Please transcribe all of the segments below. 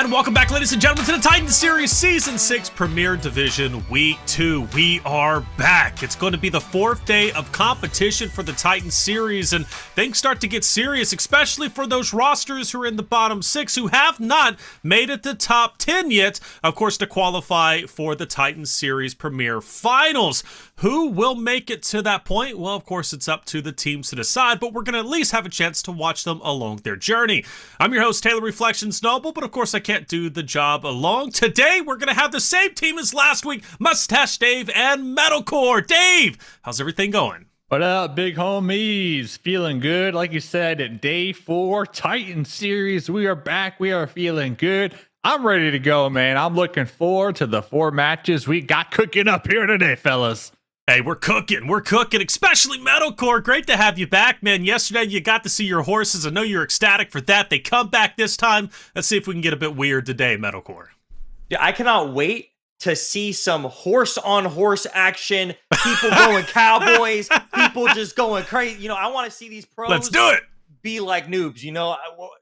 And welcome back, ladies and gentlemen, to the Titan Series Season 6 Premier Division Week 2. We are back. It's going to be the fourth day of competition for the Titan Series, and things start to get serious, especially for those rosters who are in the bottom 6 who have not made it to top 10 yet, of course, to qualify for the Titan Series Premier Finals. Who will make it to that point? Well, of course, it's up to the teams to decide, but we're going to at least have a chance to watch them along their journey. I'm your host, Taylor Reflections Noble, but of course, I can't do the job alone. Today, we're going to have the same team as last week, Mustache Dave and Metalcore. Dave, how's everything going? What up, big homies? Feeling good. Like you said, at day 4, Titan Series. We are back. We are feeling good. I'm ready to go, man. I'm looking forward to the 4 matches we got cooking up here today, fellas. Hey, we're cooking, especially Metalcore. Great to have you back, man. Yesterday, you got to see your horses. I know you're ecstatic for that. They come back this time. Let's see if we can get a bit weird today, Metalcore. Yeah, I cannot wait to see some horse-on-horse action, people going cowboys, people just going crazy. You know, I want to see these pros Let's do it. Be like noobs. You know,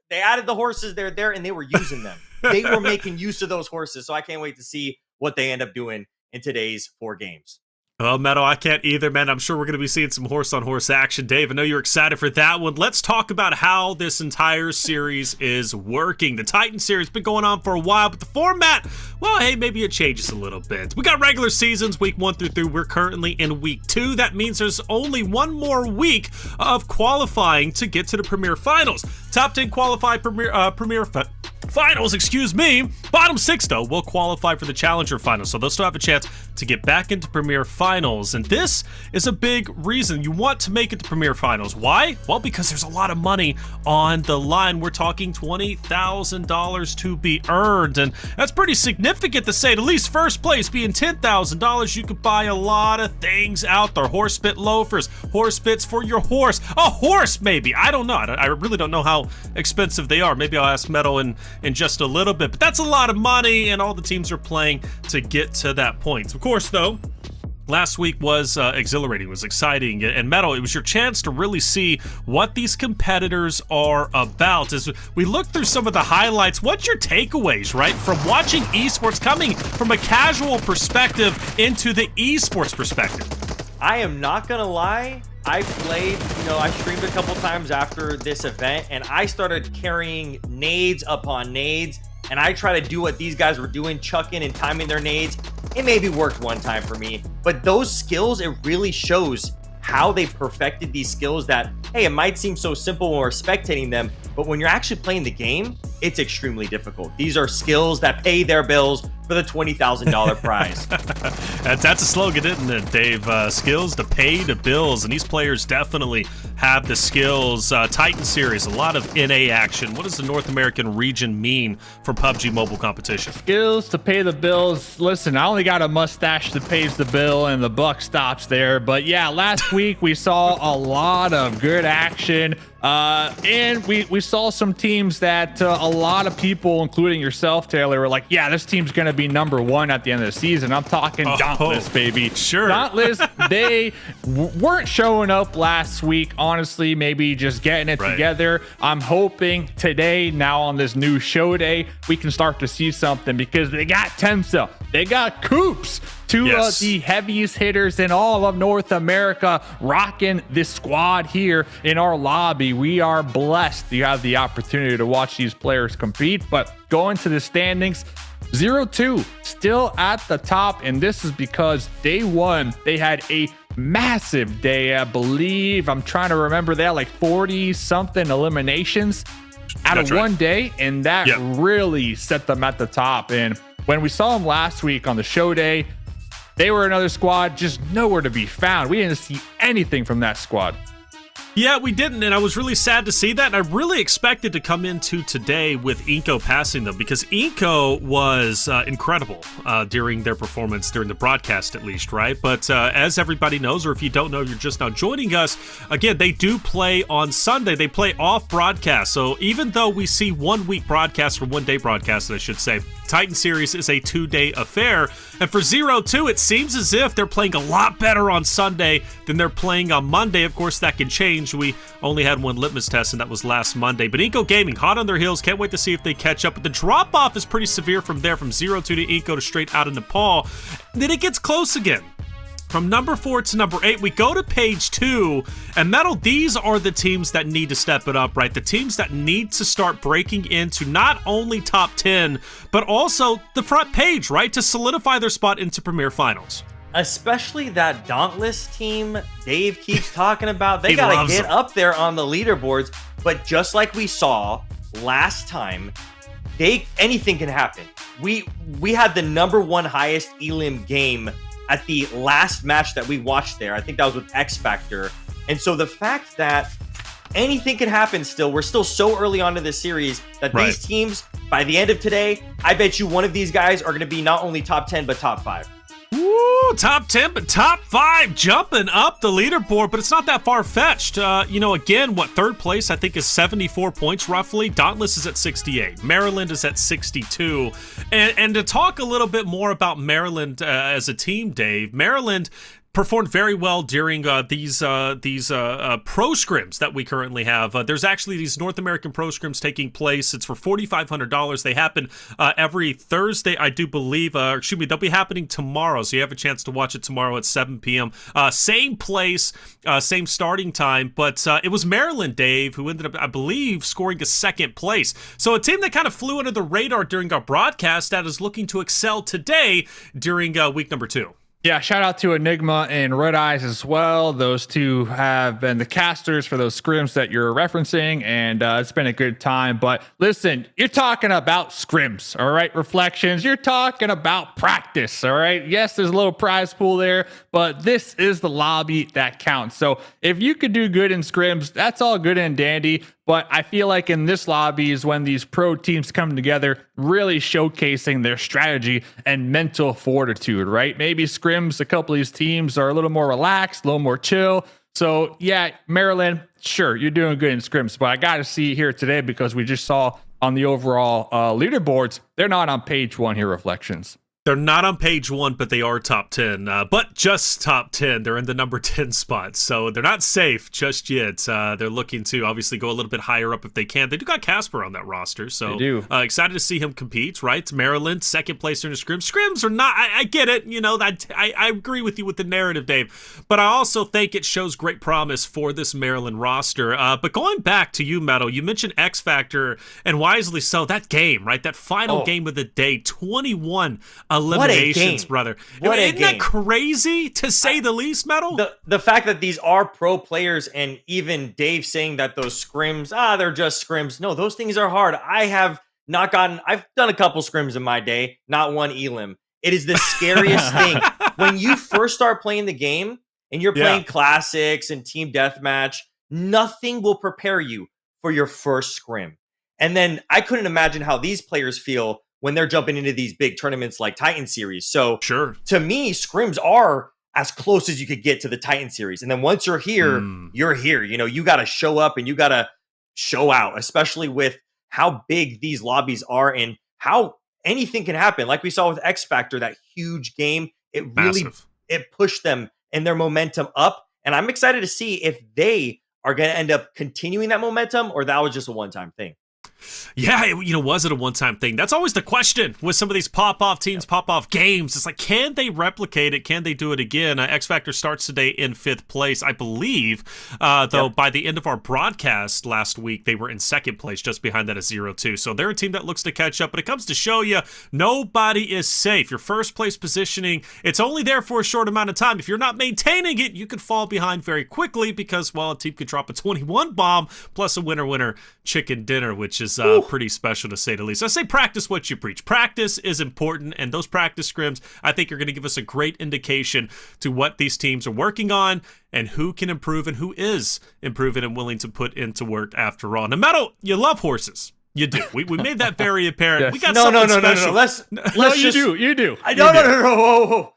they added the horses, they're there, and they were using them. They were making use of those horses, so I can't wait to see what they end up doing in today's 4 games. Oh, Meadow, I can't either, man. I'm sure we're going to be seeing some horse-on-horse action. Dave, I know you're excited for that one. Let's talk about how this entire series is working. The Titan Series has been going on for a while, but the format, well, hey, maybe it changes a little bit. We got regular seasons, week 1 through 3. We're currently in week 2. That means there's only one more week of qualifying to get to the Premier Finals. Top 10 qualify Finals, excuse me. Bottom 6, though, will qualify for the Challenger Finals, so they'll still have a chance to get back into Premier Finals. And this is a big reason you want to make it to Premier Finals. Why? Well, because there's a lot of money on the line. We're talking $20,000 to be earned, and that's pretty significant to say the least. First place being $10,000. You could buy a lot of things out there. Horse spit loafers, horse bits for your horse, a horse maybe. I don't know. I really don't know how expensive they are. Maybe I'll ask Metal in just a little bit, but that's a lot of money, and all the teams are playing to get to that point. Of course, though, last week was exhilarating, was exciting, and Metal, it was your chance to really see what these competitors are about. As we look through some of the highlights, what's your takeaways, right, from watching esports, coming from a casual perspective into the esports perspective? I am not gonna lie, I played, I streamed a couple times after this event, and I started carrying nades upon nades, and I try to do what these guys were doing, chucking and timing their nades. It maybe worked one time for me, but those skills, it really shows how they perfected these skills that, hey, it might seem so simple when we're spectating them, but when you're actually playing the game, it's extremely difficult. These are skills that pay their bills for the $20,000 prize. That's a slogan, isn't it, Dave? Skills to pay the bills, and these players definitely have the skills. Titan Series, a lot of NA action. What does the North American region mean for PUBG mobile competition? Skills to pay the bills. Listen, I only got a mustache that pays the bill, and the buck stops there. But yeah, last week we saw a lot of good action. And we saw some teams that a lot of people, including yourself, Taylor, were like, yeah, this team's going to be number 1 at the end of the season. I'm talking Dauntless, baby. Sure. Dauntless, they weren't showing up last week, honestly, maybe just getting it together. I'm hoping today, now on this new show day, we can start to see something because they got Temsa, they got Coops, two of the heaviest hitters in all of North America, rocking this squad here in our lobby. We are blessed to have the opportunity to watch these players compete, but going to the standings, 0-2 still at the top, and this is because day 1 they had a massive day. I believe, I'm trying to remember, they had like 40 something eliminations out of one day, and that really set them at the top. And when we saw them last week on the show day, they were another squad just nowhere to be found. We didn't see anything from that squad. Yeah, we didn't, and I was really sad to see that. And I really expected to come into today with iNCO passing them, because iNCO was incredible during their performance, during the broadcast at least, right? But as everybody knows, or if you don't know, you're just now joining us, again, they do play on Sunday. They play off broadcast. So even though we see 1 week broadcast, or 1 day broadcast, I should say, Titan Series is a 2-day affair. And for 0-2, it seems as if they're playing a lot better on Sunday than they're playing on Monday. Of course, that can change changed. We only had one litmus test, and that was last Monday. But iNCO Gaming, hot on their heels. Can't wait to see if they catch up. But the drop-off is pretty severe from there, from 0-2 to iNCO to straight out of Nepal. Then it gets close again. From number 4 to number 8, we go to page 2, and Metal, these are the teams that need to step it up, right? The teams that need to start breaking into not only top 10, but also the front page, right? To solidify their spot into Premier Finals. Especially that Dauntless team Dave keeps talking about. They got to get up there on the leaderboards, but just like we saw last time, anything can happen. We had the number 1 highest elim game at the last match that we watched there. I think that was with X Factor. And so the fact that anything can happen still, we're still so early on in this series that these teams, by the end of today, I bet you one of these guys are going to be not only top 10, but top 5. Woo, top 10, but top 5, jumping up the leaderboard, but it's not that far-fetched. Again, third place, I think, is 74 points, roughly. Dauntless is at 68. Maryland is at 62. And to talk a little bit more about Maryland as a team, Dave, Maryland performed very well during these pro scrims that we currently have. There's actually these North American pro scrims taking place. It's for $4,500. They happen every Thursday, I do believe. They'll be happening tomorrow, so you have a chance to watch it tomorrow at 7 p.m. Same place, same starting time, but it was Maryland, Dave, who ended up, I believe, scoring a second place. So a team that kind of flew under the radar during our broadcast that is looking to excel today during week number 2. Yeah, shout out to Enigma and Red Eyes as well. Those two have been the casters for those scrims that you're referencing, and it's been a good time. But listen, you're talking about scrims, all right? Reflections, you're talking about practice, all right? Yes, there's a little prize pool there, but this is the lobby that counts. So if you could do good in scrims, that's all good and dandy. But I feel like in this lobby is when these pro teams come together, really showcasing their strategy and mental fortitude, right? Maybe scrims, a couple of these teams are a little more relaxed, a little more chill. So yeah, Maryland, sure, you're doing good in scrims, but I got to see here today because we just saw on the overall leaderboards, they're not on page 1 here, Reflections. They're not on page 1, but they are top 10. But just top 10. They're in the number 10 spot, so they're not safe just yet. They're looking to obviously go a little bit higher up if they can. They do got Casper on that roster, so they do. Excited to see him compete, right? Maryland, second place in the scrims. Scrims are not, I get it, I agree with you with the narrative, Dave, but I also think it shows great promise for this Maryland roster. But going back to you, Metal, you mentioned X Factor, and wisely so, that game, right? That final game of the day, 21 eliminations, brother. Isn't that crazy, to say the least, Metal? The fact that these are pro players, and even Dave saying that those scrims, they're just scrims. No, those things are hard. I've done a couple scrims in my day, not one elim. It is the scariest thing. When you first start playing the game and you're playing classics and team deathmatch, nothing will prepare you for your first scrim. And then I couldn't imagine how these players feel when they're jumping into these big tournaments like Titan Series. So to me, scrims are as close as you could get to the Titan Series. And then once you're here, you're here. You got to show up and you got to show out, especially with how big these lobbies are and how anything can happen. Like we saw with X Factor, that huge game, it pushed them and their momentum up. And I'm excited to see if they are going to end up continuing that momentum or that was just a one-time thing. Yeah, was it a one-time thing? That's always the question with some of these pop-off teams, pop-off games. It's like, can they replicate it? Can they do it again? X Factor starts today in 5th place, I believe. Though by the end of our broadcast last week, they were in 2nd place, just behind that at 0-2. So they're a team that looks to catch up. But it comes to show you, nobody is safe. Your first place positioning, it's only there for a short amount of time. If you're not maintaining it, you could fall behind very quickly because, well, a team could drop a 21 bomb plus a winner chicken dinner, which is pretty special to say the least. I say practice what you preach. Practice is important, and those practice scrims, I think, are going to give us a great indication to what these teams are working on and who can improve and who is improving and willing to put into work after all. Now, Metal, you love horses. You do. We made that very apparent. Yes. We got something special. You do. No.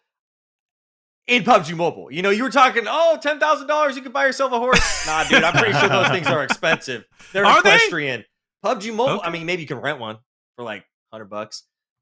In PUBG Mobile, you were talking, $10,000, you could buy yourself a horse. Nah, dude, I'm pretty sure those things are expensive. They're equestrian. PUBG Mobile, I mean, maybe you can rent one for like $100.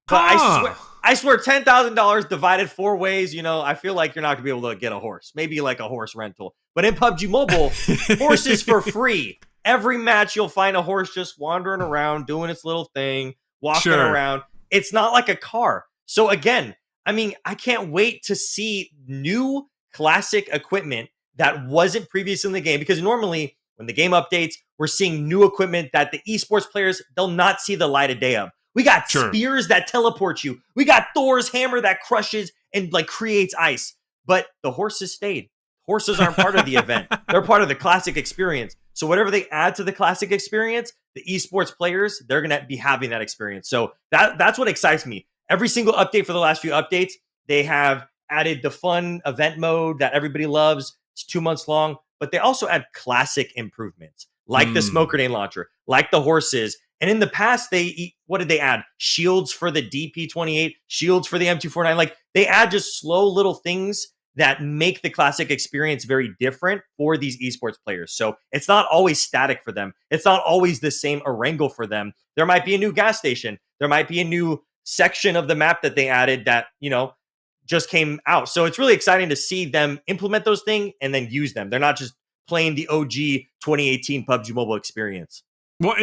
But I swear, $10,000 divided 4 ways. I feel like you're not gonna be able to get a horse. Maybe like a horse rental. But in PUBG Mobile, horses for free. Every match, you'll find a horse just wandering around, doing its little thing, walking around. It's not like a car. So again, I mean, I can't wait to see new classic equipment that wasn't previous in the game, because normally when the game updates, we're seeing new equipment that the esports players, they'll not see the light of day of. We got spears that teleport you. We got Thor's hammer that crushes and like creates ice. But the horses stayed. Horses aren't part of the event. They're part of the classic experience. So whatever they add to the classic experience, the esports players, they're going to be having that experience. So that's what excites me. Every single update for the last few updates, they have added the fun event mode that everybody loves. It's 2 months long, but they also add classic improvements like the smoke grenade launcher, like the horses. And in the past, what did they add? Shields for the DP28, shields for the M249. Like they add just slow little things that make the classic experience very different for these esports players. So it's not always static for them. It's not always the same Erangel for them. There might be a new gas station. There might be a new section of the map that they added that, just came out. So it's really exciting to see them implement those things and then use them. They're not just playing the OG 2018 PUBG Mobile experience. Well,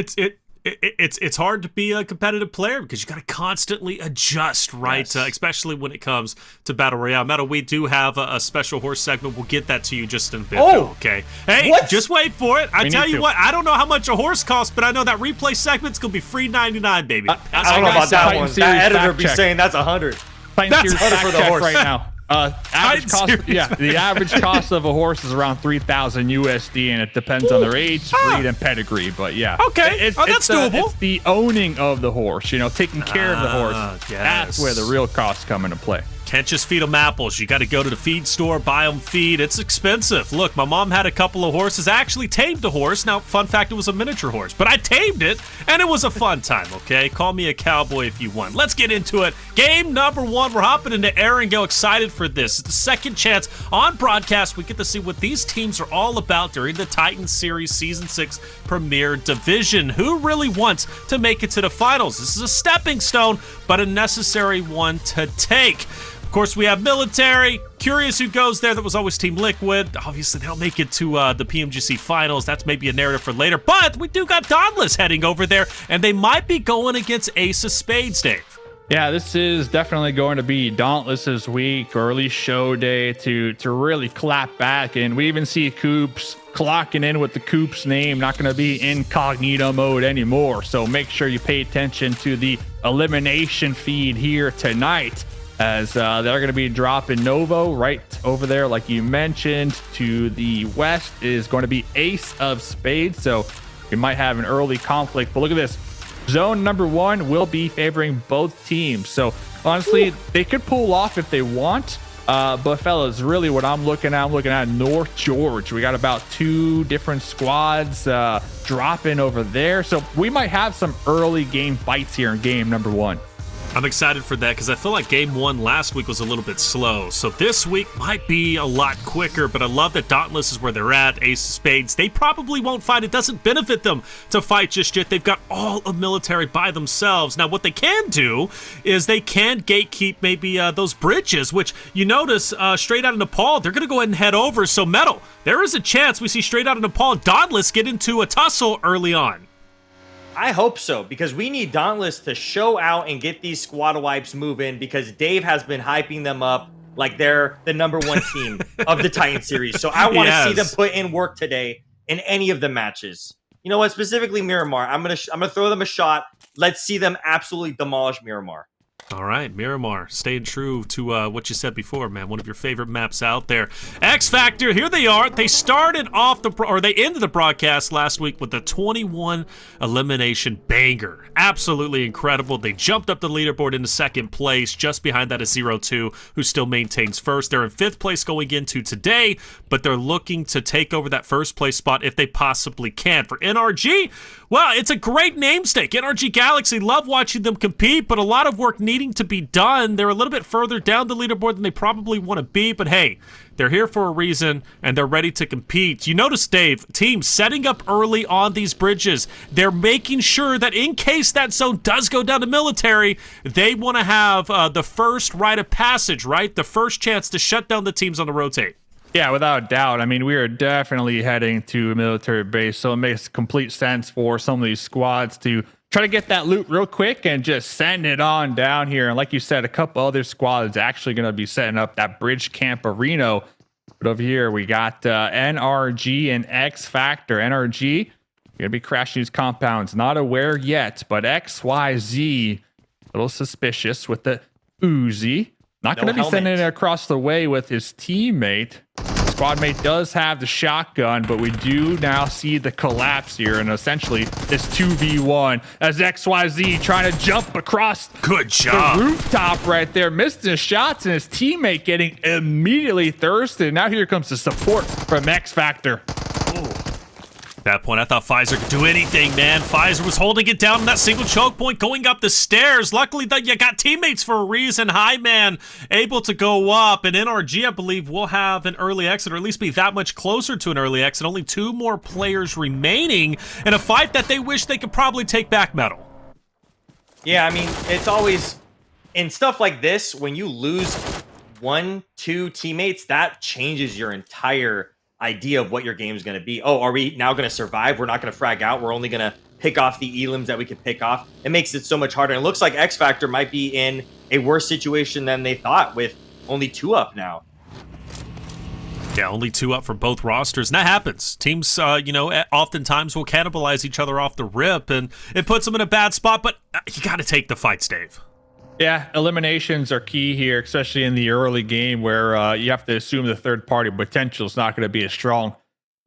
it's hard to be a competitive player because you got to constantly adjust, right? Yes. Especially when it comes to Battle Royale. Metal, we do have a special horse segment. We'll get that to you just in a bit, though, okay? Hey, just wait for it. I tell you what, I don't know how much a horse costs, but I know that replay segment's going to be free 99, baby. I don't know about that one. That editor be saying that's 100. That's 100 for the horse right now. Average cost, the average cost of a horse is around 3,000 USD, and it depends on their age, breed, and pedigree. But okay, that's doable. It's the owning of the horse, taking care of the horse. Yes. That's where the real costs come into play. Can't just feed them apples. You got to go to the feed store, buy them feed. It's expensive. Look, my mom had a couple of horses. I actually tamed a horse. Now, fun fact, it was a miniature horse, but I tamed it, and it was a fun time, okay? Call me a cowboy if you want. Let's get into it. Game number 1. We're hopping into Erangel. Excited for this. It's the second chance on broadcast. We get to see what these teams are all about during the Titan Series Season 6 Premier Division. Who really wants to make it to the finals? This is a stepping stone, but a necessary one to take. Of course, we have military. Curious who goes there. That was always Team Liquid. Obviously, they'll make it to the PMGC finals. That's maybe a narrative for later. But we do got Dauntless heading over there, and they might be going against Ace of Spades, Dave. Yeah, this is definitely going to be Dauntless's week, or at least show day, to really clap back. And we even see Coops clocking in with the Coops name, not going to be incognito mode anymore. So make sure you pay attention to the elimination feed here tonight, as they're going to be dropping Novo right over there, like you mentioned. To the west is going to be Ace of Spades, so we might have an early conflict. But look at this. Zone number 1 will be favoring both teams. So honestly, they could pull off if they want. But fellas, really what I'm looking at North George. We got about 2 different squads dropping over there. So we might have some early game fights here in game number 1. I'm excited for that because I feel like game 1 last week was a little bit slow. So this week might be a lot quicker, but I love that Dauntless is where they're at. Ace of Spades, they probably won't fight. It doesn't benefit them to fight just yet. They've got all of military by themselves. Now, what they can do is they can gatekeep maybe those bridges, which you notice straight out of Nepal, they're going to go ahead and head over. So, Metal, there is a chance we see straight out of Nepal Dauntless get into a tussle early on. I hope so, because we need Dauntless to show out and get these squad wipes moving, because Dave has been hyping them up like they're the number 1 team of the Titan series. So I want to see them put in work today in any of the matches. You know what? Specifically Miramar. I'm gonna throw them a shot. Let's see them absolutely demolish Miramar. All right, Miramar, staying true to what you said before, man. One of your favorite maps out there. X Factor, here they are. They started off they ended the broadcast last week with a 21 elimination banger. Absolutely incredible. They jumped up the leaderboard into second place. Just behind that is 0-2, who still maintains first. They're in 5th place going into today, but they're looking to take over that first place spot if they possibly can. For NRG, well, it's a great namesake. NRG Galaxy, love watching them compete, but a lot of work needed needing to be done. They're a little bit further down the leaderboard than they probably want to be, but hey, they're here for a reason, and they're ready to compete. You notice, Dave, teams setting up early on these bridges. They're making sure that in case that zone does go down to military, they want to have the first rite of passage, right? The first chance to shut down the teams on the rotate. Yeah, without doubt. I mean, we are definitely heading to a military base, so it makes complete sense for some of these squads to try to get that loot real quick and just send it on down here. And like you said, a couple other squads actually going to be setting up that bridge camp arena. But over here, we got NRG and X Factor. NRG, going to be crashing these compounds. Not aware yet, but XYZ, a little suspicious with the Uzi. Not going to be sending it across the way with his teammate. Squad mate does have the shotgun, but we do now see the collapse here, and essentially this 2v1 as XYZ trying to jump across the rooftop right there, missed his shots, and his teammate getting immediately thirsted. Now here comes the support from X Factor. At that point, I thought Pfizer could do anything, man. Pfizer was holding it down in that single choke point going up the stairs. Luckily, that you got teammates for a reason. High man able to go up. And NRG, I believe, will have an early exit, or at least be that much closer to an early exit. Only 2 more players remaining in a fight that they wish they could probably take back medal. Yeah, I mean, it's always, in stuff like this, when you lose 1, 2 teammates, that changes your entire idea of what your game is going to be. Oh, are we now going to survive? We're not going to frag out. We're only going to pick off the elims that we can pick off. It makes it so much harder. And it looks like X Factor might be in a worse situation than they thought with only 2 up now. Yeah, only 2 up for both rosters. And that happens. Teams, oftentimes will cannibalize each other off the rip, and it puts them in a bad spot. But you got to take the fights, Dave. Yeah, eliminations are key here, especially in the early game where you have to assume the third party potential is not going to be as strong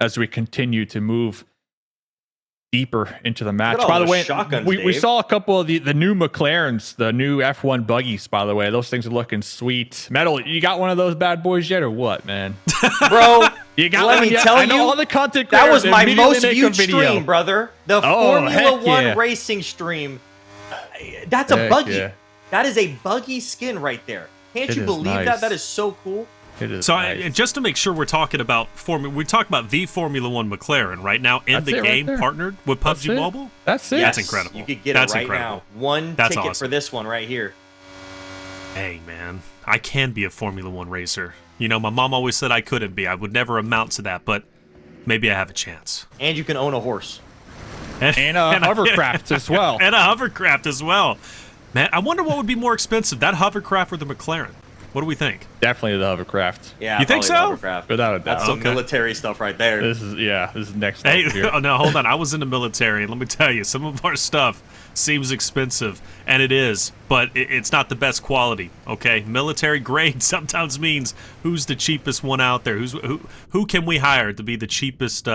as we continue to move deeper into the match. By the way, we saw a couple of the new McLarens, the new F1 buggies, by the way. Those things are looking sweet. Metal, you got one of those bad boys yet or what, man? Bro, you got let one me yet? tell I know you, all the content that was my most viewed viewed stream, brother. The Formula 1 racing stream. That's a buggy. Yeah. That is a buggy skin right there. Can't you believe that? That is so cool. It is so nice. just to make sure we're talking about we talk about the Formula 1 McLaren right now in the game partnered with PUBG Mobile. That's it. Yes, that's incredible. You could get it right now. One ticket for this one right here. Hey man, I can be a Formula 1 racer. You know, my mom always said I couldn't be. I would never amount to that, but maybe I have a chance. And you can own a horse. And a hovercraft as well. And a hovercraft as well. Man, I wonder what would be more expensive, that hovercraft or the McLaren? What do we think? Definitely the hovercraft. Yeah, you think so? Hovercraft. Without a doubt. That's some military stuff right there. This is next level. Hey, here. Oh, no, hold on. I was in the military, and let me tell you, some of our stuff seems expensive, and it is, but it's not the best quality. Okay, military grade sometimes means who's the cheapest one out there. Who can we hire to be the cheapest?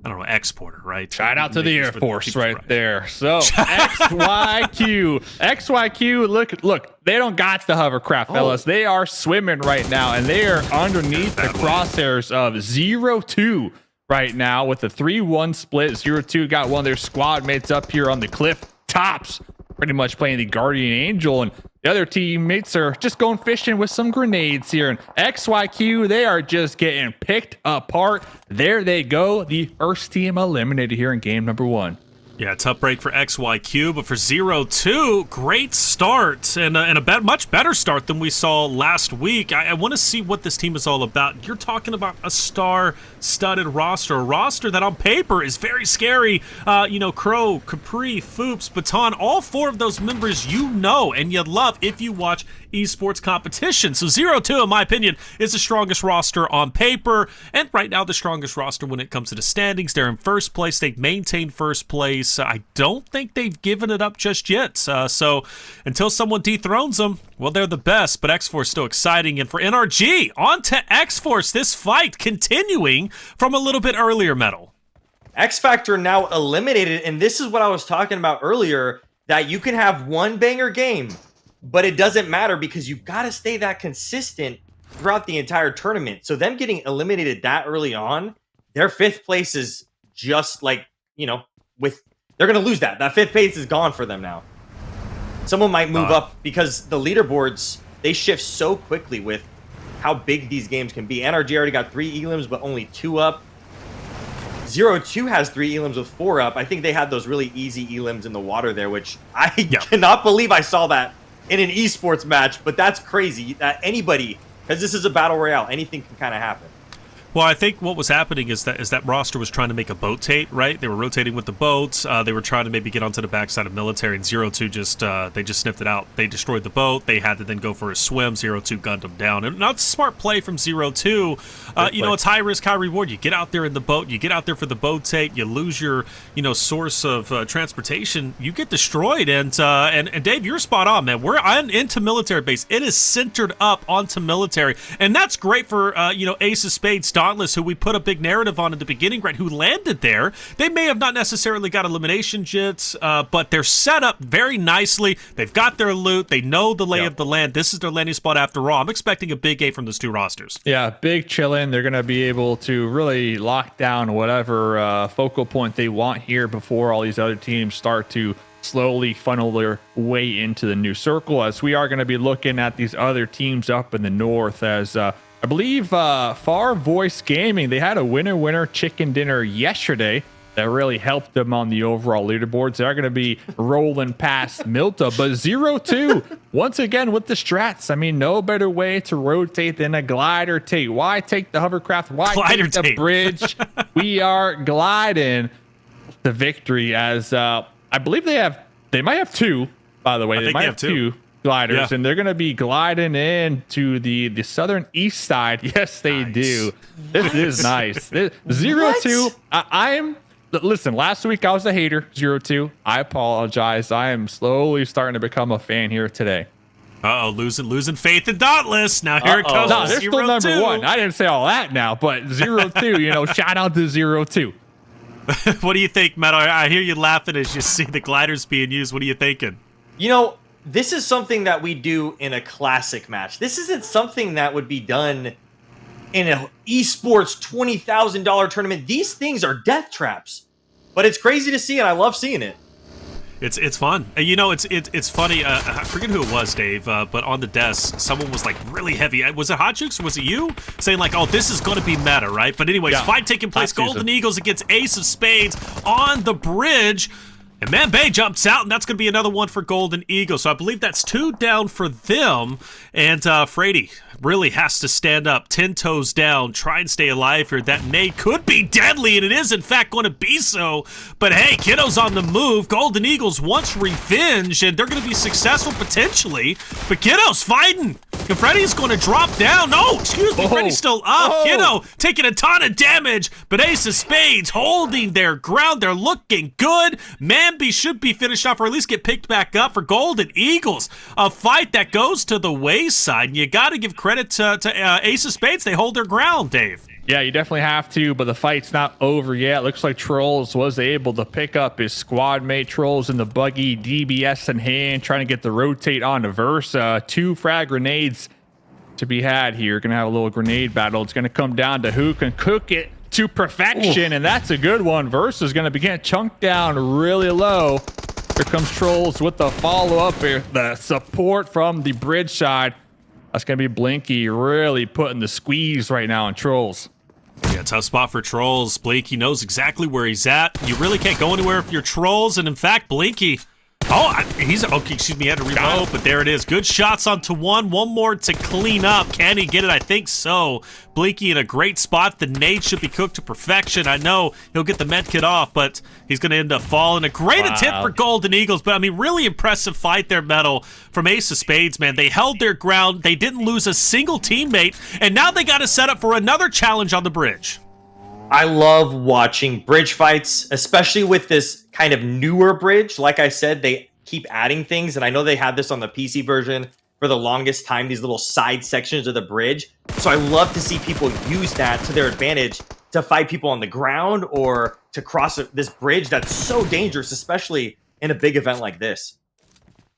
I don't know, exporter, right? Shout out to the Air Force right there. So, XYQ, look, they don't got the hovercraft, fellas. They are swimming right now, and they are underneath the crosshairs of 0-2 right now with a 3-1 split. 0-2 got one of their squad mates up here on the cliff tops, pretty much playing the Guardian Angel, and the other teammates are just going fishing with some grenades here. And XYQ, they are just getting picked apart. There they go. The first team eliminated here in game number 1. Yeah, tough break for XYQ, but for 0-2, great start, and a much better start than we saw last week. I want to see what this team is all about. You're talking about a star-studded roster, a roster that on paper is very scary. Crow, Capri, Foops, Baton, all 4 of those members you know and you love if you watch esports competition. So 0-2, in my opinion, is the strongest roster on paper, and right now the strongest roster when it comes to the standings. They're in first place. They've maintained first place. I don't think they've given it up just yet. So until someone dethrones them, well, they're the best. But X-Force still exciting. And for NRG, on to X-Force. This fight continuing from a little bit earlier, Metal. X Factor now eliminated, and this is what I was talking about earlier, that you can have one banger game, but it doesn't matter because you've got to stay that consistent throughout the entire tournament. So them getting eliminated that early on, their 5th place is just like, they're going to lose that. That 5th place is gone for them now. Someone might move up because the leaderboards, they shift so quickly with how big these games can be. NRG already got 3 elims, but only 2 up. 0-2 has 3 elims with 4 up. I think they had those really easy elims in the water there, which I cannot believe I saw that in an esports match, but that's crazy that anybody, because this is a battle royale, anything can kind of happen. Well, I think what was happening is that roster was trying to make a boat tape, right? They were rotating with the boats. They were trying to maybe get onto the backside of military, and 0-2 they just sniffed it out. They destroyed the boat. They had to then go for a swim. 0-2 gunned them down. And not smart play from 0-2. It's high risk, high reward. You get out there in the boat. You get out there for the boat tape. You lose your, source of transportation. You get destroyed. And Dave, you're spot on, man. I'm into military base. It is centered up onto military, and that's great for Ace of Spades. Dauntless, who we put a big narrative on in the beginning, right, who landed there. They may have not necessarily got elimination jits, but they're set up very nicely. They've got their loot. They know the lay of the land. This is their landing spot after all. I'm expecting a big A from those 2 rosters. Yeah, big chillin'. They're going to be able to really lock down whatever focal point they want here before all these other teams start to slowly funnel their way into the new circle, as we are going to be looking at these other teams up in the north, as I believe Farvoice Gaming, they had a winner chicken dinner yesterday that really helped them on the overall leaderboards. They're going to be rolling past Milta, but 0-2 once again with the strats. I mean, no better way to rotate than a glider tape. Why take the hovercraft? Why glider take the tape. bridge? We are gliding the victory, as I believe they might have 2, by the way. They might have 2 gliders, and they're going to be gliding in to the southern east side. Yes, they do. This is nice. 0-2. Listen, last week I was a hater. 0-2. I apologize. I am slowly starting to become a fan here today. Losing faith in Dauntless. Now here it comes. No, they're still number 1. I didn't say all that now, but 0-2. Shout out to 0-2. What do you think, Metal? I hear you laughing as you see the gliders being used. What are you thinking? This is something that we do in a classic match. This isn't something that would be done in an esports $20,000 tournament. These things are death traps, but it's crazy to see, and I love seeing it. It's fun. It's funny. I forget who it was, Dave, but on the desk, someone was like really heavy. Was it Hot Jukes or was it you? Saying like, oh, this is going to be meta, right? But anyways, fight taking place. Golden Eagles against Ace of Spades on the bridge. And Man Bay jumps out, and that's going to be another one for Golden Eagle. So I believe that's 2 down for them. And Frady really has to stand up, 10 toes down, try and stay alive here. That nade could be deadly, and it is, in fact, going to be so. But hey, Kiddo's on the move. Golden Eagles wants revenge, and they're going to be successful potentially. But Kiddo's fighting. Confretti's going to drop down. No, excuse me, Freddy's still up. Kiddo taking a ton of damage, but Ace of Spades holding their ground. They're looking good. Manby should be finished off, or at least get picked back up for Golden Eagles. A fight that goes to the wayside, and you got to give credit to Ace of Spades. They hold their ground, Dave. Yeah, you definitely have to, but the fight's not over yet. Looks like Trolls was able to pick up his squad mate. Trolls in the buggy, DBS in hand, trying to get the rotate on to Versa. 2 frag grenades to be had here. Gonna have a little grenade battle. It's gonna come down to who can cook it to perfection, and that's a good one. Versa's gonna be getting chunked down really low. Here comes Trolls with the follow-up here. The support from the bridge side. That's going to be Blinky really putting the squeeze right now on Trolls. Yeah, tough spot for Trolls. Blinky knows exactly where he's at. You really can't go anywhere if you're Trolls. And in fact, Blinky, he had to reload, but there it is. Good shots onto one more to clean up. Can he get it? I think so. Blinky in a great spot. The nade should be cooked to perfection. I know he'll get the med kit off, but he's going to end up falling. A great attempt for Golden Eagles, but I mean, really impressive fight there, Metal, from Ace of Spades, man. They held their ground. They didn't lose a single teammate, and now they got to set up for another challenge on the bridge. I love watching bridge fights, especially with this kind of newer bridge. Like I said, they keep adding things, and I know they had this on the PC version for the longest time, these little side sections of the bridge. So I love to see people use that to their advantage to fight people on the ground or to cross this bridge that's so dangerous, especially in a big event like this.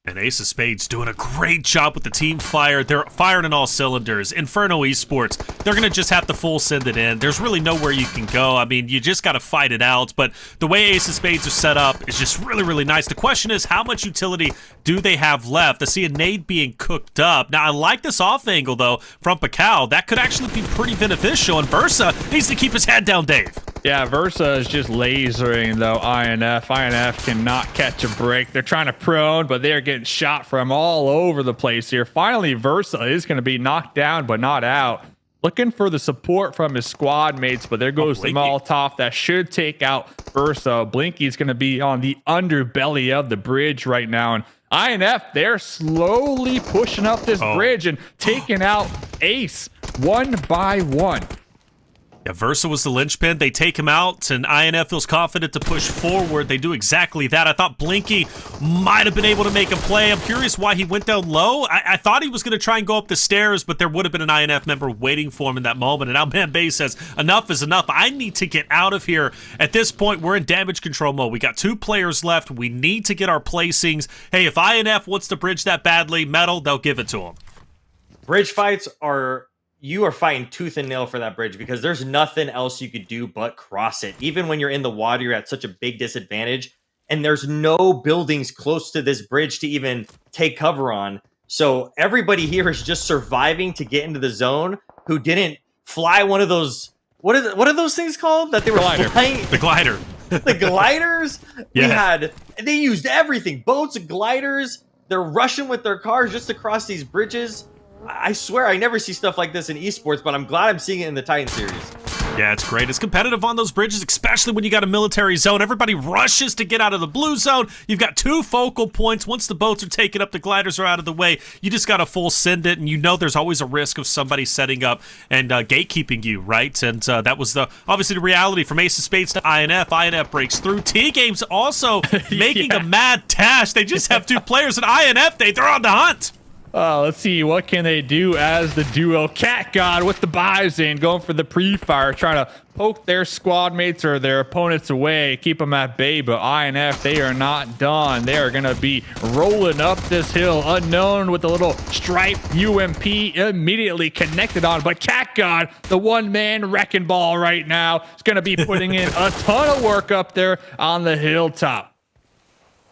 And Ace of Spades doing a great job with the team fire. They're firing on all cylinders. INFERNO Esports, they're going to just have to full send it in. There's really nowhere you can go. I mean, you just got to fight it out. But the way Ace of Spades are set up is just really, really nice. The question is, how much utility do they have left? I see a nade being cooked up. Now, I like this off angle, though, from Pakal. That could actually be pretty beneficial. And Versa needs to keep his head down, Dave. Yeah, Versa is just lasering, though, INF. INF cannot catch a break. They're trying to prone, but they're getting shot from all over the place here. Finally, Versa is going to be knocked down, but not out. Looking for the support from his squad mates, but there goes the Molotov. That should take out Versa. Blinky's going to be on the underbelly of the bridge right now. And INF, they're slowly pushing up this bridge and taking out Ace one by one. Yeah, Versa was the linchpin. They take him out, and INF feels confident to push forward. They do exactly that. I thought Blinky might have been able to make a play. I'm curious why he went down low. I thought he was going to try and go up the stairs, but there would have been an INF member waiting for him in that moment. And now Man Bay says, enough is enough. I need to get out of here. At this point, we're in damage control mode. We got 2 players left. We need to get our placings. Hey, if INF wants to bridge that badly, Metal, they'll give it to him. Bridge fights are... You are fighting tooth and nail for that bridge because there's nothing else you could do but cross it. Even when you're in the water, you're at such a big disadvantage. And there's no buildings close to this bridge to even take cover on. So everybody here is just surviving to get into the zone who didn't fly one of those... What are those things called? That they were flying? The glider. The gliders? Yeah. They used everything. Boats, gliders. They're rushing with their cars just across these bridges. I swear I never see stuff like this in esports, but I'm glad I'm seeing it in the Titan series. Yeah, it's great. It's competitive on those bridges, especially when you got a military zone. Everybody rushes to get out of the blue zone. You've got 2 focal points. Once the boats are taken up, the gliders are out of the way. You just got to full send it, and you know there's always a risk of somebody setting up and gatekeeping you, right? And that was obviously the reality from Ace of Spades to INF. INF breaks through. TGames also making a mad dash. They just have 2 players, and INF, they're on the hunt. Let's see, what can they do as the duo? Cat God with the Bison going for the pre-fire, trying to poke their squad mates or their opponents away, keep them at bay. But INF, they are not done. They are going to be rolling up this hill. Unknown with a little stripe UMP immediately connected on. But Cat God, the one-man wrecking ball right now, is going to be putting in a ton of work up there on the hilltop.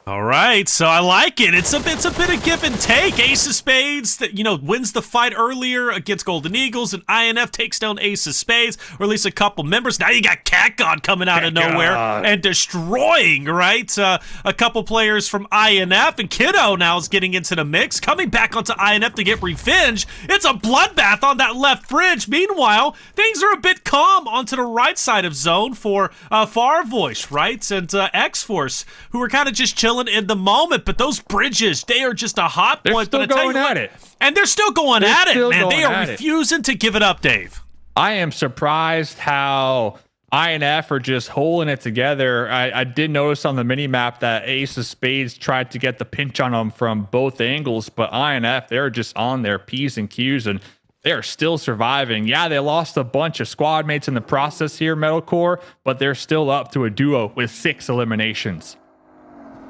All right, so I like it. It's a bit of give and take. Ace of Spades, that wins the fight earlier against Golden Eagles, and INF takes down Ace of Spades, or at least a couple members. Now you got Cat God coming out of nowhere and destroying, right? A couple players from INF, and Kiddo now is getting into the mix, coming back onto INF to get revenge. It's a bloodbath on that left bridge. Meanwhile, things are a bit calm onto the right side of zone for Farvoice, right? And X-Force, who are kind of just chilling in the moment, but those bridges, they are just a hot point. They're still going at it. And they're still going at it, man. They are refusing to give it up, Dave. I am surprised how INF are just holding it together. I did notice on the mini-map that Ace of Spades tried to get the pinch on them from both angles, but INF, they're just on their P's and Q's, and they're still surviving. Yeah, they lost a bunch of squad mates in the process here, Metalcore, but they're still up to a duo with 6 eliminations.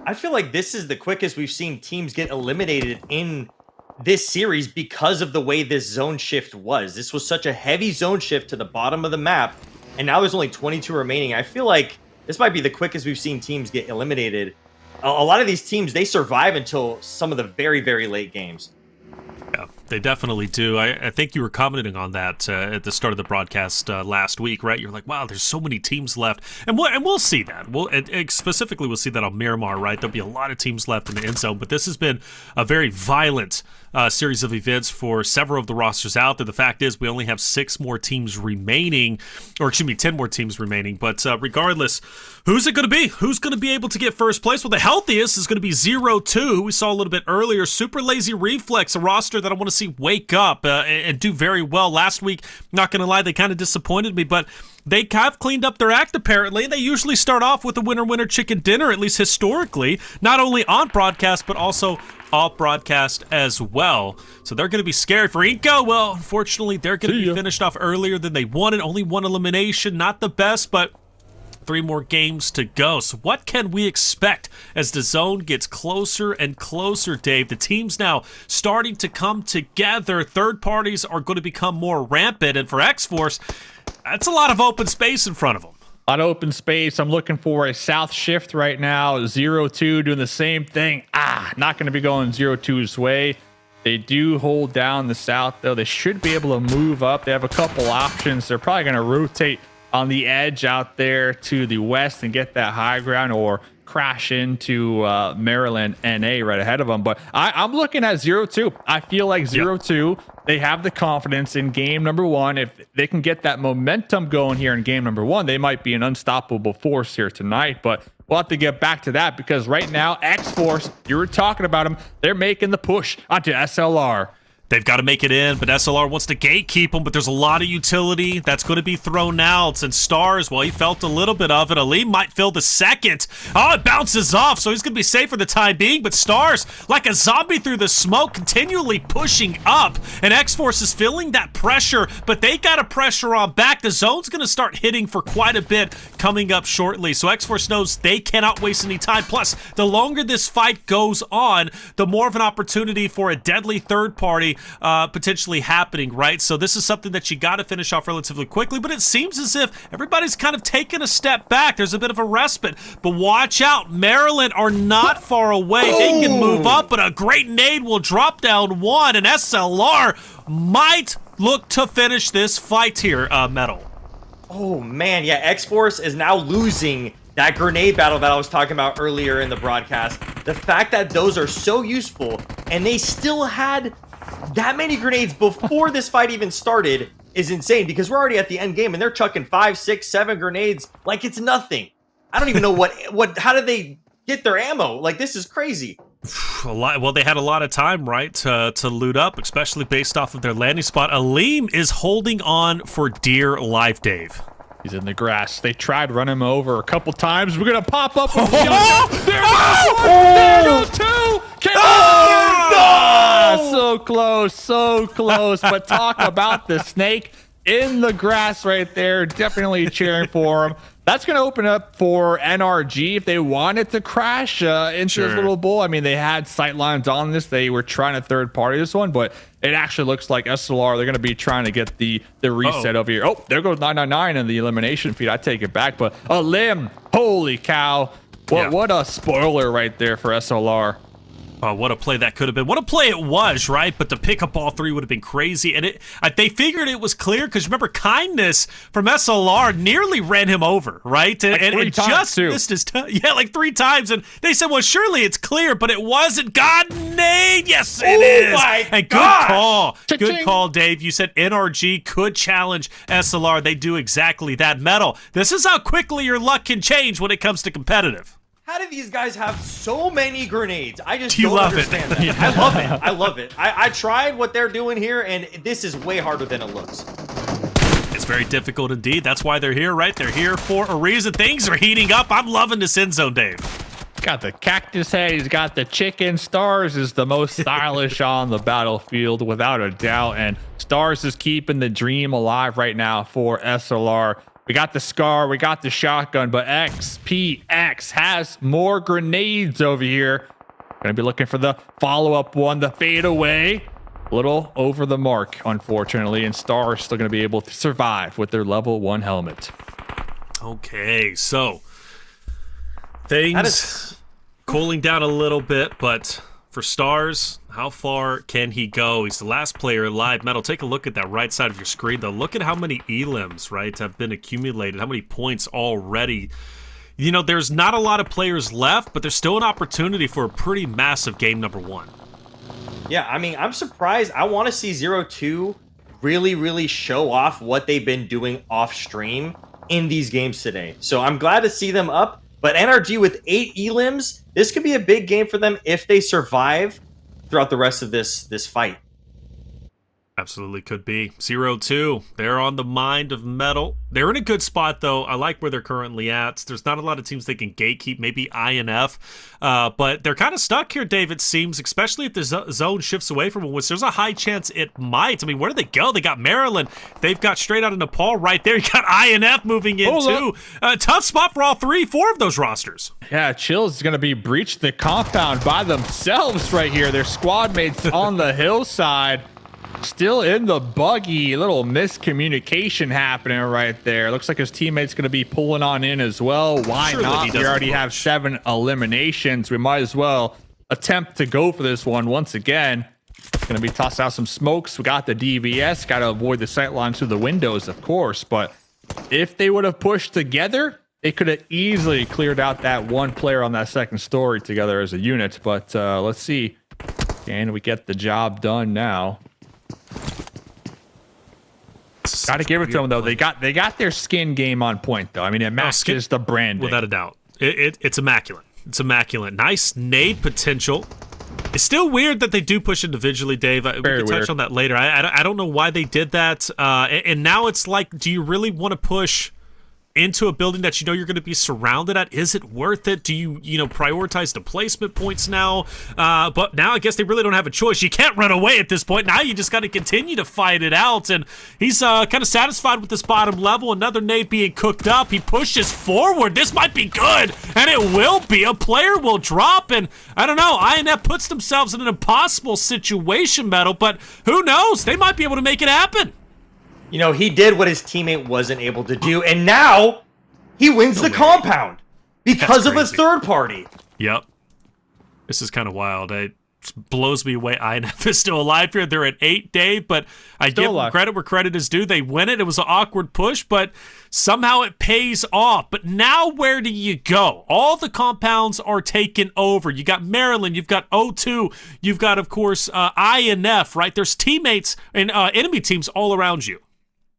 I feel like this is the quickest we've seen teams get eliminated in this series because of the way this zone shift was. This was such a heavy zone shift to the bottom of the map, and now there's only 22 remaining. I feel like this might be the quickest we've seen teams get eliminated. A lot of these teams, they survive until some of the very, very late games. Yeah, they definitely do. I think you were commenting on that at the start of the broadcast last week, right? You're like, wow, there's so many teams left. And we'll see that. Specifically, we'll see that on Miramar, right? There'll be a lot of teams left in the end zone, but this has been a very violent series of events for several of the rosters out there. The fact is we only have 6 more teams remaining, or excuse me, 10 more teams remaining. But regardless, who's it going to be? Who's going to be able to get first place? Well, the healthiest is going to be 0-2, who we saw a little bit earlier. Super Lazy Reflex, a roster that I want to see wake up and do very well. Last week, not going to lie, they kind of disappointed me, but they have cleaned up their act, apparently. They usually start off with a winner chicken dinner, at least historically, not only on broadcast, but also off broadcast as well. So they're going to be scared for iNCO. Well, unfortunately, they're going to be finished off earlier than they wanted. Only 1 elimination, not the best, but 3 more games to go. So what can we expect as the zone gets closer and closer, Dave? The team's now starting to come together. Third parties are going to become more rampant, and for X-Force, that's a lot of open space in front of them. On open space, I'm looking for a south shift right now. 0-2 doing the same thing. Not going to be going 0-2's way. They do hold down the south, though. They should be able to move up. They have a couple options. They're probably going to rotate on the edge out there to the west and get that high ground, or crash into Maryland NA right ahead of them. But I'm looking at 0-2. I feel like 0-2. They have the confidence in game number 1. If they can get that momentum going here in game number 1, they might be an unstoppable force here tonight. But we'll have to get back to that, because right now, X-Force, you were talking about them, they're making the push onto SLR. They've got to make it in, but SLR wants to gatekeep them, but there's a lot of utility that's going to be thrown out. And Stars, well, he felt a little bit of it. Aleem might feel the second. Oh, it bounces off, so he's going to be safe for the time being. But Stars, like a zombie through the smoke, continually pushing up. And X-Force is feeling that pressure, but they got a pressure on back. The zone's going to start hitting for quite a bit coming up shortly. So X-Force knows they cannot waste any time. Plus, the longer this fight goes on, the more of an opportunity for a deadly third party potentially happening, right? So this is something that you got to finish off relatively quickly, but it seems as if everybody's kind of taken a step back. There's a bit of a respite, but watch out. Maryland are not far away. They can move up, but a great nade will drop down one, and SLR might look to finish this fight here, Metal. Oh, man. Yeah, X-Force is now losing that grenade battle that I was talking about earlier in the broadcast. The fact that those are so useful, and they still had that many grenades before this fight even started, is insane, because we're already at the end game and they're chucking 5, 6, 7 grenades like it's nothing. I don't even know how did they get their ammo? Like, this is crazy. Well, they had a lot of time, right, to loot up, especially based off of their landing spot. Aleem is holding on for dear life, Dave. He's in the grass. They tried running him over a couple times. We're going to pop up. There goes 2. So close, so close. But talk about the snake in the grass right there. Definitely cheering for him. That's going to open up for NRG if they wanted to crash into this little bull. I mean, they had sight lines on this. They were trying to third party this one, but it actually looks like SLR, they're going to be trying to get the reset over here. Oh, there goes 999 in the elimination feed. I take it back, but a limb. Holy cow. What a spoiler right there for SLR. What a play that could have been. What a play it was, right? But to pick up all 3 would have been crazy. And they figured it was clear, because remember, Kindness from SLR nearly ran him over, right? And just missed his yeah, like 3 times. And they said, well, surely it's clear, but it wasn't. God, Nate! Yes, it is. And good call. Good call, Dave. You said NRG could challenge SLR. They do exactly that. Metal, this is how quickly your luck can change when it comes to competitive. How do these guys have so many grenades? I just don't understand that. Yeah. I love it. I love it. I tried what they're doing here, and this is way harder than it looks. It's very difficult indeed. That's why they're here, right? They're here for a reason. Things are heating up. I'm loving this end zone, Dave. Got the cactus head. He's got the chicken. Stars is the most stylish on the battlefield, without a doubt. And Stars is keeping the dream alive right now for SLR. We got the Scar, we got the shotgun, but XPX has more grenades over here. Gonna be looking for the follow-up one, the fadeaway. A little over the mark, unfortunately, and Star is still gonna be able to survive with their level 1 helmet. Okay, so things cooling down a little bit, but for Stars, how far can he go? He's the last player alive. Metal, take a look at that right side of your screen, though. Look at how many elims, right, have been accumulated, how many points already. You know, there's not a lot of players left, but there's still an opportunity for a pretty massive game number 1. Yeah, I mean, I'm surprised. I want to see 0-2 really show off what they've been doing off stream in these games today. So I'm glad to see them up, but NRG with 8 elims, this could be a big game for them if they survive throughout the rest of this fight. Absolutely could be. 0-2. They're on the mind of Metal. They're in a good spot, though. I like where they're currently at. There's not a lot of teams they can gatekeep, maybe INF. But they're kind of stuck here, Dave, it seems, especially if the zone shifts away from them, which there's a high chance it might. I mean, where do they go? They got Maryland. They've got straight out of Nepal right there. You got INF moving in, too. Tough spot for all four of those rosters. Yeah, Chills is going to be breached the compound by themselves right here. Their squad mates on the hillside. Still in the buggy. Little miscommunication happening right there. Looks like his teammate's going to be pulling on in as well. Why not? We already have 7 eliminations. We might as well attempt to go for this one once again. Going to be tossing out some smokes. We got the DVS. Got to avoid the sight lines through the windows, of course. But if they would have pushed together, they could have easily cleared out that one player on that second story together as a unit. But let's see. Can we get the job done now? Got to give it to them, though. They got their skin game on point, though. I mean, it matches the branding. Without a doubt. It's immaculate. It's immaculate. Nice nade potential. It's still weird that they do push individually, Dave. We can touch on that later. I don't know why they did that. And now it's like, do you really want to push into a building that you know you're going to be surrounded at? Is it worth it? Do you prioritize the placement points now? But now I guess they really don't have a choice. You can't run away at this point. Now you just got to continue to fight it out. And he's kind of satisfied with this bottom level. Another nade being cooked up. He pushes forward. This might be good, and it will be. A player will drop, and I don't know. INF puts themselves in an impossible situation, Metal, but who knows? They might be able to make it happen. You know, he did what his teammate wasn't able to do, and now he wins the compound because of a third party. Yep. This is kind of wild. It blows me away. INF is still alive here. They're at 8, Dave, but I give them credit where credit is due. They win it. It was an awkward push, but somehow it pays off. But now where do you go? All the compounds are taken over. You got Maryland. You've got O2. You've got, of course, INF, right? There's teammates and enemy teams all around you.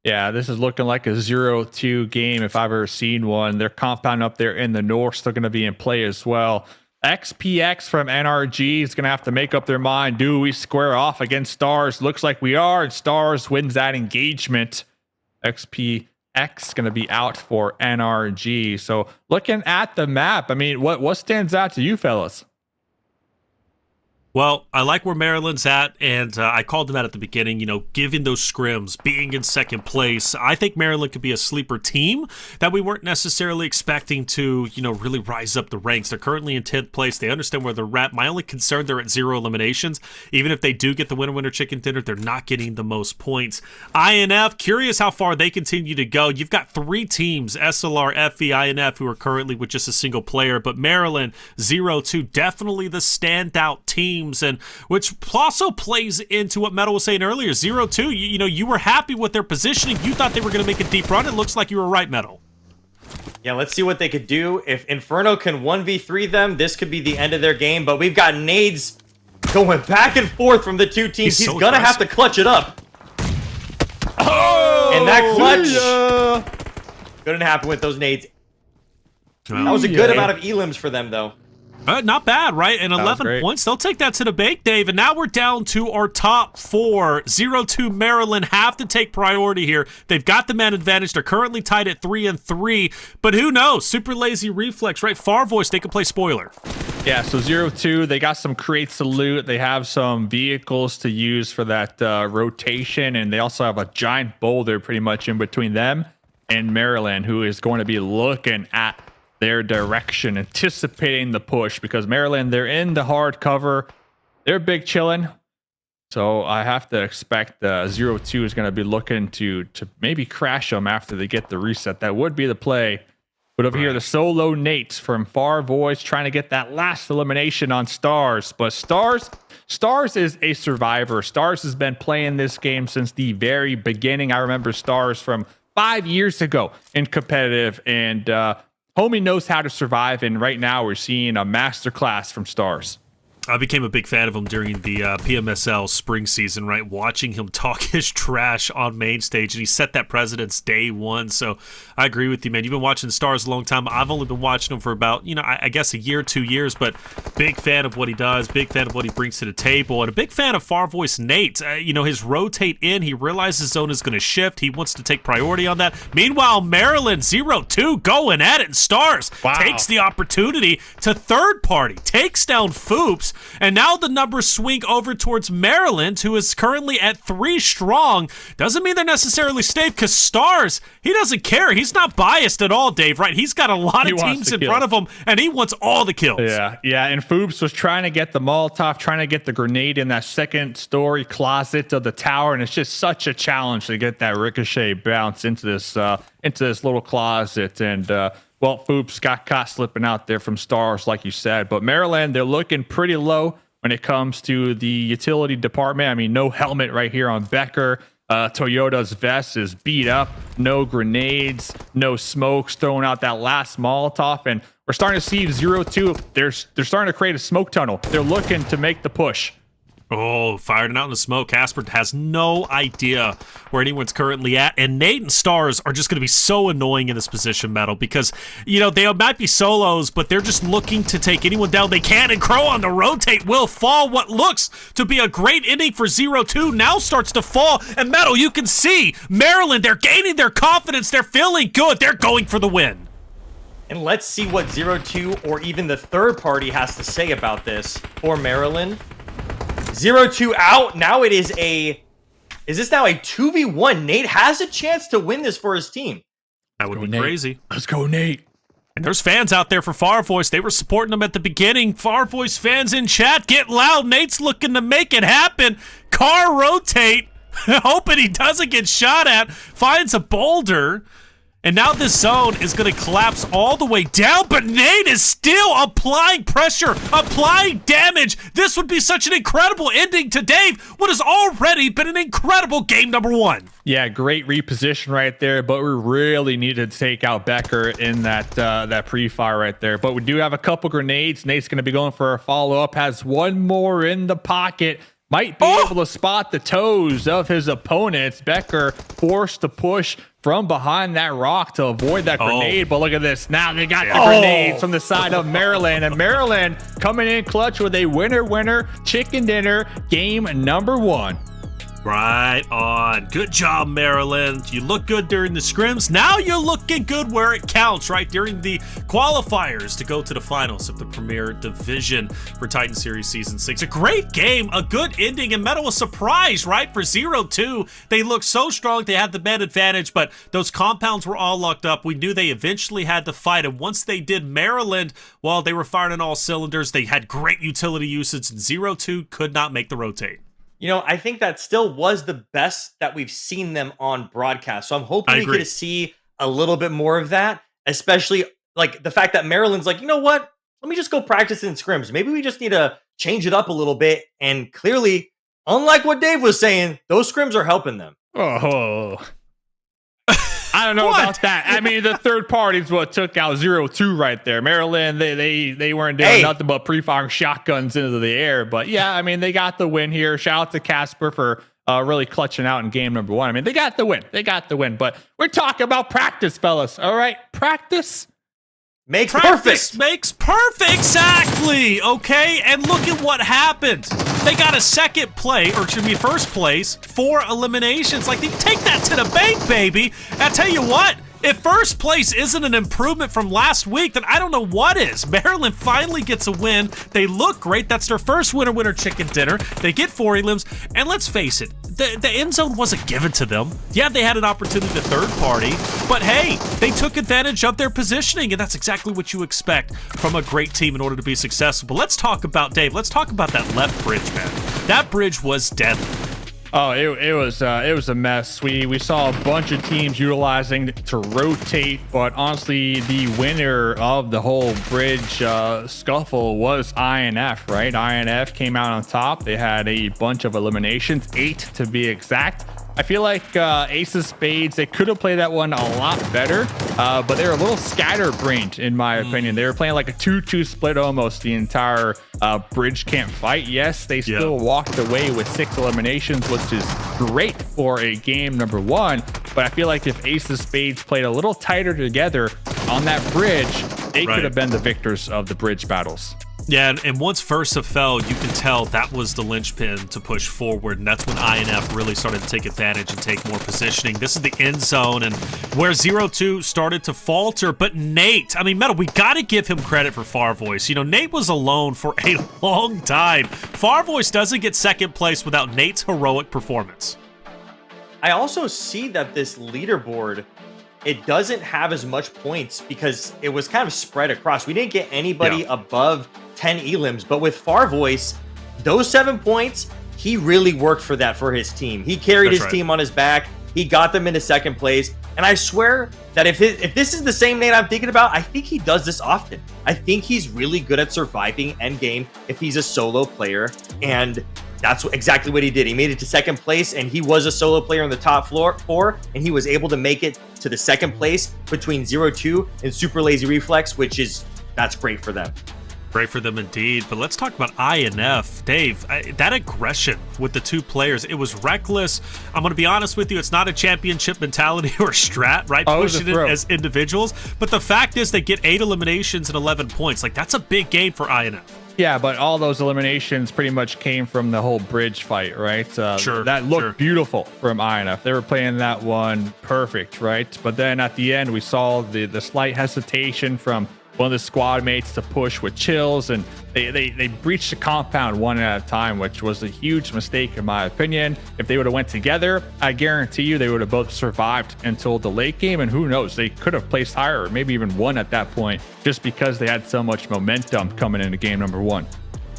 Yeah, this is looking like a 0-2 game if I've ever seen one. Their compound up there in the north still going to be in play as well. XPX from NRG is going to have to make up their mind. Do we square off against Stars? Looks like we are, and Stars wins that engagement. XPX going to be out for NRG. So looking at the map, I mean, what stands out to you fellas? Well, I like where Maryland's at, and I called them out at the beginning, giving those scrims, being in second place. I think Maryland could be a sleeper team that we weren't necessarily expecting to, really rise up the ranks. They're currently in 10th place. They understand where they're at. My only concern, they're at 0 eliminations. Even if they do get the winner chicken dinner, they're not getting the most points. INF, curious how far they continue to go. You've got 3 teams, SLR, FE, INF, who are currently with just a single player, but Maryland, 0-2, definitely the standout team. And which also plays into what Metal was saying earlier. 0-2, you were happy with their positioning. You thought they were going to make a deep run. It looks like you were right, Metal. Yeah, let's see what they could do. If Inferno can 1v3 them, this could be the end of their game. But we've got nades going back and forth from the two teams. He's going to have to clutch it up. Oh! And that clutch couldn't happen with those nades. That was a good amount of elims for them, though. Not bad, right? And 11 points. They'll take that to the bank, Dave. And now we're down to our top 4. 0-2 Maryland have to take priority here. They've got the man advantage. They're currently tied at 3-3. But who knows? Super lazy Reflex, right? Farvoice, they can play spoiler. Yeah, so 0-2, they got some crates to loot. They have some vehicles to use for that rotation. And they also have a giant boulder pretty much in between them and Maryland, who is going to be looking at their direction, anticipating the push, because Maryland, they're in the hard cover. They're big chilling. So I have to expect 0-2 is going to be looking to maybe crash them after they get the reset. That would be the play. But over here, the solo Nates from Farvoice trying to get that last elimination on Stars. But Stars is a survivor. Stars has been playing this game since the very beginning. I remember Stars from 5 years ago in competitive, and homie knows how to survive, and right now we're seeing a masterclass from Stars. I became a big fan of him during the PMSL spring season, right? Watching him talk his trash on main stage, and he set that precedence day one. So I agree with you, man. You've been watching Stars a long time. I've only been watching him for about, I guess a year, 2 years, but big fan of what he does, big fan of what he brings to the table, and a big fan of Farvoice Nate. His rotate in, he realizes zone is going to shift. He wants to take priority on that. Meanwhile, Maryland 0-2 going at it, and Stars takes the opportunity to third party, takes down Foops. And now the numbers swing over towards Maryland, who is currently at 3 strong. Doesn't mean they're necessarily safe, because Stars, he doesn't care. He's not biased at all, Dave, right? He's got a lot of teams in front of him, and he wants all the kills. Yeah, and Foops was trying to get the Molotov, trying to get the grenade in that second-story closet of the tower, and it's just such a challenge to get that ricochet bounce into this little closet. And well, Foops got caught slipping out there from Stars, like you said. But Maryland, they're looking pretty low when it comes to the utility department. I mean, no helmet right here on Becker. Toyota's vest is beat up. No grenades, no smokes, throwing out that last Molotov. And we're starting to see 0-2. They're starting to create a smoke tunnel. They're looking to make the push. Oh, fired it out in the smoke. Casper has no idea where anyone's currently at. And Nate and Stars are just going to be so annoying in this position, Metal, because, they might be solos, but they're just looking to take anyone down they can. And Crow on the rotate will fall. What looks to be a great ending for 0-2 now starts to fall. And Metal, you can see Maryland, they're gaining their confidence. They're feeling good. They're going for the win. And let's see what 0-2 or even the third party has to say about this for Maryland. 0-2 out. Now it is this now a 2v1? Nate has a chance to win this for his team. That would be crazy. Let's go, Nate. And there's fans out there for Farvoice. They were supporting him at the beginning. Farvoice fans in chat, get loud. Nate's looking to make it happen. Car rotate, hoping he doesn't get shot at. Finds a boulder. And now this zone is going to collapse all the way down, but Nate is still applying pressure, applying damage. This would be such an incredible ending to Dave, what has already been an incredible game number 1. Yeah, great reposition right there, but we really needed to take out Becker in that pre-fire right there. But we do have a couple grenades. Nate's going to be going for a follow-up, has one more in the pocket. Might be able to spot the toes of his opponents. Becker forced to push from behind that rock to avoid that grenade. But look at this. Now they got the grenades from the side of Maryland. And Maryland coming in clutch with a winner chicken dinner game number 1. Right on. Good job, Maryland. You look good during the scrims. Now you're looking good where it counts, right? During the qualifiers to go to the finals of the Premier Division for Titan Series Season 6. A great game, a good ending, and Metal was surprised, right? For 0-2, they looked so strong. They had the man advantage, but those compounds were all locked up. We knew they eventually had to fight, and once they did, Maryland, while they were firing on all cylinders, they had great utility usage, and 0-2 could not make the rotate. I think that still was the best that we've seen them on broadcast. So I'm hoping we get to see a little bit more of that, especially like the fact that Maryland's like, you know what? Let me just go practice in scrims. Maybe we just need to change it up a little bit. And clearly, unlike what Dave was saying, those scrims are helping them. Oh, I don't know about that. I mean, the third party's what took out 0-2 right there. Maryland, they weren't doing nothing but pre-firing shotguns into the air. But yeah, I mean, they got the win here. Shout out to Casper for really clutching out in game number 1. I mean, they got the win. But we're talking about practice, fellas. All right, practice makes perfect. Exactly. Okay, and look at what happened. They got a second place, or excuse me, first place, 4 eliminations. Like, they take that to the bank, baby. I tell you what, if first place isn't an improvement from last week, then I don't know what is. Maryland finally gets a win. They look great. That's their first winner chicken dinner. They get 4 elims, and let's face it, the end zone wasn't given to them. Yeah, they had an opportunity to third party, but hey, they took advantage of their positioning, and that's exactly what you expect from a great team in order to be successful. But let's talk about, Dave, let's talk about that left bridge, man. That bridge was deadly. Oh, it was a mess. We saw a bunch of teams utilizing to rotate, but honestly, the winner of the whole bridge scuffle was INF, right? INF came out on top. They had a bunch of eliminations, 8 to be exact. I feel like Ace of Spades, they could have played that one a lot better, but they were a little scatterbrained, in my opinion. They were playing like a 2-2 split almost the entire bridge camp fight. Yes, they still walked away with 6 eliminations, which is great for a game number 1. But I feel like if Ace of Spades played a little tighter together on that bridge, they could have been the victors of the bridge battles. Yeah, and once Versa fell, you can tell that was the linchpin to push forward, and that's when INF really started to take advantage and take more positioning. This is the end zone, and where 0-2 started to falter, but Nate, I mean, Metal, we got to give him credit for Farvoice. You know, Nate was alone for a long time. Farvoice doesn't get second place without Nate's heroic performance. I also see that this leaderboard, it doesn't have as much points because it was kind of spread across. We didn't get anybody above 10 elims, but with Farvoice, those 7 points, he really worked for that for his team. He carried his team on his back. He got them into second place. And I swear that if this is the same Nate I'm thinking about, I think he does this often. I think he's really good at surviving endgame if he's a solo player. And that's exactly what he did. He made it to second place, and he was a solo player in the top 4, and he was able to make it to the second place between 0-2 and Super Lazy Reflex, that's great for them. Great for them indeed. But let's talk about INF. Dave, that aggression with the 2 players, it was reckless. I'm going to be honest with you, it's not a championship mentality or strat, right? Pushing it as individuals. But the fact is they get 8 eliminations and 11 points. Like, that's a big game for INF. Yeah, but all those eliminations pretty much came from the whole bridge fight, right? That looked beautiful from INF. They were playing that one perfect, right? But then at the end, we saw the slight hesitation from one of the squad mates to push with chills, and they breached the compound one at a time, which was a huge mistake in my opinion. If they would have went together, I guarantee you they would have both survived until the late game, and who knows, they could have placed higher or maybe even won at that point just because they had so much momentum coming into game number 1.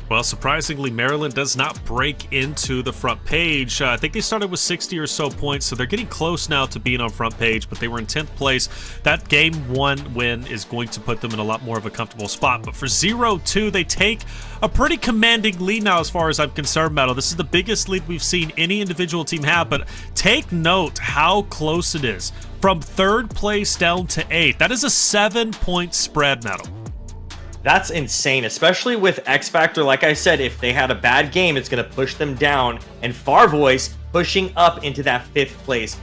Well, surprisingly, Maryland does not break into the front page. I think they started with 60 or so points, so they're getting close now to being on front page, but they were in 10th place. That game 1 win is going to put them in a lot more of a comfortable spot. But for 0-2, they take a pretty commanding lead now as far as I'm concerned, Metal. This is the biggest lead we've seen any individual team have, but take note how close it is. From 3rd place down to 8th, that is a 7-point spread, Metal. That's insane, especially with X Factor. Like I said, if they had a bad game, it's going to push them down. And Farvoice pushing up into that 5th place.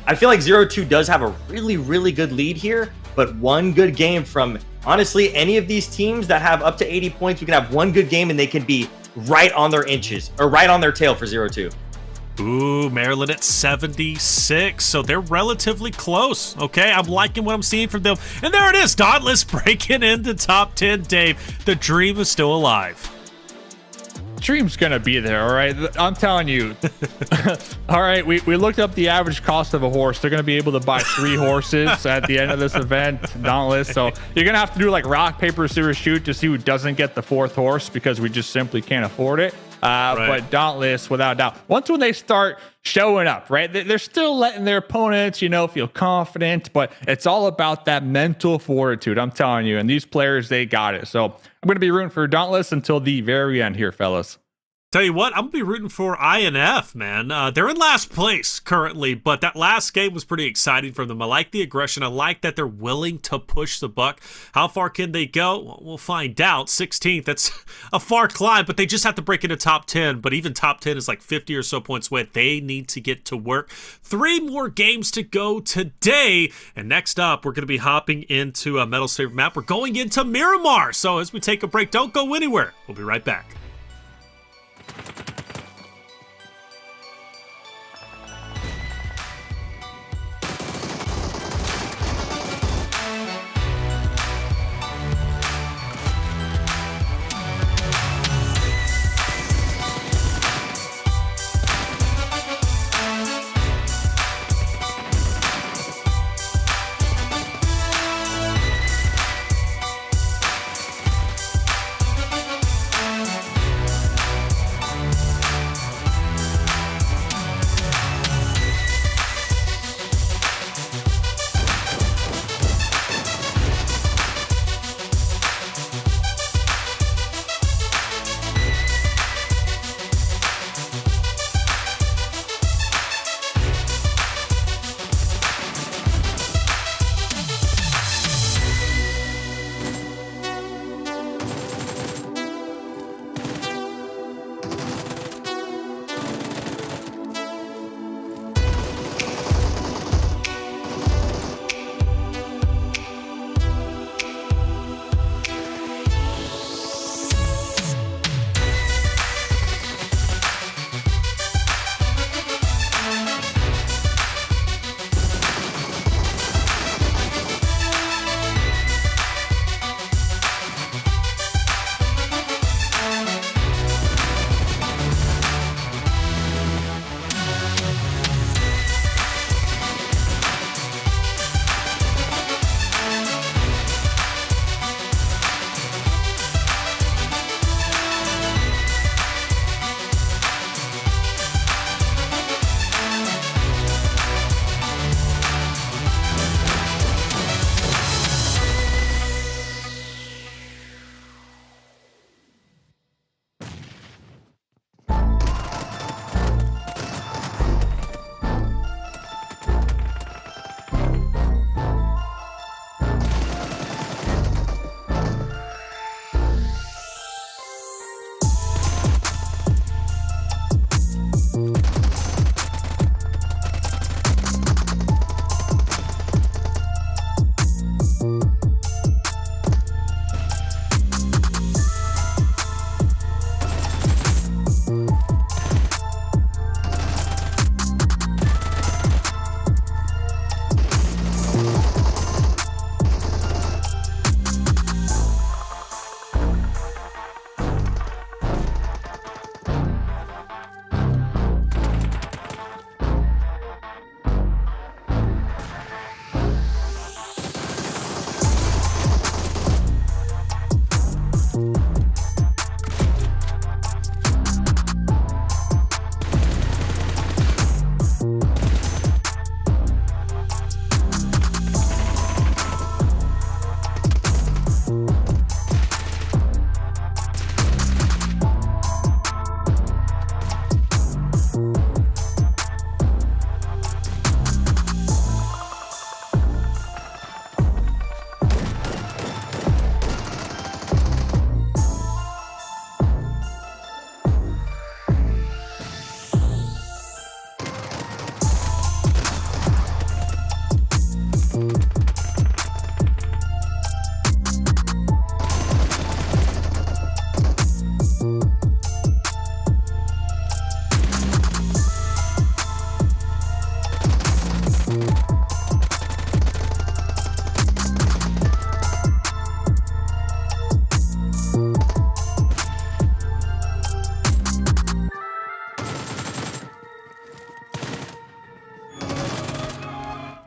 I feel like 0-2 does have a really, really good lead here. But one good game from, honestly, any of these teams that have up to 80 points, we can have one good game and they can be right on their inches or right on their tail for 0-2. Ooh, Maryland at 76, so they're relatively close, okay? I'm liking what I'm seeing from them. And there it is, Dauntless breaking into top 10, Dave. The dream is still alive. Dream's gonna be there, all right? I'm telling you. All right, we looked up the average cost of a horse. They're gonna be able to buy 3 horses at the end of this event, Dauntless. So you're gonna have to do like rock, paper, scissors, shoot to see who doesn't get the 4th horse because we just simply can't afford it. But Dauntless, without doubt, once when they start showing up, right, they're still letting their opponents, feel confident, but it's all about that mental fortitude, I'm telling you. And these players, they got it. So I'm going to be rooting for Dauntless until the very end here, fellas. Tell you what, I'm going to be rooting for INF, man. They're in last place currently, but that last game was pretty exciting for them. I like the aggression. I like that they're willing to push the buck. How far can they go? Well, we'll find out. 16th, that's a far climb, but they just have to break into top 10. But even top 10 is like 50 or so points away. They need to get to work. 3 more games to go today. And next up, we're going to be hopping into Metal's favorite map. We're going into Miramar. So as we take a break, don't go anywhere. We'll be right back.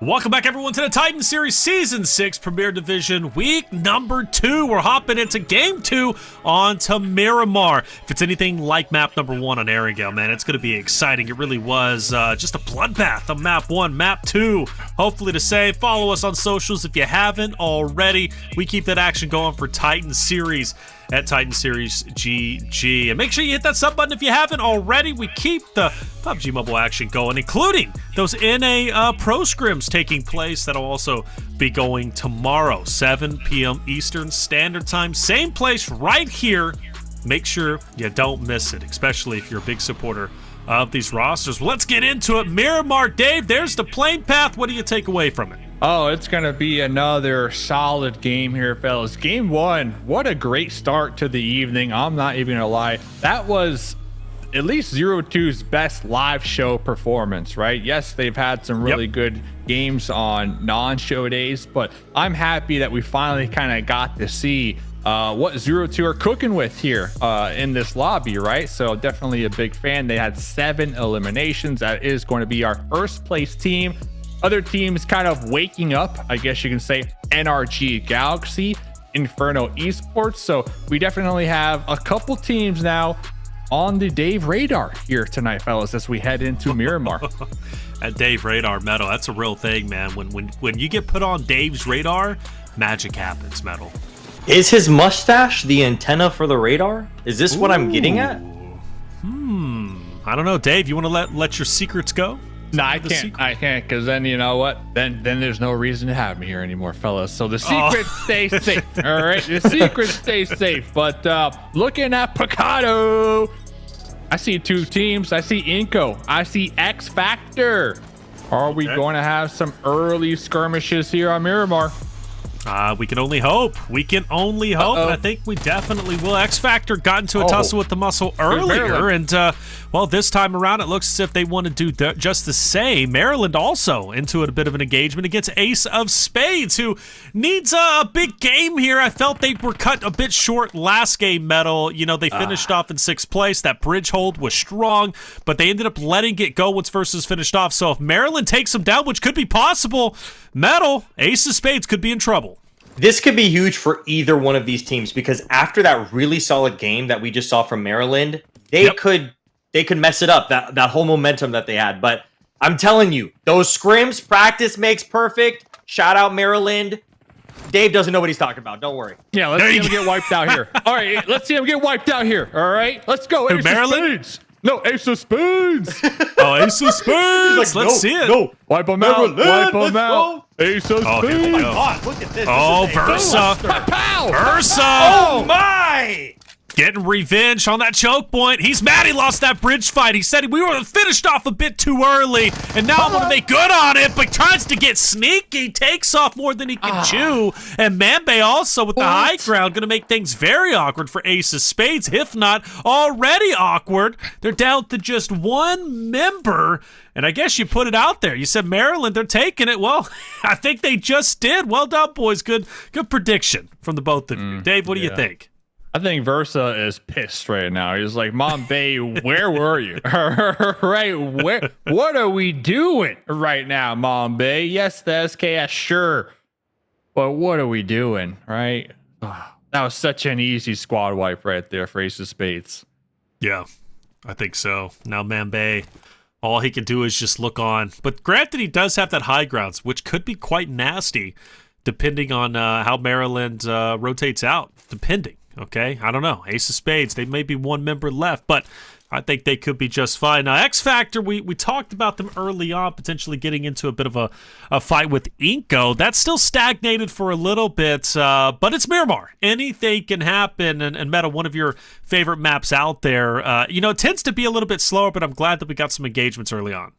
Welcome back, everyone, to the Titan Series Season 6 Premier Division Week number 2. We're hopping into Game 2 onto Miramar. If it's anything like map number 1 on Erangel, man, it's going to be exciting. It really was just a bloodbath on map 1. Map 2, hopefully the same. Follow us on socials if you haven't already. We keep that action going for Titan Series at titanseriesgg. And make sure you hit that sub button if you haven't already. We keep the PUBG Mobile action going, including those NA Pro Scrims taking place. That'll also be going tomorrow, 7 p.m. Eastern Standard Time. Same place right here. Make sure you don't miss it, especially if you're a big supporter of these rosters. Well, let's get into it. Miramar, Dave, there's the plane path. What do you take away from it? Oh, it's going to be another solid game here, fellas. Game 1, what a great start to the evening. I'm not even going to lie. That was at least 0-2's best live show performance, right? Yes, they've had some really good games on non-show days, but I'm happy that we finally kind of got to see what 0-2 are cooking with here in this lobby, right? So definitely a big fan. They had 7 eliminations. That is going to be our first place team. Other teams kind of waking up, I guess you can say. NRG Galaxy, INFERNO Esports. So we definitely have a couple teams now on the Dave radar here tonight, fellas, as we head into Miramar. At Dave radar, Metal, that's a real thing, man. When you get put on Dave's radar, magic happens, Metal. Is his mustache the antenna for the radar? Is this what I'm getting at? I don't know, Dave. You want to let your secrets go? No, I can't, because then you know what? Then there's no reason to have me here anymore, fellas. So the secret stays safe. All right, the secret stays safe. But looking at Picado, I see 2 teams. I see iNCO. I see X Factor. Are we going to have some early skirmishes here on Miramar? We can only hope. We can only hope. And I think we definitely will. X Factor got into a tussle with the muscle earlier. And, well, this time around, it looks as if they want to do just the same. Maryland also into a bit of an engagement against Ace of Spades, who needs a big game here. I felt they were cut a bit short last game, Metal. You know, they finished off in 6th place. That bridge hold was strong, but they ended up letting it go once versus finished off. So if Maryland takes them down, which could be possible, Metal, Ace of Spades could be in trouble. This could be huge for either one of these teams, because after that really solid game that we just saw from Maryland, they could mess it up, that whole momentum that they had. But I'm telling you, those scrims, practice makes perfect. Shout out Maryland. Dave doesn't know what he's talking about. Don't worry. Yeah, let's see him get wiped out here. All right, let's see him get wiped out here. All right, let's go. Ace Maryland? Of Spades. No, Ace of Spades. Oh, Ace of Spades. Let's see it. No. Wipe him out. Wipe him out. Ace of Spades. Oh my God, look at this. Oh, Versa. Versa. Oh my. Getting revenge on that choke point. He's mad he lost that bridge fight. He said we were finished off a bit too early, and now I'm going to make good on it, but tries to get sneaky, takes off more than he can chew. And Mambe also with the high ground, going to make things very awkward for Ace of Spades, if not already awkward. They're down to just 1 member, and I guess you put it out there. You said Maryland, they're taking it. Well, I think they just did. Well done, boys. Good prediction from the both of you. Dave, what do you think? I think Versa is pissed right now. He's like, Mom Bay, where were you? Right, what are we doing right now, Mom Bay? Yes, the SKS, sure. But what are we doing, right? That was such an easy squad wipe right there for Ace of Spades. Yeah, I think so. Now Mambe, all he can do is just look on. But granted, he does have that high grounds, which could be quite nasty, depending on how Maryland rotates out, depending. Okay, I don't know. Ace of Spades, they may be 1 member left, but I think they could be just fine. Now, X Factor, we talked about them early on, potentially getting into a bit of a fight with iNCO. That's still stagnated for a little bit, but it's Miramar. Anything can happen, and Meta, one of your favorite maps out there. You know, it tends to be a little bit slower, but I'm glad that we got some engagements early on.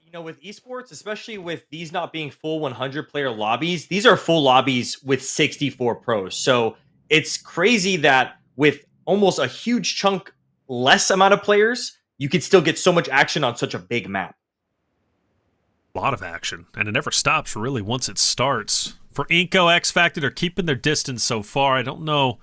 You know, with esports, especially with these not being full 100-player lobbies, these are full lobbies with 64 pros. So it's crazy that with almost a huge chunk less amount of players, you could still get so much action on such a big map. A lot of action, and it never stops really once it starts. For iNCO, X Factor, they're keeping their distance so far. I don't know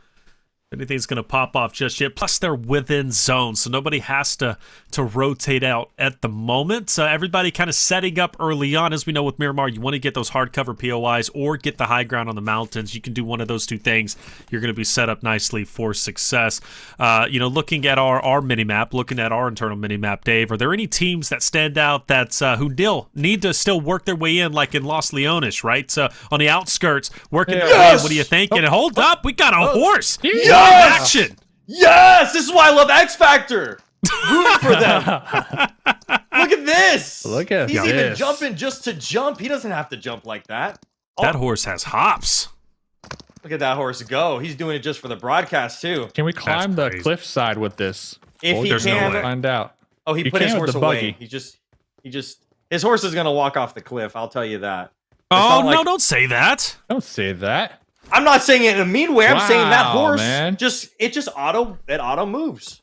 anything's going to pop off just yet. Plus, they're within zone, so nobody has to rotate out at the moment. Everybody kind of setting up early on. As we know with Miramar, you want to get those hardcover POIs or get the high ground on the mountains. You can do one of those two things. You're going to be set up nicely for success. Looking at our mini-map, looking at our internal mini-map, Dave, are there any teams that stand out that who need to still work their way in, like in Los Leones, right? On the outskirts, working their way in. What are you thinking? And hold up, we got a horse. Yes! Action. Yes! This is why I love X Factor. Rooting for them. Look at this. He's even jumping just to jump. He doesn't have to jump like that. That horse has hops. Look at that horse go. He's doing it just for the broadcast too. Can we climb the cliffside with this? If he can, find out. Oh, he put his horse away. He just his horse is gonna walk off the cliff. I'll tell you that. Oh no! Don't say that. Don't say that. I'm not saying it in a mean way. I'm saying that horse man. it auto moves.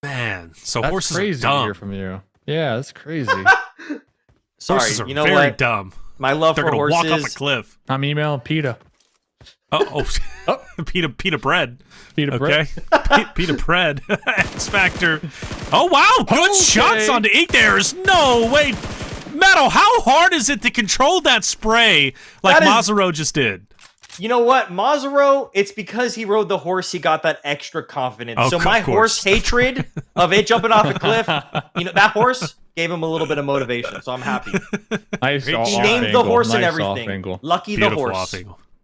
Man, so that's horses crazy are dumb. To hear from you. Yeah, that's crazy. Sorry, horses are you know very what? dumb. My love They're for gonna horses. walk off a cliff. I'm emailing PETA. Oh, PETA bread. PETA bread. Okay, PETA bread. X Factor. Oh wow, good shots on the ink. There's no way. Metal, how hard is it to control that spray like Mazaro just did? You know what, Mazaro, it's because he rode the horse, he got that extra confidence. Oh, so my horse hatred of it jumping off a cliff, that horse gave him a little bit of motivation, so I'm happy. Nice he named the horse and everything. Lucky Beautiful the horse.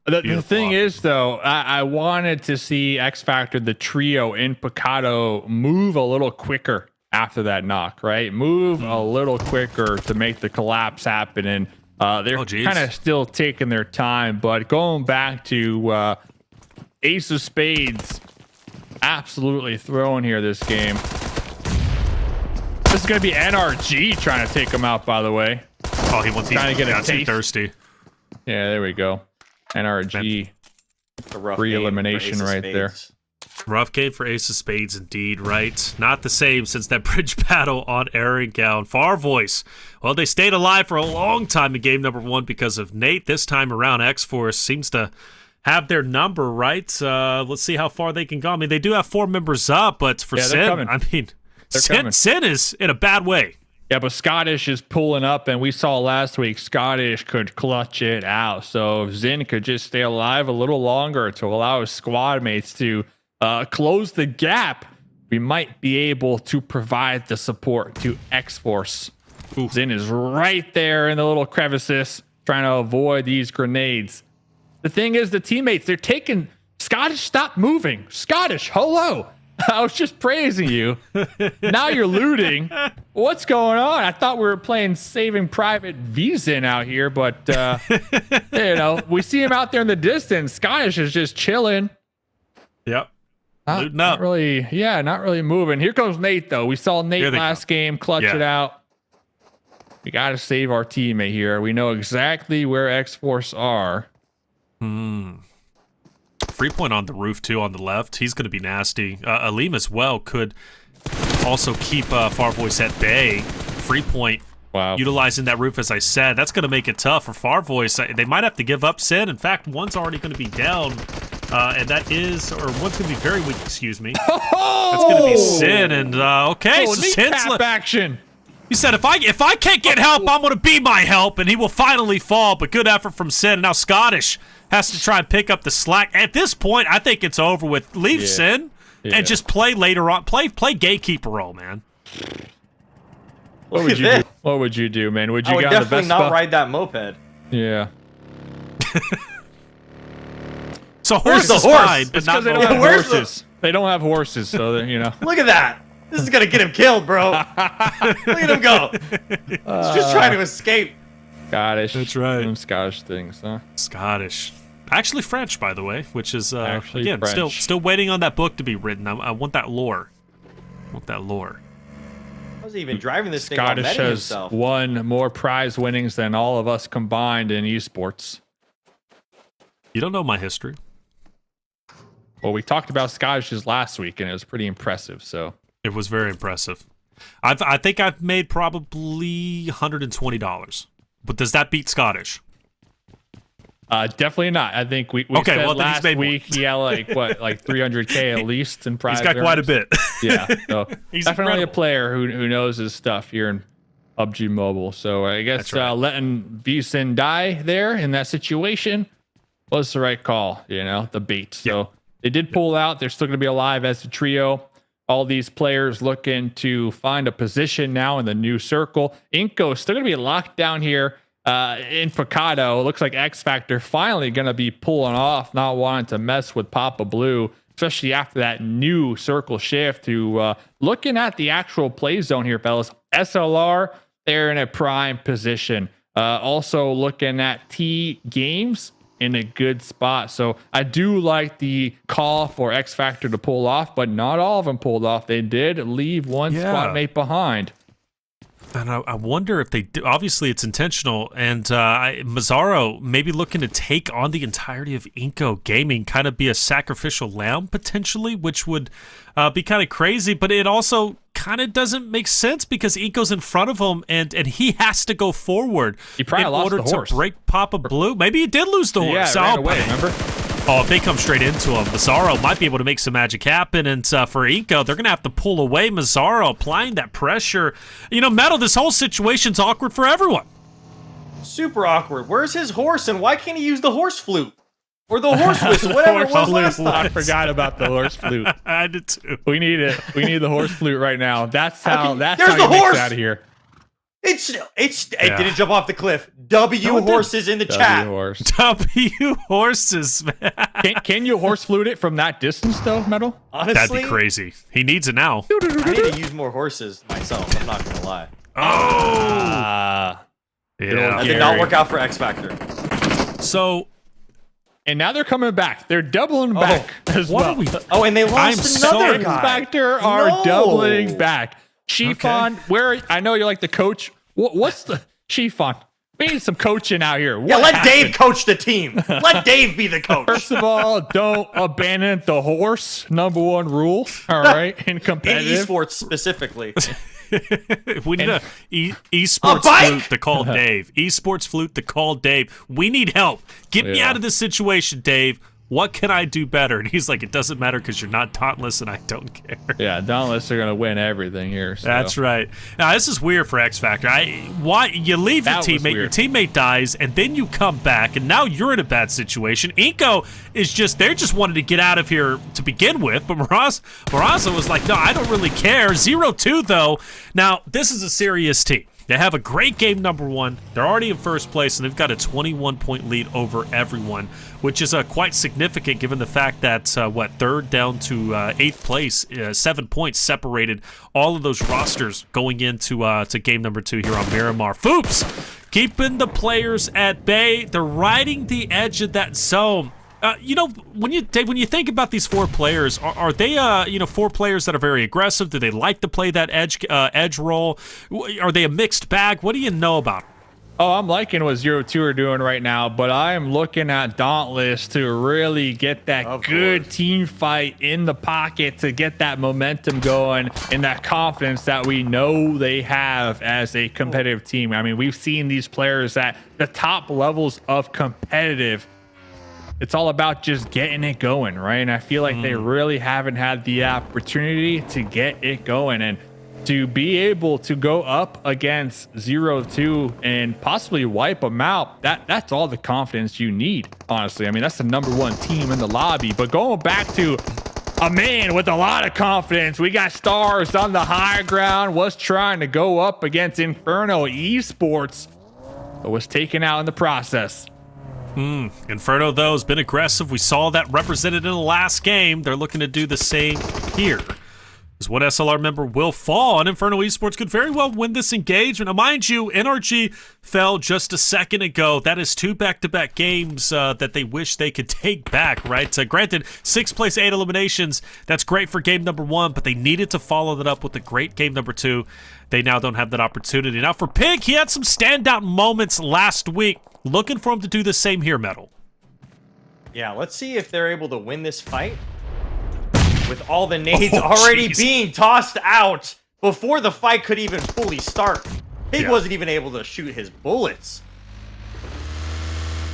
The thing is, though, I wanted to see X Factor, the trio in Picado, move a little quicker after that knock, right? Move a little quicker to make the collapse happen. And they're kind of still taking their time. But going back to Ace of Spades, absolutely throwing here this game. This is going to be NRG trying to take him out, by the way. Oh, he wants trying to get a taste. Thirsty. Yeah, there we go. NRG. Free elimination right there. Rough game for Ace of Spades indeed, right? Not the same since that bridge battle on Erangel. And Farvoice, well, they stayed alive for a long time in game number 1 because of Nate. This time around, X-Force seems to have their number, right? Let's see how far they can go. I mean, they do have 4 members up, but for Sin, I mean, Sin is in a bad way. Yeah, but Scottish is pulling up, and we saw last week Scottish could clutch it out. So if Zin could just stay alive a little longer to allow his squad mates to close the gap, we might be able to provide the support to X-Force. Zin is right there in the little crevices trying to avoid these grenades. The thing is, the teammates, they're taking... Scottish, stop moving. Scottish, hello. I was just praising you. Now you're looting. What's going on? I thought we were playing Saving Private V-Zin out here, but we see him out there in the distance. Scottish is just chilling. Yep. Not really moving. Here comes Nate, though. We saw Nate last game clutch it out. We got to save our teammate here. We know exactly where X-Force are. Free point on the roof, too, on the left. He's going to be nasty. Aleem as well could also keep Farvoice at bay. Free point, utilizing that roof, as I said. That's going to make it tough for Farvoice. They might have to give up Sin. In fact, one's already going to be down. And that is, or one's going to be very weak, excuse me. That's going to be Sin. And, okay, so Sin's action. He said, if I can't get help, I'm going to be my help. And he will finally fall. But good effort from Sin. Now Scottish has to try and pick up the slack. At this point, I think it's over with. Leave Sin and just play later on. Play gatekeeper role, man. What would you do? What would you do, man? Would you get on the best definitely not ride that moped. Yeah. So horse is fine, but not they don't have horses. They don't have horses, so Look at that. This is gonna get him killed, bro. Look at him go. He's just trying to escape. Scottish. That's right. Some Scottish things, huh? Scottish. Actually French, by the way, which is again French. still waiting on that book to be written. I want that lore. How's he even driving this thing? Scottish has won more prize winnings than all of us combined in esports. You don't know my history. Well, we talked about Scottish's last week, and it was pretty impressive. So it was very impressive. I think I've made probably $120. But does that beat Scottish? Definitely not. I think we Okay, said well, then last week he had like 300K at least in prize. He's got quite a bit. Yeah, so He's definitely incredible. a player who knows his stuff here in PUBG Mobile. So I guess letting Vison die there in that situation was the right call. The bait. So they did pull out. They're still going to be alive as a trio. All these players looking to find a position now in the new circle. iNCO is still going to be locked down here in Picado. It looks like X Factor finally going to be pulling off, not wanting to mess with Papa Blue, especially after that new circle shift to looking at the actual play zone here, fellas. SLR, they're in a prime position. Also looking at TGames in a good spot. So I do like the call for X Factor to pull off, but not all of them pulled off. They did leave one squad mate behind. And I wonder if they do. Obviously, it's intentional. And Mazzaro maybe looking to take on the entirety of iNCO Gaming, kind of be a sacrificial lamb potentially, which would be kind of crazy. But it also kind of doesn't make sense because iNCO's in front of him, and he has to go forward in order to break Papa Blue. Maybe he did lose the horse. Yeah, ran away, remember? Oh, if they come straight into him, Mazzaro might be able to make some magic happen. And for iNCO, they're going to have to pull away. Mazzaro applying that pressure. Metal, this whole situation's awkward for everyone. Super awkward. Where's his horse, and why can't he use the horse flute? Or the horse whistle, whatever it was last time. I forgot about the horse flute. I did too. We need it. We need the horse flute right now. That's how you make it out of here. It didn't jump off the cliff. Horses in the chat. W horses, man. Can you horse flute it from that distance though, Metal? Honestly, that'd be crazy. He needs it now. I need to use more horses myself. I'm not gonna lie. Yeah. That did not work out for X Factor. So, and now they're coming back. They're doubling back as well. And they lost another guy. X Factor are doubling back. Chiffon, where I know you're like the coach. What's the Chiffon? We need some coaching out here. Let Dave coach the team. Let Dave be the coach. First of all, don't abandon the horse. #1 rule. All right, in competitive. In esports specifically. We need esports flute to call Dave. Esports flute to call Dave. We need help. Get me out of this situation, Dave. What can I do better? And he's like, it doesn't matter because you're not Dauntless and I don't care. Yeah, Dauntless are going to win everything here. So. That's right. Now, this is weird for X Factor. Why you leave your teammate dies, and then you come back, and now you're in a bad situation. iNCO is they're just wanting to get out of here to begin with, but Maraza was like, no, I don't really care. 0-2, though. Now, this is a serious team. They have a great game #1. They're already in first place, and they've got a 21-point lead over everyone, which is quite significant given the fact that, third down to 8th place, 7 points separated all of those rosters going into to game #2 here on Miramar. Foops, keeping the players at bay. They're riding the edge of that zone. When you think about these 4 players, are they 4 players that are very aggressive? Do they like to play that edge role? Are they a mixed bag? What do you know about them? Oh, I'm liking what 0-2 are doing right now, but I'm looking at Dauntless to really get that good team fight in the pocket to get that momentum going and that confidence that we know they have as a competitive team. I mean, we've seen these players at the top levels of competitive. It's all about just getting it going, right? And I feel like they really haven't had the opportunity to get it going. And to be able to go up against 0-2 and possibly wipe them out, that's all the confidence you need, honestly. I mean, that's the #1 team in the lobby. But going back to a man with a lot of confidence, we got Stars on the high ground, was trying to go up against INFERNO Esports, but was taken out in the process. Inferno, though, has been aggressive. We saw that represented in the last game. They're looking to do the same here. As one SLR member will fall, and Inferno Esports could very well win this engagement. Now, mind you, NRG fell just a second ago. That is 2 back-to-back games that they wish they could take back, right? Granted, 6 place 8 eliminations. That's great for game #1, but they needed to follow that up with a great game #2. They now don't have that opportunity. Now, for Pig, he had some standout moments last week. Looking for him to do the same here, Metal. Yeah, let's see if they're able to win this fight with all the nades already being tossed out before the fight could even fully start. Pig wasn't even able to shoot his bullets.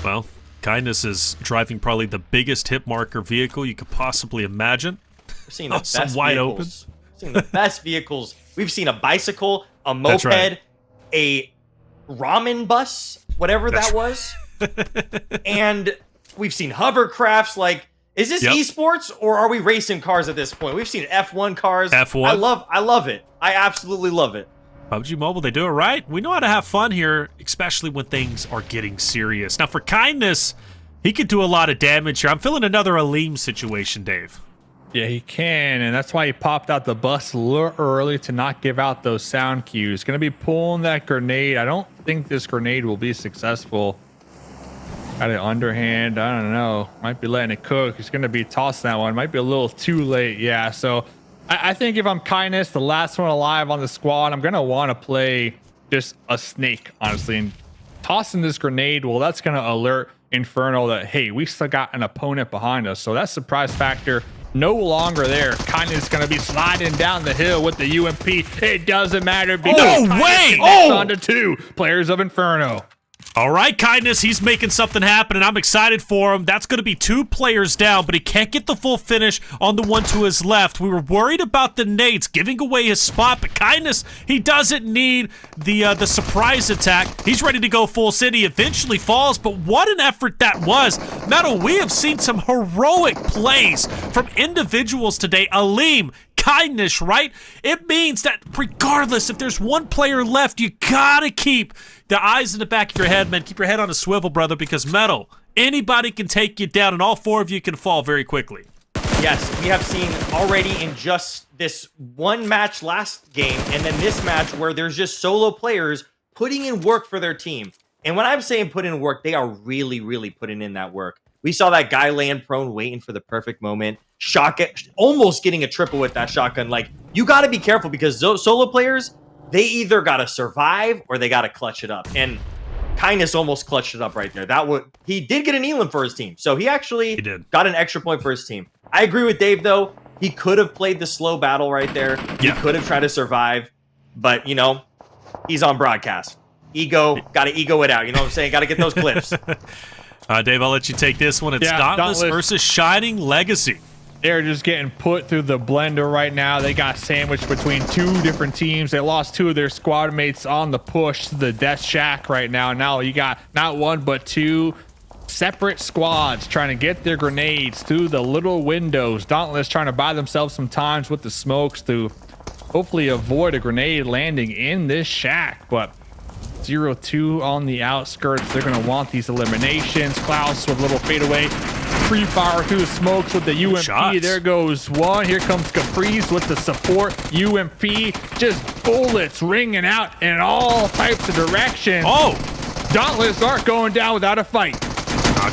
Well, Kindness is driving probably the biggest hit marker vehicle you could possibly imagine. We're seeing the Some best wide vehicles. We're seeing the best vehicles. We've seen a bicycle, a moped, right. a ramen bus, whatever That's that was. And we've seen hovercrafts. Like, is this esports or are we racing cars at this point? We've seen F1 cars. F1. I love it. I absolutely love it. PUBG Mobile, they do it right. We know how to have fun here, especially when things are getting serious. Now, for Kindness, he could do a lot of damage here. I'm feeling another Aleem situation, Dave. Yeah, he can, and that's why he popped out the bus a little early to not give out those sound cues. Going to be pulling that grenade. I don't think this grenade will be successful. Got it underhand. I don't know. Might be letting it cook. He's going to be tossing that one. Might be a little too late. Yeah, so I think if I'm Kindness, the last one alive on the squad, I'm going to want to play just a snake, honestly. And tossing this grenade, well, that's going to alert Inferno that, hey, we still got an opponent behind us. So that surprise factor no longer there. Kindness is going to be sliding down the hill with the UMP. It doesn't matter because no way! On to 2 players of Inferno. All right, Kindness, he's making something happen, and I'm excited for him. That's going to be 2 players down, but he can't get the full finish on the one to his left. We were worried about the nades giving away his spot, but Kindness, he doesn't need the surprise attack. He's ready to go full send. He eventually falls, but what an effort that was. Metal, we have seen some heroic plays from individuals today. Aleem, Kindness, right? It means that regardless if there's one player left, you gotta keep the eyes in the back of your head, man. Keep your head on a swivel, brother, because Metal, anybody can take you down, and all 4 of you can fall very quickly. Yes, we have seen already in just this one match last game, and then this match where there's just solo players putting in work for their team. And when I'm saying put in work, they are really, really putting in that work. We saw that guy land prone, waiting for the perfect moment. Shotgun, almost getting a triple with that shotgun. Like, you got to be careful because those solo players, they either got to survive or they got to clutch it up. And Kindness almost clutched it up right there. He did get an elim for his team. So he actually got an extra point for his team. I agree with Dave, though. He could have played the slow battle right there. He could have tried to survive. But, you know, he's on broadcast. Ego, got to ego it out. You know what I'm saying? Got to get those clips. Dave, I'll let you take this one. It's Dauntless versus Shining Legacy. They're just getting put through the blender right now. They got sandwiched between 2 different teams. They lost 2 of their squad mates on the push to the Death Shack right now. Now you got not 1 but 2 separate squads trying to get their grenades through the little windows. Dauntless trying to buy themselves some times with the smokes to hopefully avoid a grenade landing in this shack. But 0-2 on the outskirts. They're going to want these eliminations. Klaus with a little fadeaway. Free fire through the smokes with the UMP. There goes 1. Here comes Caprice with the support UMP. Just bullets ringing out in all types of directions. Oh! Dauntless aren't going down without a fight.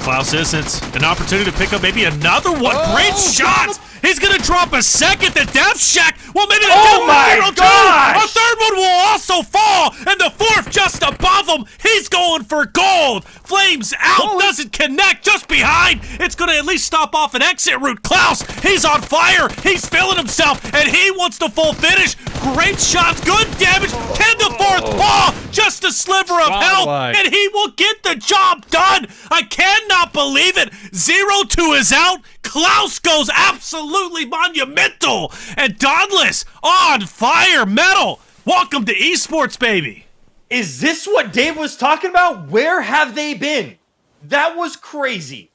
Klaus isn't. An opportunity to pick up maybe another one. Great shots! He's going to drop a second. The Death Shack. Well, maybe the Oh my gosh! A third one will also fall. And the 4th just above him. He's going for gold. Flames out. Doesn't connect. Just behind. It's going to at least stop off an exit route. Klaus, he's on fire. He's feeling himself. And he wants the full finish. Great shots. Good damage. Can the 4th fall? Just a sliver of health. And he will get the job done. I cannot believe it. 0-2 is out. Klaus goes absolutely monumental. And Dauntless on fire. Metal, welcome to esports, baby. Is this what Dave was talking about? Where have they been? That was crazy.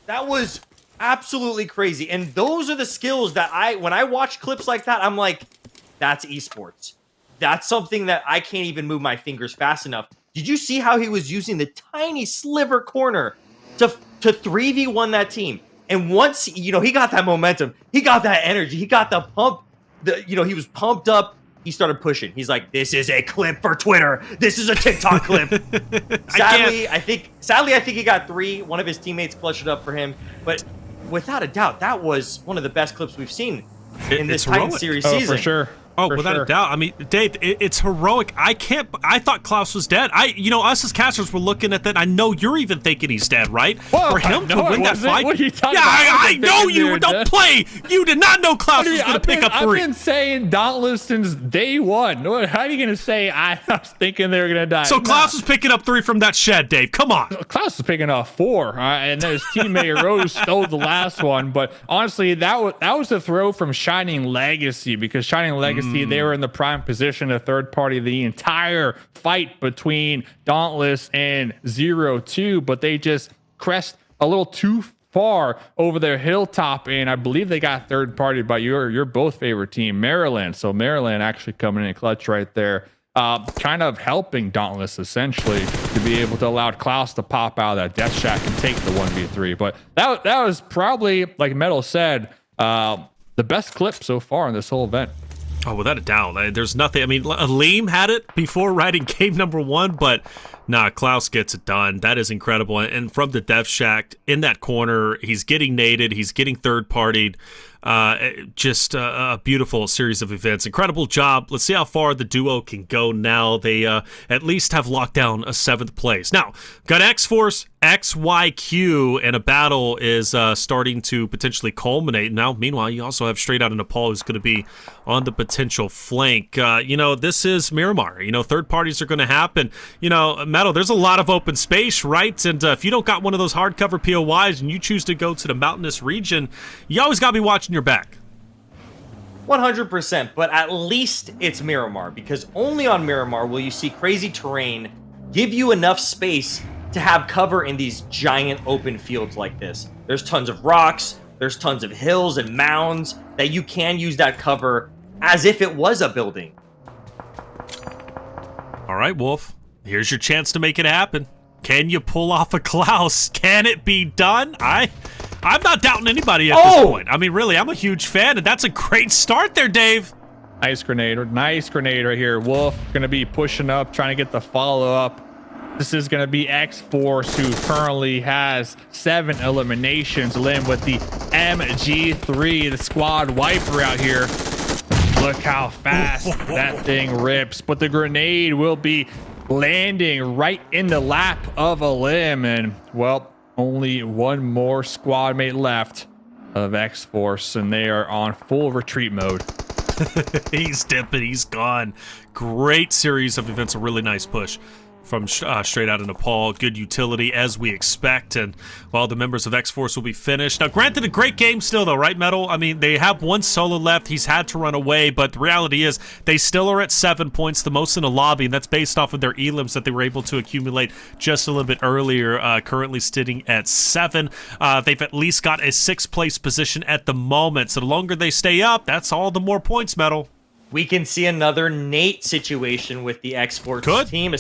That was absolutely crazy. And those are the skills that when I watch clips like that, I'm like, that's esports. That's something that I can't even move my fingers fast enough. Did you see how he was using the tiny sliver corner to 3v1 that team? And once, you know, he got that momentum, he got that energy, he got the pump, he was pumped up. He started pushing. He's like, this is a clip for Twitter. This is a TikTok clip. Sadly, I think he got 3. One of his teammates clutched it up for him. But without a doubt, that was one of the best clips we've seen in this Titan series season. For sure. Oh, without a doubt. I mean, Dave, it's heroic. I thought Klaus was dead. Us as casters were looking at that. I know you're even thinking he's dead, right? Well, for him to win that fight. What are you talking about? I know you don't play. You did not know Klaus was going to pick up 3. I've been saying Dauntless since day one. How are you going to say I was thinking they were going to die? So Klaus was picking up 3 from that shed, Dave. Come on. Klaus was picking up 4, and then his teammate Rose stole the last one. But honestly, that was a throw from Shining Legacy, because Shining Legacy, they were in the prime position, a third party, the entire fight between Dauntless and 0-2, but they just crest a little too far over their hilltop, and I believe they got third party by your both favorite team, Maryland. So Maryland actually coming in clutch right there, kind of helping Dauntless essentially to be able to allow Klaus to pop out of that death shack and take the 1v3. But that was probably, like Metal said, the best clip so far in this whole event. Oh, without a doubt. There's nothing. I mean, Aleem had it before riding game number 1, but nah, Klaus gets it done. That is incredible. And from the Death Shack in that corner, he's getting naded, he's getting third-partied. Just a beautiful series of events. Incredible job. Let's see how far the duo can go now. They at least have locked down a 7th place. Now, got X-Force, XYQ, and a battle is starting to potentially culminate. Now, meanwhile, you also have straight out of Nepal who's going to be on the potential flank. This is Miramar. Third parties are going to happen. Metal, there's a lot of open space, right? And if you don't got one of those hardcover POIs and you choose to go to the mountainous region, you always got to be watching your back. 100%, but at least it's Miramar, because only on Miramar will you see crazy terrain give you enough space to have cover in these giant open fields like this. There's tons of rocks, there's tons of hills and mounds that you can use that cover as if it was a building. All right, Wolf, here's your chance to make it happen. Can you pull off a Klaus? Can it be done? I'm not doubting anybody at this point. I mean, really, I'm a huge fan, and that's a great start there, Dave. Nice grenade right here. Wolf gonna be pushing up, trying to get the follow-up. This is going to be X-Force, who currently has 7 eliminations. Lim with the MG3, the squad wiper out here. Look how fast that thing rips. But the grenade will be landing right in the lap of a Lim. And, well, only one more squad mate left of X-Force, and they are on full retreat mode. He's dipping, he's gone. Great series of events, a really nice push from straight out of Nepal. Good utility as we expect, and the members of X-Force will be finished. Now, granted, a great game still though, right, Metal? I mean, they have one solo left. He's had to run away, but the reality is they still are at 7 points, the most in a lobby, and that's based off of their elims that they were able to accumulate just a little bit earlier, currently sitting at 7. They've at least got a 6th place position at the moment, so the longer they stay up, that's all the more points, Metal. We can see another Nate situation with the X-Force team.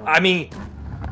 I mean,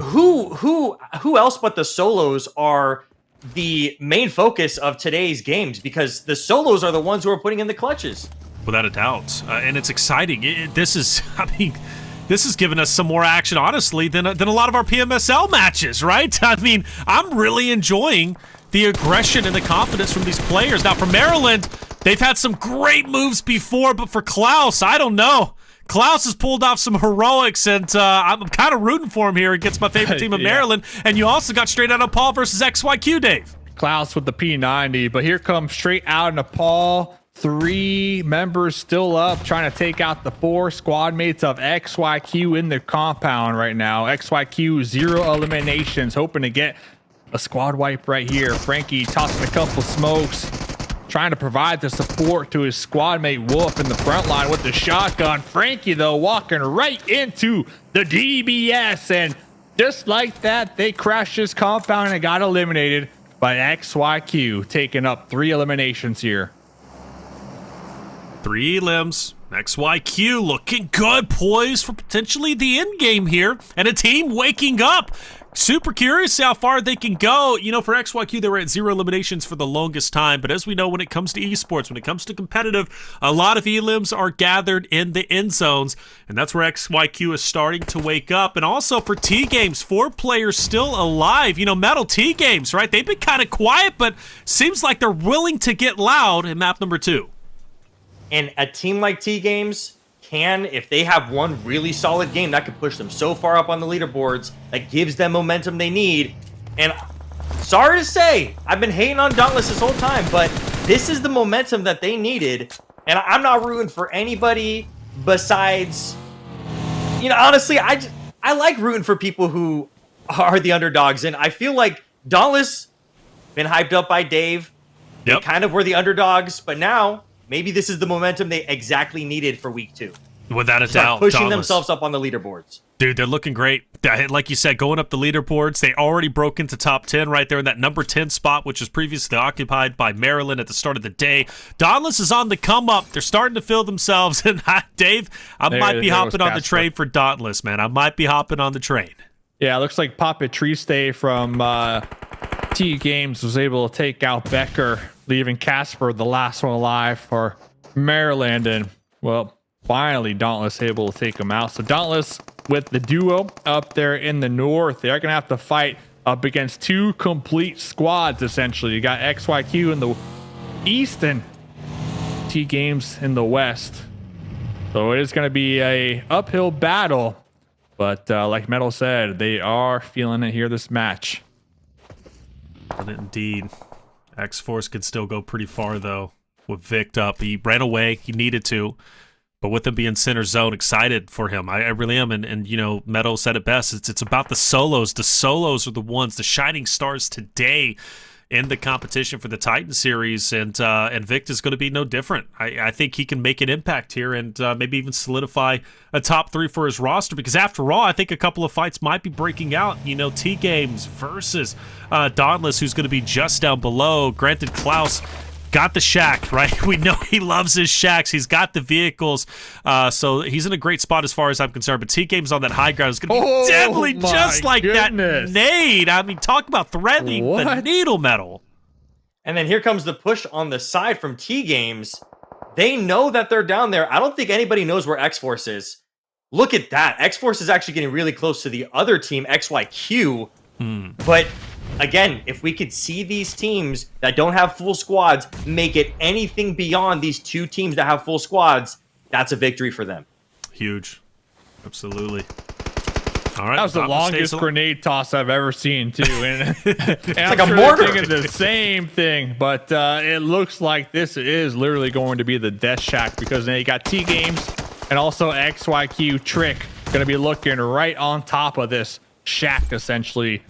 who else but the solos are the main focus of today's games? Because the solos are the ones who are putting in the clutches. Without a doubt, and it's exciting. This has given us some more action, honestly, than a lot of our PMSL matches, right? I mean, I'm really enjoying the aggression and the confidence from these players. Now, for Maryland, they've had some great moves before, but for Klaus, I don't know. Klaus has pulled off some heroics, and I'm kind of rooting for him here against my favorite team of Maryland. And you also got straight out of Nepal versus XYQ, Dave. Klaus with the P90, but here comes straight out of Nepal. 3 members still up, trying to take out the 4 squad mates of XYQ in the compound right now. XYQ 0 eliminations, hoping to get a squad wipe right here. Frankie tossing a couple smokes, trying to provide the support to his squad mate Wolf in the front line with the shotgun. Frankie, though, walking right into the DBS, and just like that, they crashed his compound and got eliminated by XYQ, taking up 3 eliminations here. 3 limbs. XYQ looking good, poised for potentially the end game here, and a team waking up. Super curious how far they can go. For XYQ, they were at 0 eliminations for the longest time, but as we know, when it comes to esports, when it comes to competitive, a lot of elims are gathered in the end zones, and that's where XYQ is starting to wake up. And also for TGames, 4 players still alive. Metal TGames, right? They've been kind of quiet, but seems like they're willing to get loud in map number 2. And a team like TGames can, if they have one really solid game, that could push them so far up on the leaderboards, that gives them momentum they need. And sorry to say, I've been hating on Dauntless this whole time, but this is the momentum that they needed. And I'm not rooting for anybody besides, you know, honestly, I like rooting for people who are the underdogs. And I feel like Dauntless been hyped up by Dave. They kind of were the underdogs, but now maybe this is the momentum they exactly needed for week 2. Without a doubt. Pushing Dauntless. themselves up on the leaderboards. Dude, they're looking great. Like you said, going up the leaderboards, they already broke into top 10 right there in that number 10 spot, which was previously occupied by Maryland at the start of the day. Dauntless is on the come up. They're starting to feel themselves. And Dave, I might be hopping on the train for Dauntless, man. I might be hopping on the train. Yeah, it looks like Papa Triste from TGames was able to take out Becker, leaving Casper the last one alive for Maryland. And, well, finally Dauntless able to take him out. So Dauntless with the duo up there in the north, they're going to have to fight up against 2 complete squads, essentially. You got XYQ in the east and TGames in the west. So it is going to be a uphill battle. But like Metal said, they are feeling it here this match. Indeed. X-Force could still go pretty far, though, with Vic up. He ran away. He needed to. But with him being center zone, excited for him. I really am. And you know, Meadow said it best. It's about the solos. The solos are the ones, the shining stars today in the competition for the Titan series. And Vic is going to be no different. I think he can make an impact here and maybe even solidify a top 3 for his roster. Because after all, I think a couple of fights might be breaking out. You know, T-Games versus Dauntless, who's going to be just down below. Granted, Klaus got the shack, right? We know he loves his shacks. He's got the vehicles. So he's in a great spot as far as I'm concerned. But T-Game's on that high ground is going to be deadly, just like that nade. I mean, talk about threatening the needle metal. And then here comes the push on the side from T-Games. They know that they're down there. I don't think anybody knows where X-Force is. Look at that. X-Force is actually getting really close to the other team, XYQ. But again, if we could see these teams that don't have full squads make it anything beyond these 2 teams that have full squads, that's a victory for them. Huge. Absolutely. All right. That was the longest grenade toss I've ever seen, too. And, it's like a mortar. Thinking the same thing, but it looks like this is literally going to be the death shack because now you got T-Games and also XYQ Trick going to be looking right on top of this shack, essentially.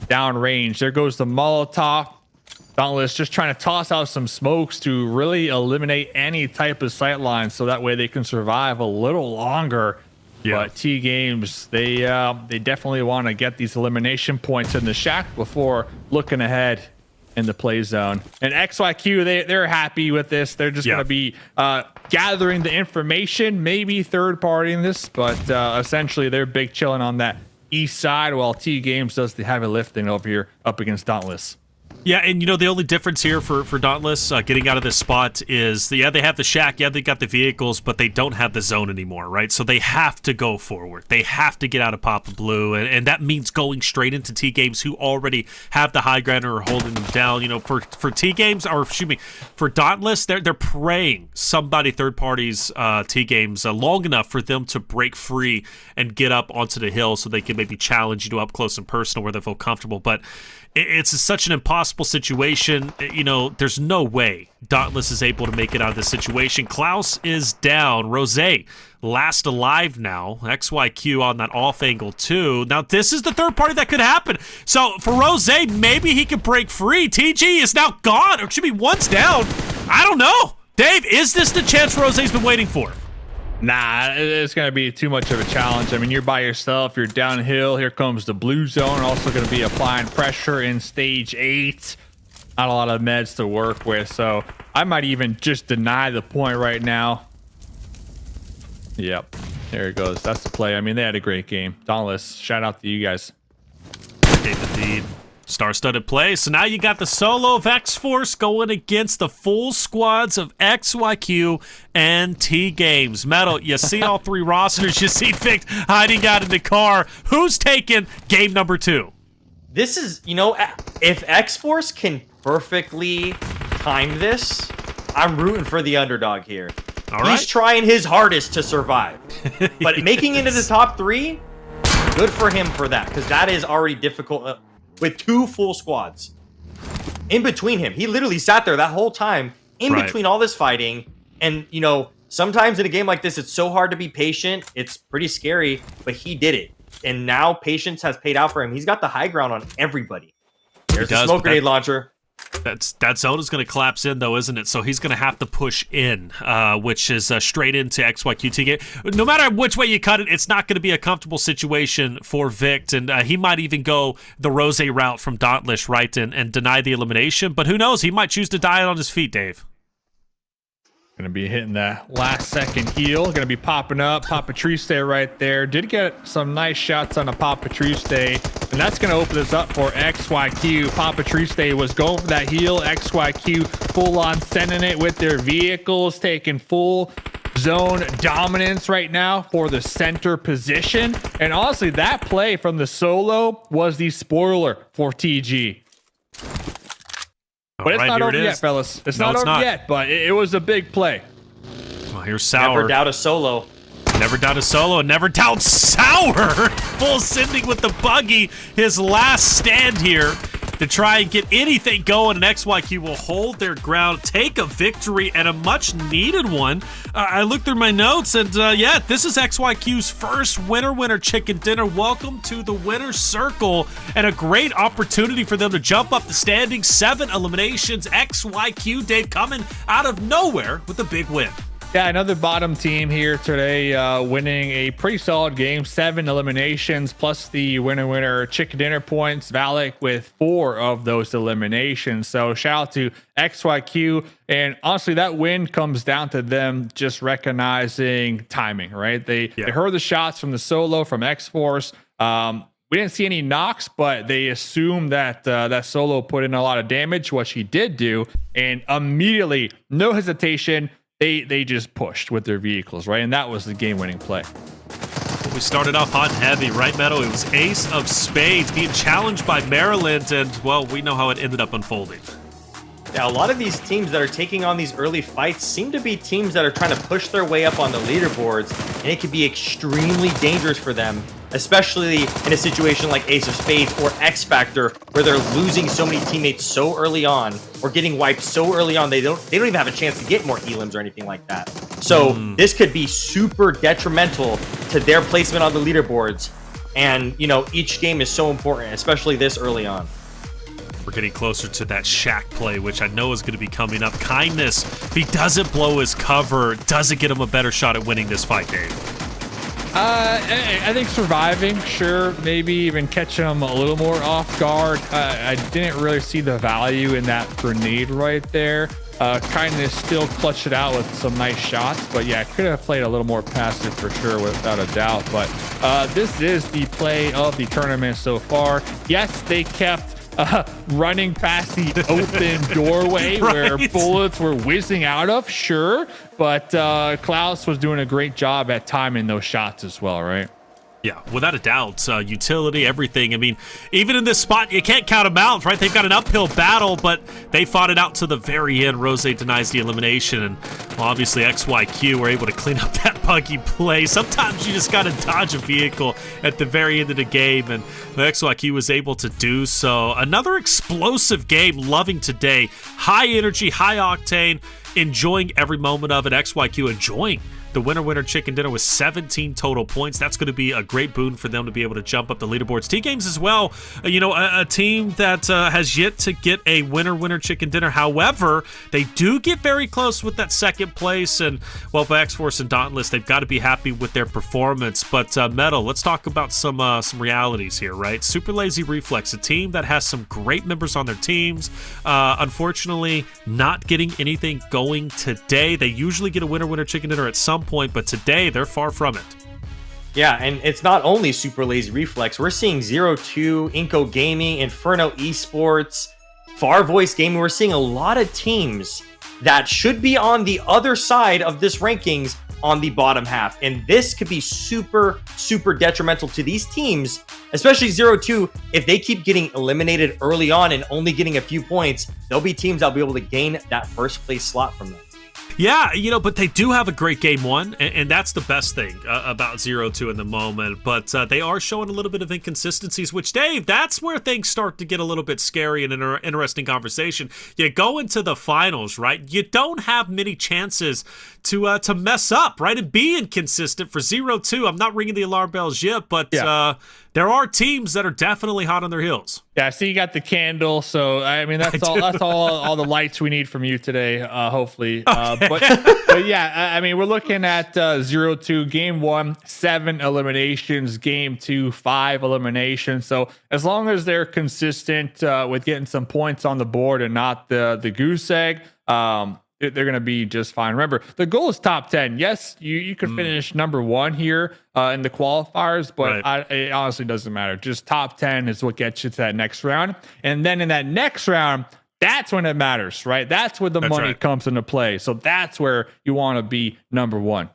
Downrange. There goes the Molotov. Dauntless just trying to toss out some smokes to really eliminate any type of sight line so that way they can survive a little longer. But T-Games, they definitely want to get these elimination points in the shack before looking ahead in the play zone. And XYQ, they're happy with this. They're just going to be gathering the information, maybe third-partying this, but essentially they're big chilling on that east side while T-Games does the heavy lifting over here up against Dauntless. Yeah, and you know, the only difference here for Dauntless getting out of this spot is, they have the shack, they got the vehicles, but they don't have the zone anymore, right? So they have to go forward. They have to get out of Papa Blue, and that means going straight into T-Games, who already have the high ground or are holding them down. You know, for T-Games, or excuse me, for Dauntless, they're praying somebody third parties T-Games long enough for them to break free and get up onto the hill so they can maybe challenge you to up close and personal where they feel comfortable. But it's such an impossible situation. You know, there's no way Dauntless is able to make it out of this situation. Klaus is down. Rose, last alive now. XYQ on that off angle too. Now, this is the third party that could happen. So, for Rose, maybe he could break free. TG is now gone, or it should be one's down. I don't know. Dave, is this the chance Rose's been waiting for? Nah, it's going to be too much of a challenge. I mean, you're by yourself. You're downhill. Here comes the blue zone. Also going to be applying pressure in stage 8. Not a lot of meds to work with, so I might even just deny the point right now. Yep, there it goes. That's the play. I mean, they had a great game. Dauntless, shout out to you guys. Indeed. Star-studded play. So now you got the solo of X-Force going against the full squads of XYQ and T-Games. Metal, you see all 3 rosters. You see Vic hiding out in the car. Who's taking game number 2? This is, you know, if X-Force can perfectly time this, I'm rooting for the underdog here. He's trying his hardest to survive. But making it into the top 3, good for him for that, because that is already difficult with 2 full squads. In between him, he literally sat there that whole time in between all this fighting. And, you know, sometimes in a game like this, it's so hard to be patient. It's pretty scary, but he did it. And now patience has paid out for him. He's got the high ground on everybody. There's the smoke grenade launcher. That zone is going to collapse in, though, isn't it? So he's going to have to push in, which is straight into XYQT. No matter which way you cut it, it's not going to be a comfortable situation for Vict, and he might even go the Rose route from Dauntless, right, and deny the elimination. But who knows? He might choose to die on his feet, Dave. Going to be hitting that last second heal. Going to be popping up. Papa Triste right there. Did get some nice shots on a Papa Triste. And that's going to open this up for XYQ. Papa Triste was going for that heal. XYQ full on sending it with their vehicles. Taking full zone dominance right now for the center position. And honestly, that play from the solo was the spoiler for TG. But it's not over yet, fellas. It's not over yet, but it was a big play. Well, here's Sour. Never doubt a solo. Never doubt a solo, and never doubt Sour. Full sending with the buggy. His last stand here to try and get anything going, and XYQ will hold their ground, take a victory, and a much-needed one. I looked through my notes, and yeah, this is XYQ's first winner chicken dinner. Welcome to the winner's circle, and a great opportunity for them to jump up the standings. 7 eliminations. XYQ, Dave, coming out of nowhere with a big win. Yeah, another bottom team here today, winning a pretty solid game. 7 eliminations plus the winner chicken dinner points. Valak with 4 of those eliminations. So shout out to XYQ. And honestly, that win comes down to them just recognizing timing, right? They heard the shots from the solo from X-Force. We didn't see any knocks, but they assumed that that solo put in a lot of damage, which he did do. And immediately, no hesitation, They just pushed with their vehicles, right? And that was the game-winning play. Well, we started off hot and heavy, right, Meadow? It was Ace of Spades being challenged by Maryland, and, well, we know how it ended up unfolding. Yeah, a lot of these teams that are taking on these early fights seem to be teams that are trying to push their way up on the leaderboards, and it can be extremely dangerous for them, especially in a situation like Ace of Spades or X Factor, where they're losing so many teammates so early on, or getting wiped so early on, they don't even have a chance to get more elims or anything like that. So this could be super detrimental to their placement on the leaderboards, and you know, each game is so important, especially this early on. We're getting closer to that Shack play, which I know is going to be coming up. Kindness, if he doesn't blow his cover, does it get him a better shot at winning this fight, Dave? I think surviving, sure, maybe even catching him a little more off guard. I didn't really see the value in that grenade right there. Kindness still clutched it out with some nice shots, but yeah, could have played a little more passive for sure, without a doubt. But this is the play of the tournament so far. Yes, they kept running past the open doorway where bullets were whizzing out of, sure, but Klaus was doing a great job at timing those shots as well, right? Yeah, without a doubt. Utility, everything. I mean, even in this spot, you can't count them out, right? They've got an uphill battle, but they fought it out to the very end. Rose denies the elimination, and well, obviously XYQ were able to clean up that buggy play. Sometimes you just got to dodge a vehicle at the very end of the game, and XYQ was able to do so. Another explosive game, loving today. High energy, high octane, enjoying every moment of it. XYQ enjoying the winner chicken dinner with 17 total points. That's going to be a great boon for them to be able to jump up the leaderboards. TGames as well, you know, a team that has yet to get a winner chicken dinner. However, they do get very close with that second place, and well, for X-Force and Dauntless, they've got to be happy with their performance. But Metal, let's talk about some realities here, right? Super Lazy Reflex, a team that has some great members on their teams. Unfortunately, not getting anything going today. They usually get a winner chicken dinner at some point, but today they're far from it. Yeah, and it's not only Super Lazy Reflex. We're seeing 0-2, iNCO Gaming, INFERNO Esports, Farvoice Gaming. We're seeing a lot of teams that should be on the other side of this rankings on the bottom half. And this could be super detrimental to these teams, especially 0-2. If they keep getting eliminated early on and only getting a few points, there'll be teams that'll be able to gain that first place slot from them. Yeah, but they do have a great game one, and that's the best thing about 0-2 in the moment. But they are showing a little bit of inconsistencies, which, Dave, that's where things start to get a little bit scary and an interesting conversation. You go into the finals, right? You don't have many chances to mess up, right? And be inconsistent for 0-2. I'm not ringing the alarm bells yet, but there are teams that are definitely hot on their heels. Yeah, so you got the candle. So I mean, that's all the lights we need from you today, hopefully. Okay. But yeah, I mean, we're looking at 0-2, game 1, 7 eliminations, game 2, 5 eliminations. So as long as they're consistent with getting some points on the board and not the goose egg, they're going to be just fine. Remember, the goal is top 10. Yes, you could finish number 1 here in the qualifiers, but it honestly doesn't matter. Just top 10 is what gets you to that next round. And then in that next round, that's when it matters, right? That's where the money comes into play. So that's where you want to be number 1.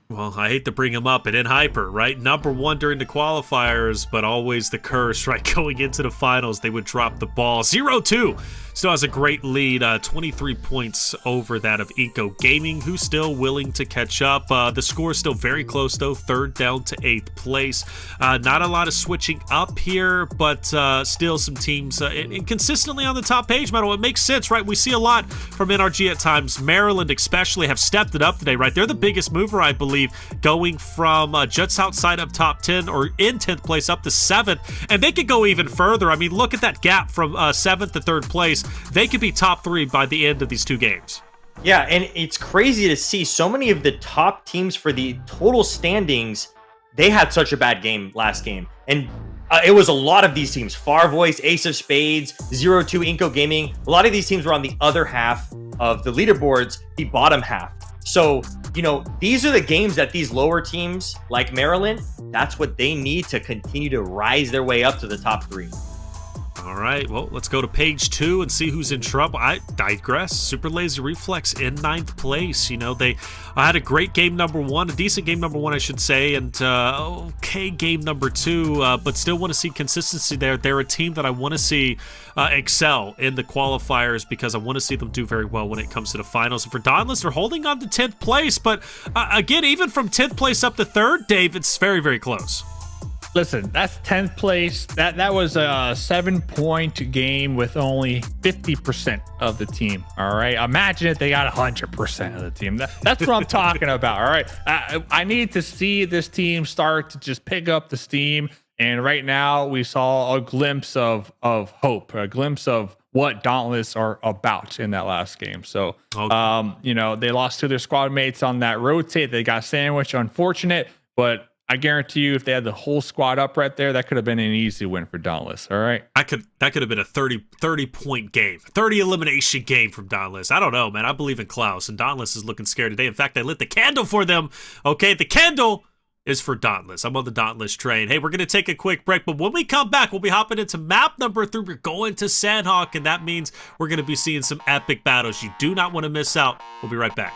Well, I hate to bring him up, and in Hyper, right? Number 1 during the qualifiers, but always the curse, right? Going into the finals, they would drop the ball. 0-2 still has a great lead, 23 points over that of iNCO Gaming, who's still willing to catch up. The score is still very close, though, 3rd down to 8th place. Not a lot of switching up here, but still some teams inconsistently on the top page, Metal. It makes sense, right? We see a lot from NRG at times. Maryland especially have stepped it up today, right? They're the biggest mover, I believe, going from just outside of top 10 or in 10th place up to 7th, and they could go even further. I mean, look at that gap from 7th to 3rd place. They could be top 3 by the end of these 2 games. Yeah, and it's crazy to see so many of the top teams for the total standings. They had such a bad game last game, and it was a lot of these teams: Farvoice, Ace of Spades, 0-2, iNCO Gaming. A lot of these teams were on the other half of the leaderboards, the bottom half. So, these are the games that these lower teams like Maryland, that's what they need to continue to rise their way up to the top 3. All right, well, let's go to page 2 and see who's in trouble. I digress. Super Lazy Reflex in 9th place. They had a great game number 1, a decent game number 1, I should say, and okay game number 2, but still want to see consistency there. They're a team that I want to see excel in the qualifiers because I want to see them do very well when it comes to the finals. And for Dauntless, they're holding on to 10th place, but again, even from 10th place up to 3rd, Dave, it's very, very close. Listen, that's 10th place. That was a 7-point game with only 50% of the team. All right. Imagine if they got 100% of the team. That's what I'm talking about. All right. I need to see this team start to just pick up the steam. And right now we saw a glimpse of hope, a glimpse of what Dauntless are about in that last game. So, they lost to their squad mates on that rotate. They got sandwiched. Unfortunate, but I guarantee you, if they had the whole squad up right there, that could have been an easy win for Dauntless. All right, that could have been a 30-point game, 30 elimination game from Dauntless. I don't know, man. I believe in Klaus, and Dauntless is looking scared today. In fact, I lit the candle for them. Okay, the candle is for Dauntless. I'm on the Dauntless train. Hey, we're going to take a quick break, but when we come back, we'll be hopping into map number 3. We're going to Sanhok, and that means we're going to be seeing some epic battles. You do not want to miss out. We'll be right back.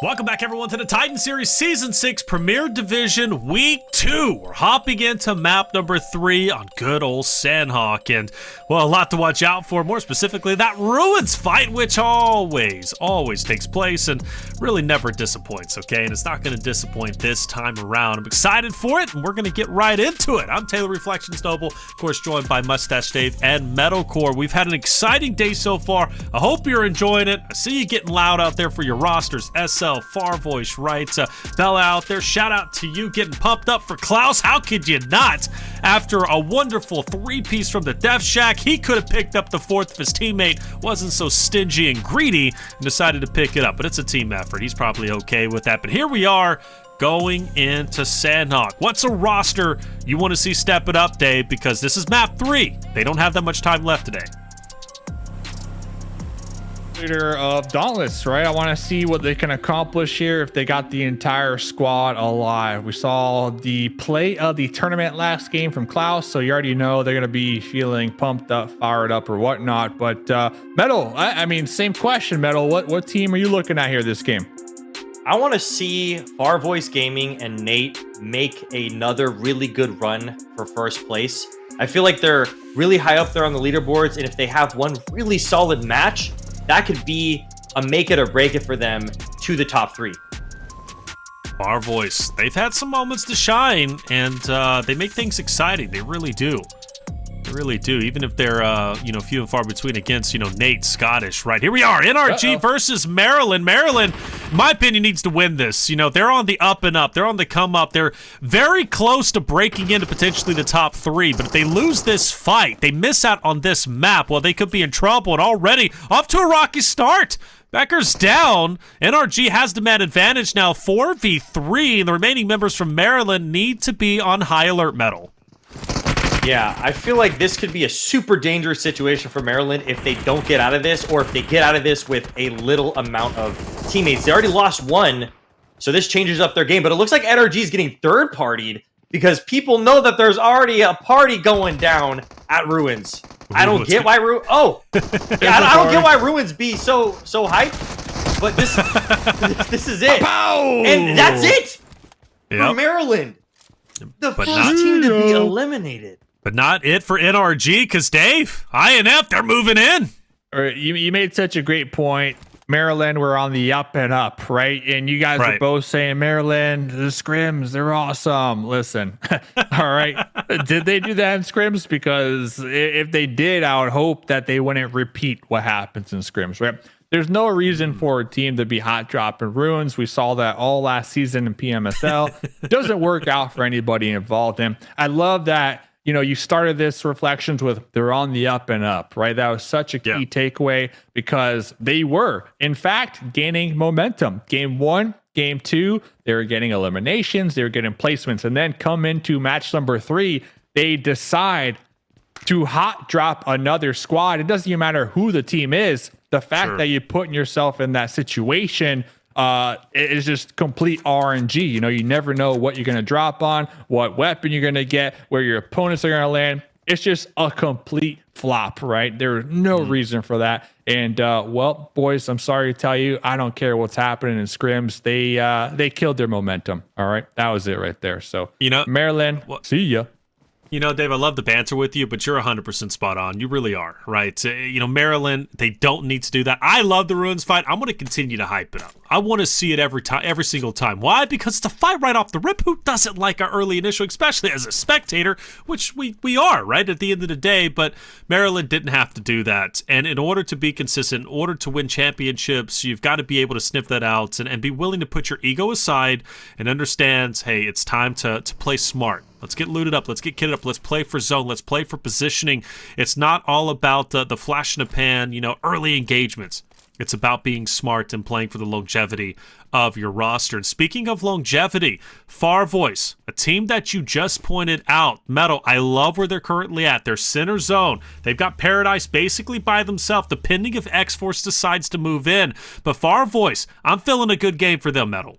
Welcome back, everyone, to the Titan Series Season 6 Premier Division Week 2. We're hopping into map number 3 on good old Sanhok. And, well, a lot to watch out for. More specifically, that Ruins fight, which always takes place and really never disappoints, okay? And it's not going to disappoint this time around. I'm excited for it, and we're going to get right into it. I'm Taylor Reflections Noble, of course, joined by Mustache Dave and Metalcore. We've had an exciting day so far. I hope you're enjoying it. I see you getting loud out there for your rosters. SL, Farvoice, right? Bella out there, shout out to you getting pumped up for Klaus. How could you not? After a wonderful three-piece from the Death Shack, he could have picked up the fourth if his teammate wasn't so stingy and greedy and decided to pick it up. But it's a team effort. He's probably okay with that. But here we are going into Sanhok. What's a roster you want to see step it up, Dave? Because this is map 3. They don't have that much time left today. Leader of Dauntless, right? I want to see what they can accomplish here if they got the entire squad alive. We saw the play of the tournament last game from Klaus, so you already know they're going to be feeling pumped up, fired up, or whatnot. But Metal, I mean, same question, Metal. What team are you looking at here this game? I want to see Farvoice Gaming and Nate make another really good run for first place. I feel like they're really high up there on the leaderboards, and if they have one really solid match, that could be a make it or break it for them to the top 3. Farvoice, they've had some moments to shine, and they make things exciting. They really do. They really do, even if they're, few and far between against, Nate, Scottish, right? Here we are, NRG versus Maryland. Maryland, in my opinion, needs to win this. They're on the up and up. They're on the come up. They're very close to breaking into potentially the top 3, but if they lose this fight, they miss out on this map, well, they could be in trouble, and already off to a rocky start. Becker's down. NRG has the man advantage now, 4v3, and the remaining members from Maryland need to be on high alert. Metal. Yeah, I feel like this could be a super dangerous situation for Maryland if they don't get out of this, or if they get out of this with a little amount of teammates. They already lost one, so this changes up their game. But it looks like NRG is getting third-partied because people know that there's already a party going down at Ruins. I don't get why I don't get why Ruins be so hyped. But this is it, and that's it for Maryland. The first team to be eliminated. But not it for NRG, because Dave, INF, they're moving in. You made such a great point. Maryland, we're on the up and up, right? And you guys are both saying, Maryland, the Scrims, they're awesome. Listen, all right. Did they do that in Scrims? Because if they did, I would hope that they wouldn't repeat what happens in Scrims, right? There's no reason for a team to be hot dropping Ruins. We saw that all last season in PMSL. It doesn't work out for anybody involved. And I love that, you started this Reflections with they're on the up and up, right? That was such a key takeaway because they were, in fact, gaining momentum. Game 1, Game 2, they were getting eliminations, they were getting placements. And then come into match number 3, they decide to hot drop another squad. It doesn't even matter who the team is. The fact that you're putting yourself in that situation is just complete RNG. You never know what you're going to drop on, what weapon you're going to get, where your opponents are going to land. It's just a complete flop, right? There's no reason for that. And, well, boys, I'm sorry to tell you, I don't care what's happening in Scrims. They killed their momentum, all right? That was it right there. So, Maryland, see ya. Dave, I love the banter with you, but you're 100% spot on. You really are, right? Maryland, they don't need to do that. I love the Ruins fight. I'm going to continue to hype it up. I want to see it every single time. Why? Because it's a fight right off the rip. Who doesn't like our early initial, especially as a spectator, which we are, right, at the end of the day. But Maryland didn't have to do that. And in order to be consistent, in order to win championships, you've got to be able to sniff that out and be willing to put your ego aside and understand, hey, it's time to play smart. Let's get looted up. Let's get kitted up. Let's play for zone. Let's play for positioning. It's not all about the flash in the pan, early engagements. It's about being smart and playing for the longevity of your roster. And speaking of longevity, Farvoice, a team that you just pointed out, Metal, I love where they're currently at. They're center zone. They've got Paradise basically by themselves, depending if X-Force decides to move in. But Farvoice, I'm feeling a good game for them, Metal.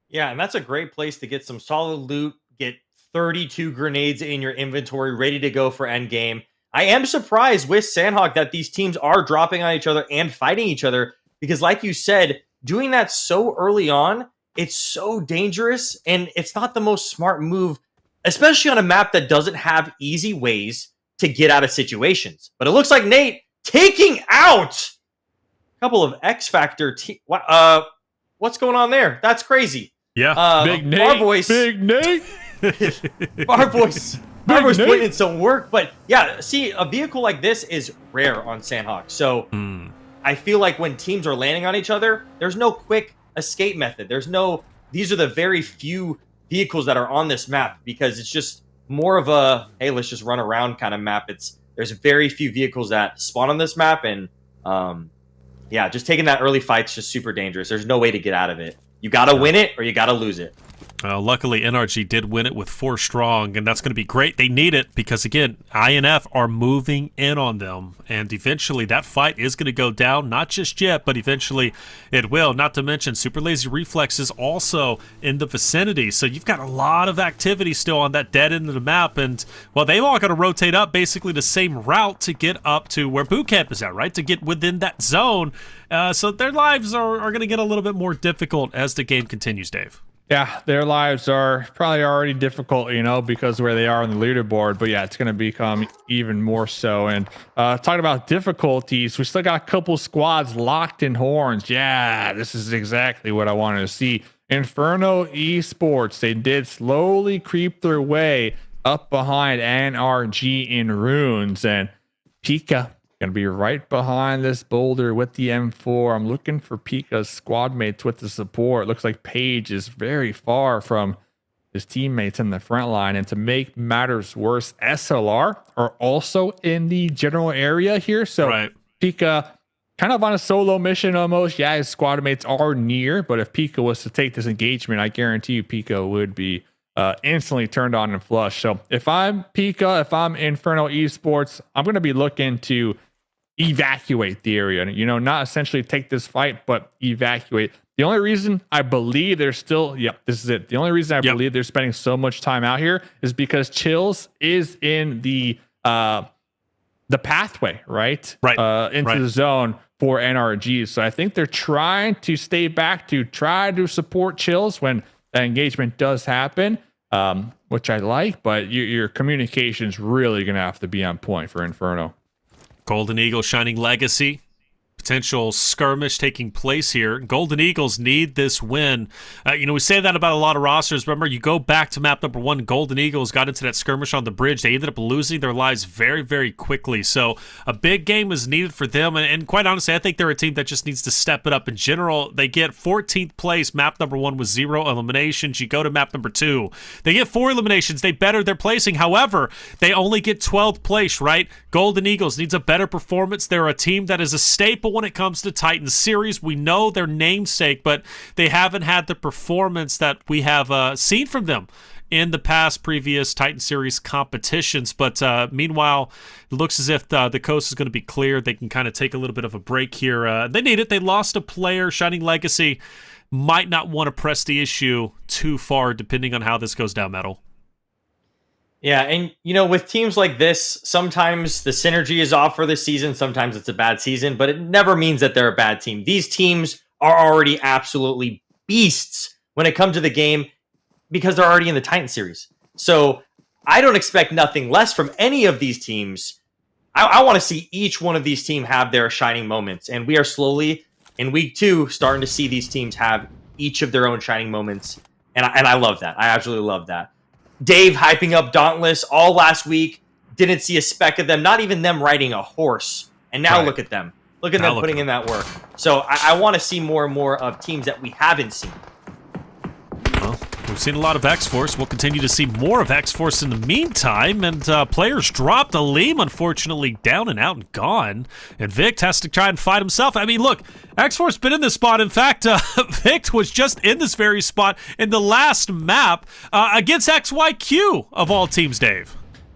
Yeah, and that's a great place to get some solid loot, get 32 grenades in your inventory, ready to go for endgame. I am surprised with Sanhok that these teams are dropping on each other and fighting each other because, like you said, doing that so early on, it's so dangerous, and it's not the most smart move, especially on a map that doesn't have easy ways to get out of situations. But it looks like Nate taking out a couple of X Factor. What's going on there? That's crazy. Yeah, Big Nate. Farvoice. Big Nate. Farvoice putting in some work. But yeah, see, a vehicle like this is rare on Sanhok. So I feel like when teams are landing on each other, there's no quick escape method. These are the very few vehicles that are on this map, because it's just more of a, hey, let's just run around kind of map. There's very few vehicles that spawn on this map, and yeah, just taking that early fight's just super dangerous. There's no way to get out of it. You got to win it or you got to lose it. Luckily, NRG did win it with 4 strong, and that's going to be great. They need it because, again, INF are moving in on them, and eventually that fight is going to go down. Not just yet, but eventually it will. Not to mention, Super Lazy Reflex is also in the vicinity, so you've got a lot of activity still on that dead end of the map, and, well, they've all got to rotate up basically the same route to get up to where boot camp is at, right? To get within that zone. So their lives are going to get a little bit more difficult as the game continues, Dave. Yeah, their lives are probably already difficult, because of where they are on the leaderboard. But yeah, it's going to become even more so. And talking about difficulties, we still got a couple squads locked in horns. Yeah, this is exactly what I wanted to see. Inferno Esports, they did slowly creep their way up behind NRG in runes. And Pika going to be right behind this boulder with the M4. I'm looking for Pika's squad mates with the support. Looks like Paige is very far from his teammates in the front line. And to make matters worse, SLR are also in the general area here. So right. Pika kind of on a solo mission almost. Yeah, his squad mates are near, but if Pika was to take this engagement, I guarantee you Pika would be instantly turned on and flushed. So if I'm Pika, if I'm Inferno Esports, I'm going to be looking to evacuate the area, not essentially take this fight, but evacuate. The only reason I believe they're still, this is it. The only reason I believe they're spending so much time out here is because Chills is in the pathway, right? Into the zone for NRG. So I think they're trying to stay back to try to support Chills when that engagement does happen, which I like, but your communication's really going to have to be on point for Inferno. Golden Eagle Shining Legacy. Potential skirmish taking place here. Golden Eagles need this win. We say that about a lot of rosters. Remember, you go back to map number 1, Golden Eagles got into that skirmish on the bridge. They ended up losing their lives very, very quickly. So a big game is needed for them. And quite honestly, I think they're a team that just needs to step it up. In general, they get 14th place. Map number 1 with 0 eliminations. You go to map number 2. They get 4 eliminations. They better their placing. However, they only get 12th place, right? Golden Eagles needs a better performance. They're a team that is a staple when it comes to Titan Series. We know their namesake, but they haven't had the performance that we have seen from them in the past previous Titan Series competitions. But meanwhile, it looks as if the coast is going to be clear. They can kind of take a little bit of a break here. They need it. They lost a player. Shining Legacy might not want to press the issue too far, depending on how this goes down, Metal. Yeah, and with teams like this, sometimes the synergy is off for the season, sometimes it's a bad season, but it never means that they're a bad team. These teams are already absolutely beasts when it comes to the game because they're already in the Titan Series. So I don't expect nothing less from any of these teams. I want to see each one of these teams have their shining moments, and we are slowly, in week 2, starting to see these teams have each of their own shining moments, and I love that. I absolutely love that. Dave hyping up Dauntless all last week. Didn't see a speck of them, not even them riding a horse. And now look at them. Look at them putting in that work. So I want to see more and more of teams that we haven't seen. Well, we've seen a lot of X-Force. We'll continue to see more of X-Force in the meantime. And players dropped. Aleem, unfortunately, down and out and gone. And Vic has to try and fight himself. I mean, look, X-Force been in this spot. In fact, Vic was just in this very spot in the last map against XYQ of all teams, Dave.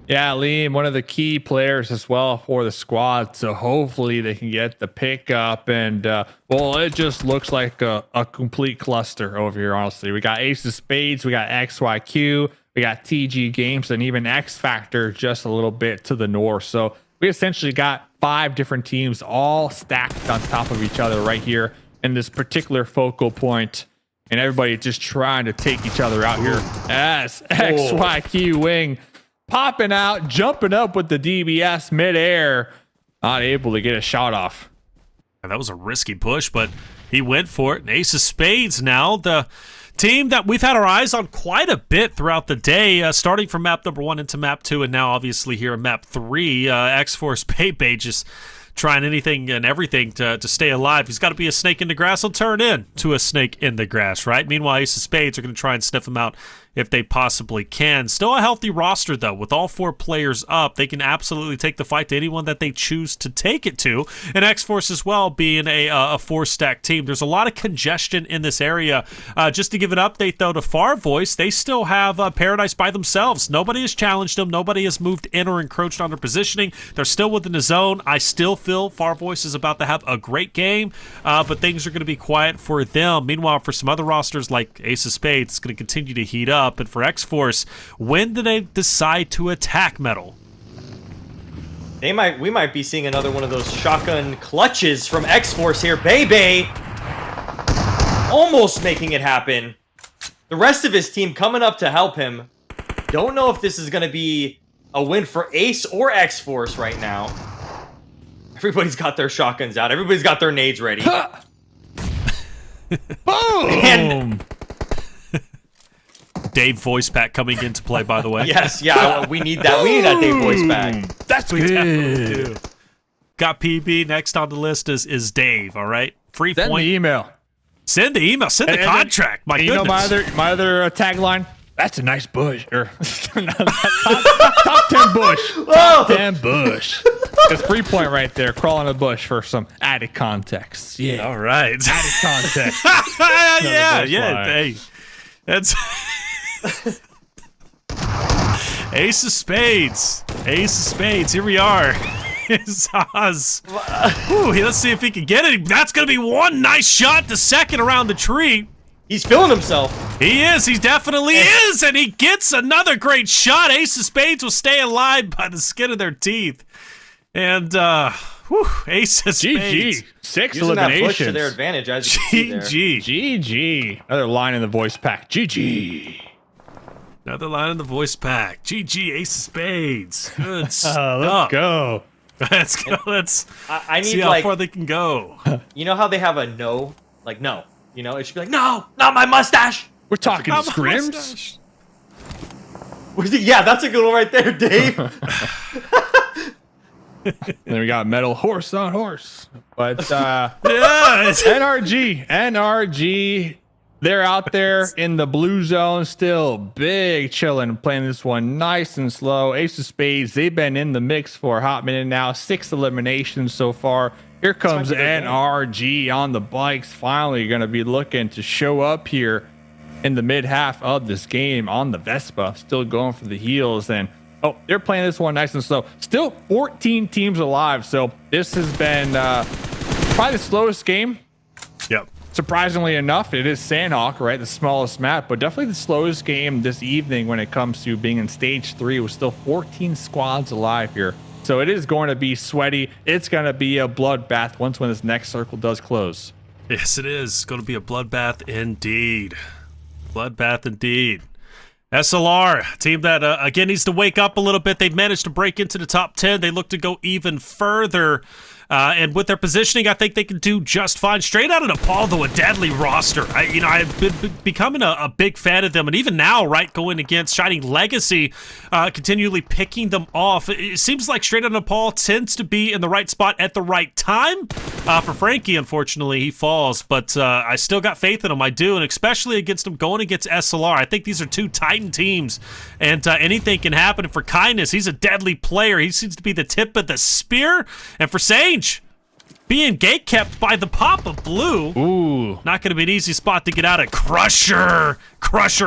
Yeah, Liam, one of the key players as well for the squad. So hopefully they can get the pickup. And, well, it just looks like a complete cluster over here, honestly. We got Ace of Spades, we got XYQ, we got TGames, and even X Factor just a little bit to the north. So we essentially got 5 different teams all stacked on top of each other right here in this particular focal point, and everybody just trying to take each other out here. Yes, XYQ Wing popping out, jumping up with the DBS midair, not able to get a shot off. That was a risky push, but he went for it. Ace of Spades now, the team that we've had our eyes on quite a bit throughout the day, starting from map number 1 into map 2, and now obviously here in map 3, X-Force Bay just trying anything and everything to stay alive. He's got to be a snake in the grass. He'll turn into a snake in the grass, right? Meanwhile, Ace of Spades are going to try and sniff him out if they possibly can. Still a healthy roster, though. With all 4 players up, they can absolutely take the fight to anyone that they choose to take it to. And X-Force as well, being a 4-stack team. There's a lot of congestion in this area. Just to give an update, though, to Farvoice, they still have Paradise by themselves. Nobody has challenged them. Nobody has moved in or encroached on their positioning. They're still within the zone. I still feel Farvoice is about to have a great game, but things are going to be quiet for them. Meanwhile, for some other rosters like Ace of Spades, it's going to continue to heat up. And for X-Force, when do they decide to attack Metal? We might be seeing another one of those shotgun clutches from X-Force here. Bebe almost making it happen. The rest of his team coming up to help him. Don't know if this is going to be a win for Ace or X-Force right now. Everybody's got their shotguns out. Everybody's got their nades ready. Boom! And Dave voice pack coming into play, by the way. yes, yeah, we need that. We need that Dave voice pack. That's We definitely good. do. Got PB. Next on the list is Dave, all right? Free Send point. the email. Send the email. Send the And- contract. My You goodness. know my other tagline? That's a nice bush. Or top 10 bush. Top 10 bush. It's free point right there. Crawl in the bush for some added context. Yeah. All right. Added context. yeah. line. Hey, that's Ace of Spades. Ace of Spades. Here we are. It's Oz. Ooh, let's see if he can get it. That's going to be one nice shot. The second around the tree. He's feeling himself. He is. He definitely is. And he gets another great shot. Ace of Spades will stay alive by the skin of their teeth. And, Ace of Spades. GG. 6 Using that push to eliminations. their advantage, as you can see there. GG. GG. Another line in the voice pack. GG. Another line in the voice pack. GG, Ace of Spades. Good stuff. Let's go. Let's go. Let's I need see how like, far they can go. you know how they have a no, like no, you know, it should be like no, not my mustache. We're talking Not my scrims. mustache. Yeah, that's a good one right there, Dave. Then we got metal horse on horse. But Yeah, it's- NRG, they're out there in the blue zone still. Big chilling, playing this one nice and slow. Ace of Spades, they've been in the mix for a hot minute now. 6 eliminations so far. Here comes NRG on the bikes. Finally going to be looking to show up here in the mid half of this game on the Vespa. Still going for the heels. And oh, they're playing this one nice and slow. Still 14 teams alive. So this has been probably the slowest game. Yep. Surprisingly enough, it is Sanhok, right? The smallest map, but definitely the slowest game this evening when it comes to being in stage 3 with still 14 squads alive here. So it is going to be sweaty. It's going to be a bloodbath when this next circle does close. Yes, it is. It's going to be a bloodbath indeed. Bloodbath indeed. SLR, team that, again, needs to wake up a little bit. They've managed to break into the top 10. They look to go even further. And with their positioning, I think they can do just fine. Straight out of Nepal, though, a deadly roster. I've been becoming a big fan of them. And even now, right, going against Shining Legacy, continually picking them off. It seems like Straight out of Nepal tends to be in the right spot at the right time. For Frankie, unfortunately, he falls. But I still got faith in him. I do. And especially against him going against SLR. I think these are 2 Titan teams. And anything can happen. And for Kindness, he's a deadly player. He seems to be the tip of the spear. And for Sage, being gate-kept by the pop of blue. Ooh. Not going to be an easy spot to get out of. Crusher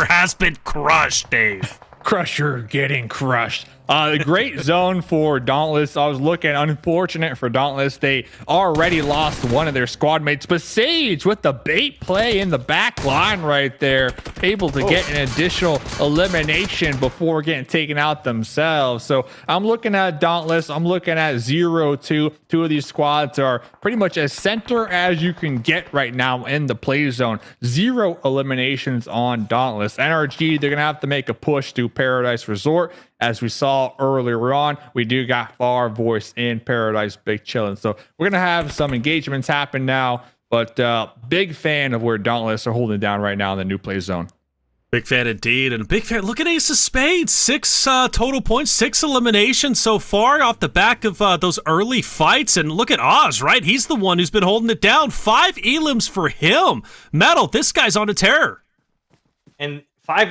has been crushed, Dave. Crusher getting crushed. Great zone for Dauntless. I was looking, unfortunate for Dauntless. They already lost one of their squad mates, but Sage with the bait play in the back line right there, able to get an additional elimination before getting taken out themselves. So I'm looking at Dauntless. I'm looking at 0-2. Two of these squads are pretty much as center as you can get right now in the play zone. 0 eliminations on Dauntless. NRG, they're going to have to make a push to Paradise Resort. As we saw earlier on, we do got Farvoice in Paradise Big Chillin'. So we're going to have some engagements happen now, but big fan of where Dauntless are holding down right now in the new play zone. Big fan indeed, and a big fan. Look at Ace of Spades, 6 total points, 6 eliminations so far off the back of those early fights. And look at Oz, right? He's the one who's been holding it down. 5 elims for him. Metal, this guy's on a tear. And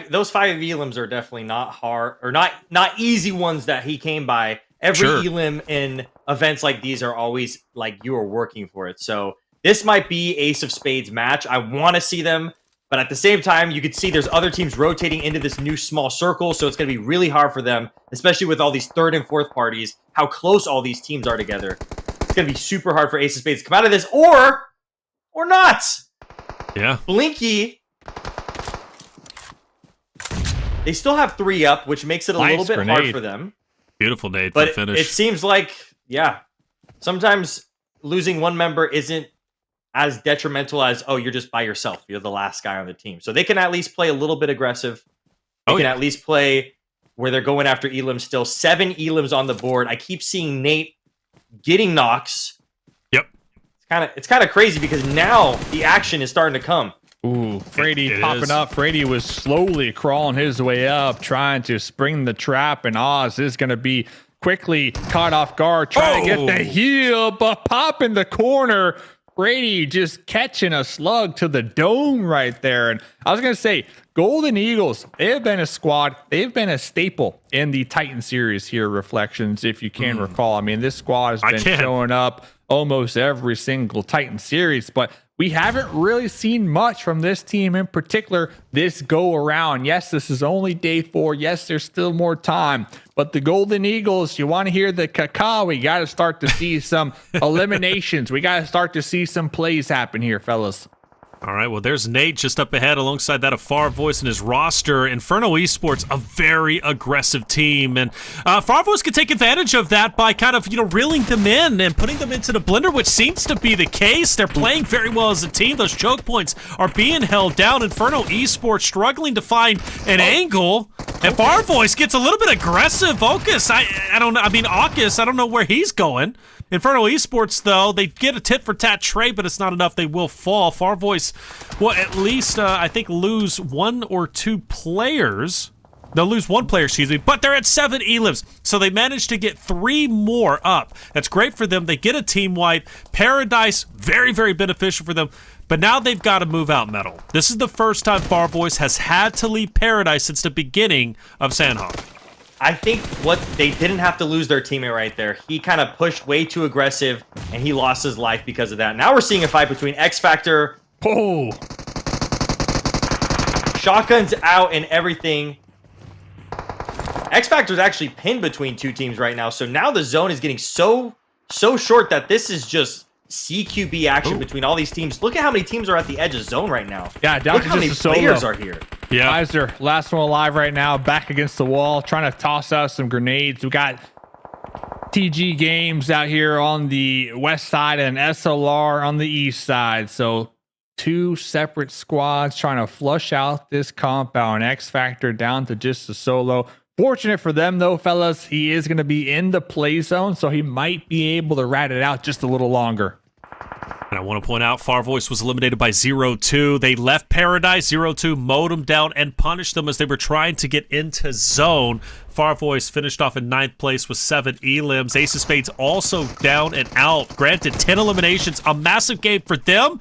those 5 elims are definitely not hard or not easy ones that he came by. Every elim in events like these are always like you are working for it. So this might be Ace of Spades match. I want to see them. But at the same time, you could see there's other teams rotating into this new small circle, so it's going to be really hard for them, especially with all these 3rd and 4th parties, how close all these teams are together. It's going to be super hard for Ace of Spades to come out of this, or not. Yeah. Blinky, they still have 3 up, which makes it a little bit hard for them. Beautiful nade for the finish. It seems like, sometimes losing one member isn't as detrimental as, you're just by yourself. You're the last guy on the team. So they can at least play a little bit aggressive. They can at least play where they're going after elims still. 7 elims on the board. I keep seeing Nate getting knocks. Yep. It's kind of crazy because now the action is starting to come. Ooh, Frady popping up. Frady was slowly crawling his way up, trying to spring the trap, and Oz is going to be quickly caught off guard, trying to get the heal, but pop in the corner. Brady just catching a slug to the dome right there. And I was going to say, Golden Eagles, they have been a squad. They've been a staple in the Titan series here, Reflections, if you can recall. I mean, this squad has been showing up almost every single Titan series, but we haven't really seen much from this team in particular this go around. Yes, this is only day 4. Yes, there's still more time, but the Golden Eagles, you want to hear the caca, we got to start to see some eliminations. We got to start to see some plays happen here, fellas. All right, well, there's Nate just up ahead alongside that of Farvoice and his roster. INFERNO Esports, a very aggressive team. And Farvoice could take advantage of that by kind of, reeling them in and putting them into the blender, which seems to be the case. They're playing very well as a team. Those choke points are being held down. INFERNO Esports struggling to find an angle. And Farvoice gets a little bit aggressive. Focus, I don't know. I mean, Aukis, I don't know where he's going. INFERNO Esports, though, they get a tit-for-tat trade, but it's not enough. They will fall. Farvoice will at least, I think, lose 1 or 2 players. They'll lose 1 player, excuse me, but they're at 7 elims, so they managed to get 3 more up. That's great for them. They get a team wipe. Paradise, very, very beneficial for them, but now they've got to move out Metal. This is the first time Farvoice has had to leave Paradise since the beginning of Sanhok. I think what they didn't have to lose their teammate right there. He kind of pushed way too aggressive, and he lost his life because of that. Now we're seeing a fight between X Factor. Shotguns out and everything. X Factor's actually pinned between 2 teams right now, so now the zone is getting so short that this is just CQB action between all these teams. Look at how many teams are at the edge of zone right now. Yeah, down look how many players are here. Yeah, Kaiser, last one alive right now, back against the wall, trying to toss out some grenades. We got TGames out here on the west side and SLR on the east side. So 2 separate squads trying to flush out this compound. X Factor down to just a solo. Fortunate for them, though, fellas, he is going to be in the play zone, so he might be able to rat it out just a little longer. And I want to point out, Farvoice was eliminated by 0-2. They left Paradise. 0-2 mowed them down and punished them as they were trying to get into zone. Farvoice finished off in 9th place with 7 elims. Ace of Spades also down and out. Granted, 10 eliminations, a massive game for them.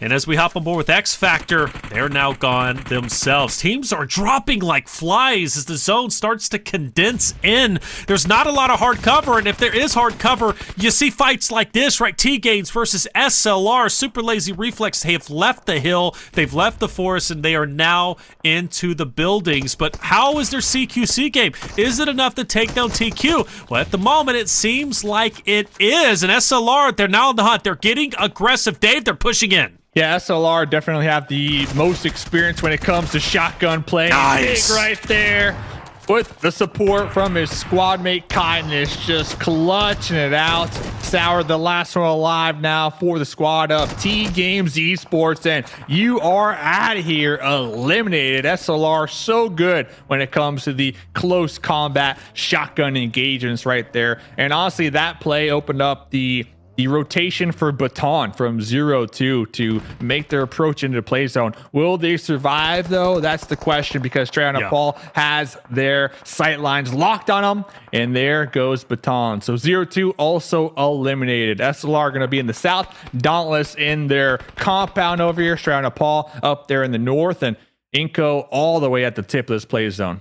And as we hop on board with X Factor, they're now gone themselves. Teams are dropping like flies as the zone starts to condense in. There's not a lot of hard cover, and if there is hard cover, you see fights like this, right? TGames versus SLR. Super Lazy Reflex, they have left the hill, they've left the forest, and they are now into the buildings. But how is their CQC game? Is it enough to take down TQ? Well, at the moment, it seems like it is. And SLR, they're now on the hunt. They're getting aggressive. Dave, they're pushing in. Yeah, SLR definitely have the most experience when it comes to shotgun play. Nice. Big right there. With the support from his squad mate Kindness, just clutching it out. Sour, the last one alive now for the squad of TGames Esports, and you are out of here eliminated. SLR so good when it comes to the close combat shotgun engagements right there. And honestly, that play opened up the rotation for Baton from 0-2 to make their approach into the play zone. Will they survive, though? That's the question, because Nepal has their sight lines locked on them, and there goes Baton. So 0-2 also eliminated. SLR going to be in the south, Dauntless in their compound over here, Nepal up there in the north, and iNCO all the way at the tip of this play zone.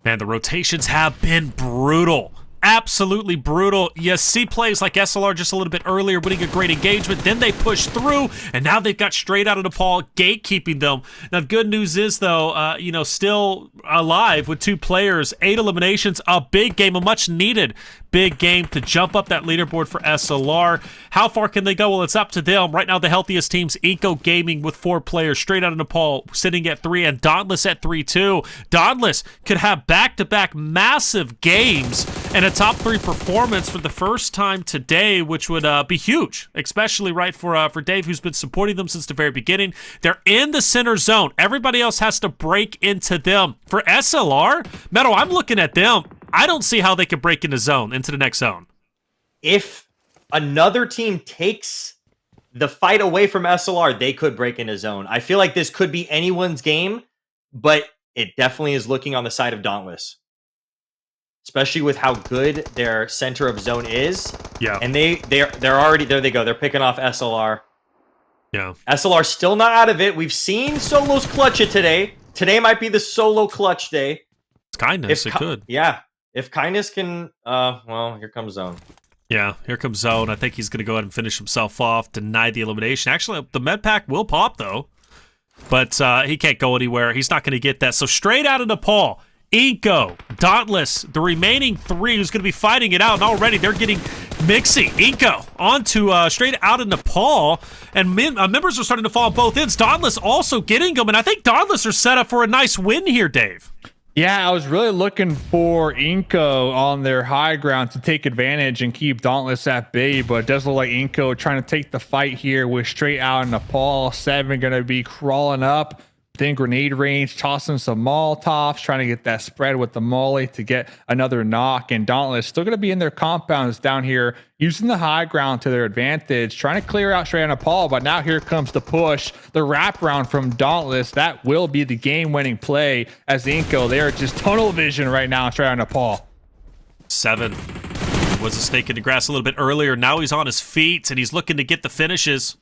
Man, the rotations have been brutal. Absolutely brutal. You see plays like SLR just a little bit earlier winning a great engagement, then they push through, and now they've got straight out of Nepal gatekeeping them. Now, the good news is, though, still alive with 2 players, 8 eliminations, a big game, a much needed big game to jump up that leaderboard for SLR. How far can they go? Well, it's up to them. Right now, the healthiest team's iNCO Gaming with 4 players straight out of Nepal sitting at 3, and Dauntless at 3-2. Dauntless could have back-to-back massive games and a top 3 performance for the first time today, which would be huge, especially right for Dave, who's been supporting them since the very beginning. They're in the center zone. Everybody else has to break into them. For SLR, Metal, I'm looking at them. I don't see how they could break into the next zone. If another team takes the fight away from SLR, they could break into zone. I feel like this could be anyone's game, but it definitely is looking on the side of Dauntless, especially with how good their center of zone is. Yeah. And they're already, there they go. They're picking off SLR. Yeah. SLR still not out of it. We've seen solos clutch it today. Today might be the solo clutch day. It's Kindness. It could. Yeah. If Kindness can, well, here comes zone. Yeah, here comes zone. I think he's going to go ahead and finish himself off, deny the elimination. Actually, the med pack will pop, though. But he can't go anywhere. He's not going to get that. So straight out of Nepal, iNCO, Dauntless, the remaining 3 who's going to be fighting it out. And already they're getting mixy. iNCO onto straight out of Nepal. And members are starting to fall on both ends. Dauntless also getting them. And I think Dauntless are set up for a nice win here, Dave. Yeah, I was really looking for iNCO on their high ground to take advantage and keep Dauntless at bay, but it does look like iNCO trying to take the fight here with straight out of Nepal. 7 going to be crawling up, then grenade range, tossing some Molotovs, trying to get that spread with the molly to get another knock. And Dauntless still going to be in their compounds down here, using the high ground to their advantage, trying to clear out straight out of Nepal. But now here comes the push, the wraparound from Dauntless. That will be the game-winning play as iNCO, they are just tunnel vision right now straight out of Nepal. 7 was a snake in the grass a little bit earlier. Now he's on his feet, and he's looking to get the finishes.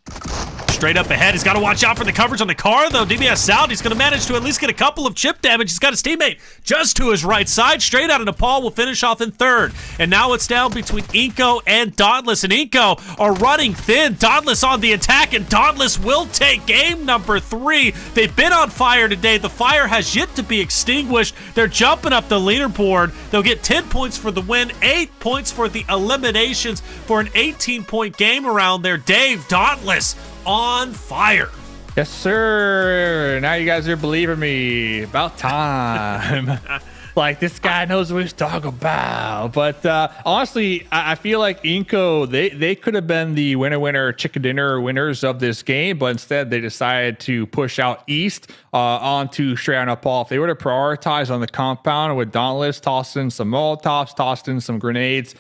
Straight up ahead. He's got to watch out for the coverage on the car, though. DBS out. He's going to manage to at least get a couple of chip damage. He's got his teammate just to his right side. Straight out of Nepal will finish off in 3rd. And now it's down between iNCO and Dauntless. And iNCO are running thin. Dauntless on the attack, and Dauntless will take game number 3. They've been on fire today. The fire has yet to be extinguished. They're jumping up the leaderboard. They'll get 10 points for the win, 8 points for the eliminations for an 18-point game around there. Dave, Dauntless on fire. Yes, sir. Now you guys are believing me. About time. Like, this guy knows what he's talking about. But honestly, I feel like iNCO, they could have been the winner chicken dinner winners of this game, but instead they decided to push out east onto straight out of Nepal. If they were to prioritize on the compound with Dauntless, tossing some Molotovs, tossing some grenades,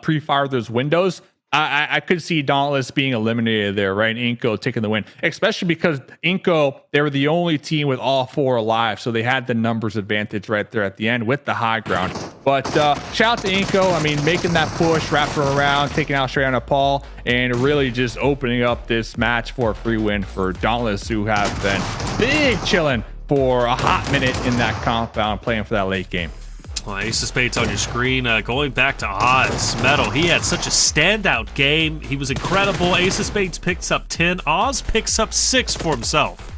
pre-fire those windows, I could see Dauntless being eliminated there, right? iNCO taking the win, especially because iNCO, they were the only team with all 4 alive, so they had the numbers advantage right there at the end with the high ground. But shout out to iNCO. I mean, making that push, wrapping around, taking out straight out of Nepal, and really just opening up this match for a free win for Dauntless, who have been big chilling for a hot minute in that compound, playing for that late game. Well, Ace of Spades on your screen. Going back to Oz, Metal, he had such a standout game. He was incredible. Ace of Spades picks up 10. Oz picks up 6 for himself.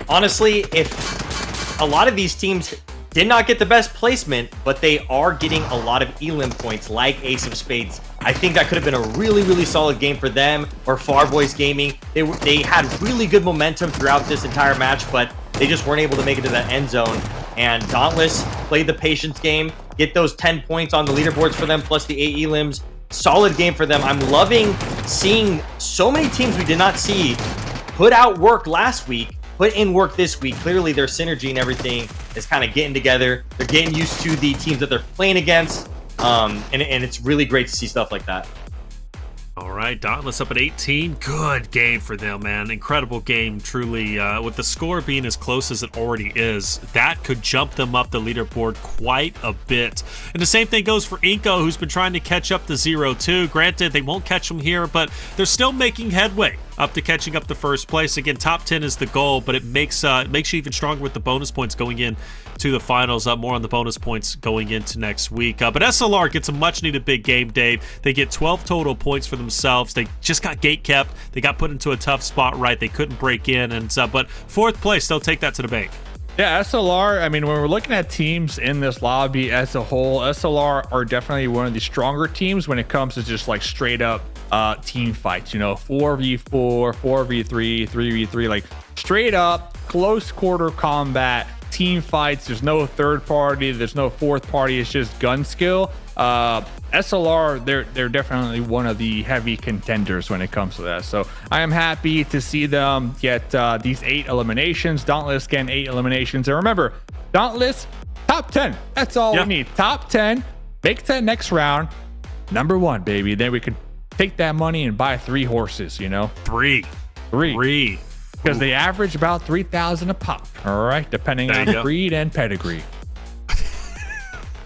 Honestly, if a lot of these teams did not get the best placement, but they are getting a lot of elim points like Ace of Spades. I think that could have been a really, really solid game for them or Farvoice Gaming. They had really good momentum throughout this entire match, but they just weren't able to make it to the end zone. And Dauntless played the patience game, get those 10 points on the leaderboards for them, plus the 8 elims. Solid game for them. I'm loving seeing so many teams we did not see put out work last week, put in work this week. Clearly their synergy and everything is kind of getting together. They're getting used to the teams that they're playing against. And it's really great to see stuff like that. All right, Dauntless up at 18. Good game for them, man. Incredible game, truly. With the score being as close as it already is, that could jump them up the leaderboard quite a bit. And the same thing goes for iNCO, who's been trying to catch up to 0-2. Granted, they won't catch them here, but they're still making headway up to catching up to first place. Again, top 10 is the goal, but it makes you even stronger with the bonus points going in to the finals. More on the bonus points going into next week. But SLR gets a much-needed big game, Dave. They get 12 total points for themselves. They just got gate-kept. They got put into a tough spot, right? They couldn't break in, but fourth place, they'll take that to the bank. Yeah, SLR, I mean, when we're looking at teams in this lobby as a whole, SLR are definitely one of the stronger teams when it comes to just like straight up team fights, 4v4, 4v3, 3v3, like straight up close quarter combat team fights. There's no third party, there's no fourth party, it's just gun skill. SLR, they're definitely one of the heavy contenders when it comes to that. So I am happy to see them get these 8 eliminations. Dauntless getting 8 eliminations. And remember, Dauntless, top 10. That's all we need. Top 10. Make it to the next round. Number 1, baby. Then we could take that money and buy 3 horses, Three. Because they average about 3,000 a pop. All right, depending on breed and pedigree.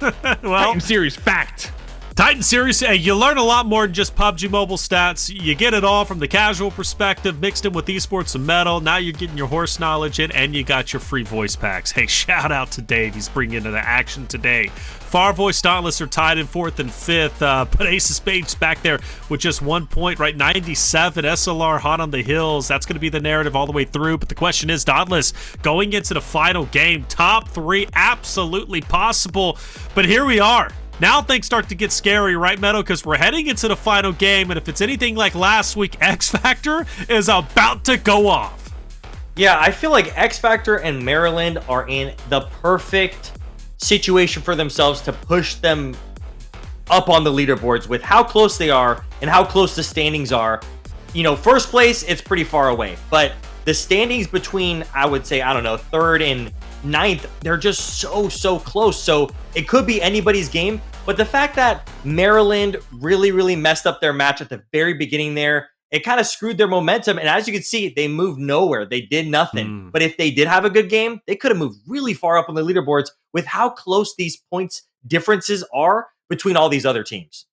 Well, Titan Series fact. Titan Series, hey, you learn a lot more than just PUBG Mobile stats. You get it all from the casual perspective, mixed in with esports and metal. Now you're getting your horse knowledge in, and you got your free voice packs. Hey, shout out to Dave. He's bringing it to action today. Farvoice, Dauntless are tied in 4th and 5th, but Ace of Spades back there with just 1 point, right? 97. SLR hot on the hills. That's going to be the narrative all the way through. But the question is, Dauntless going into the final game, top 3, absolutely possible. But here we are. Now things start to get scary, right, Meadow? Because we're heading into the final game, and if it's anything like last week, X Factor is about to go off. Yeah, I feel like X Factor and Maryland are in the perfect situation for themselves to push them up on the leaderboards with how close they are and how close the standings are. First place, it's pretty far away, but the standings between, I would say, 3rd and 9th, they're just so close. So it could be anybody's game. But the fact that Maryland really messed up their match at the very beginning there, it kind of screwed their momentum. And as you can see, they moved nowhere. They did nothing. But if they did have a good game, they could have moved really far up on the leaderboards with how close these points differences are between all these other teams.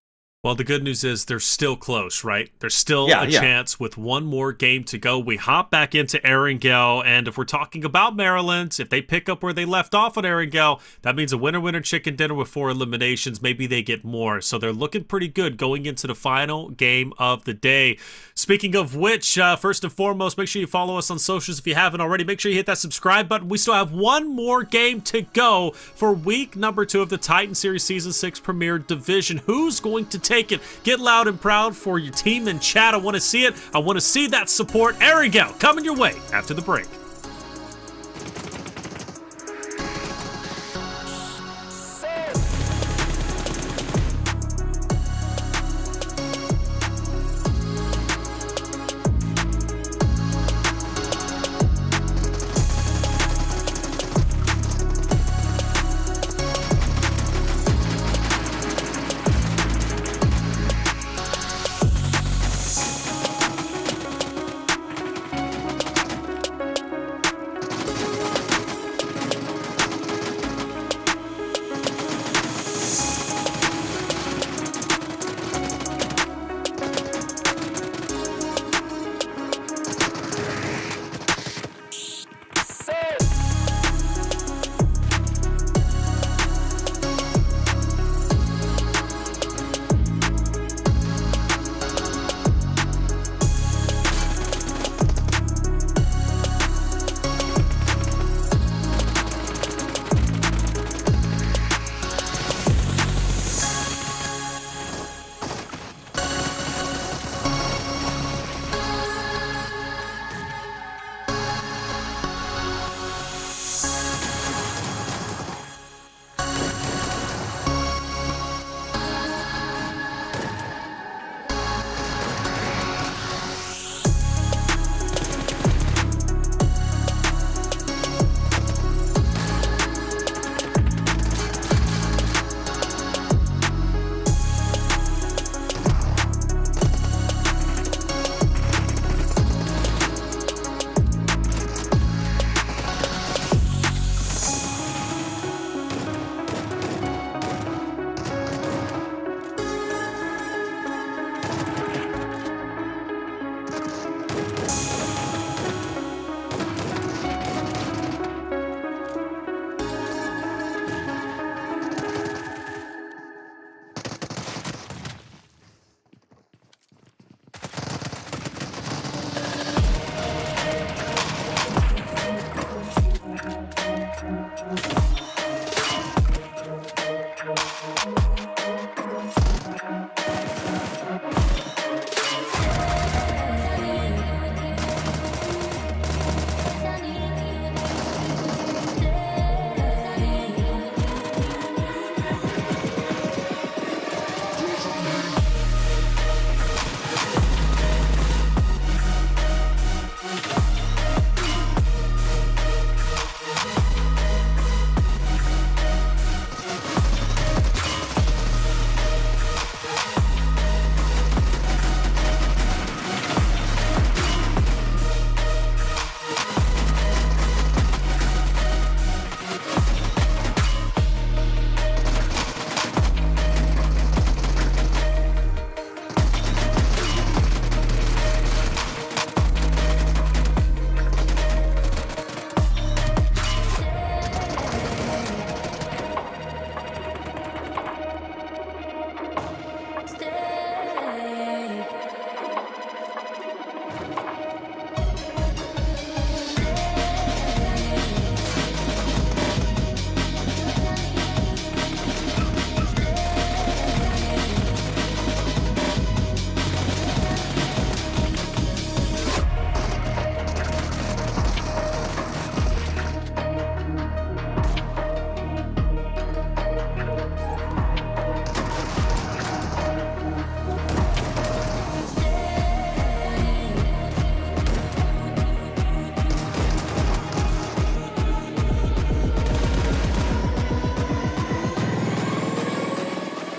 Well, the good news is they're still close, right? There's still a chance with one more game to go. We hop back into Erangel, and if we're talking about Maryland, if they pick up where they left off on Erangel, that means a winner chicken dinner with 4 eliminations. Maybe they get more. So they're looking pretty good going into the final game of the day. Speaking of which, first and foremost, make sure you follow us on socials if you haven't already. Make sure you hit that subscribe button. We still have one more game to go for week number 2 of the Titan Series Season 6 Premier Division. Who's going to take it? Get loud and proud for your team in chat. I want to see it. I want to see that support. Erangel coming your way after the break.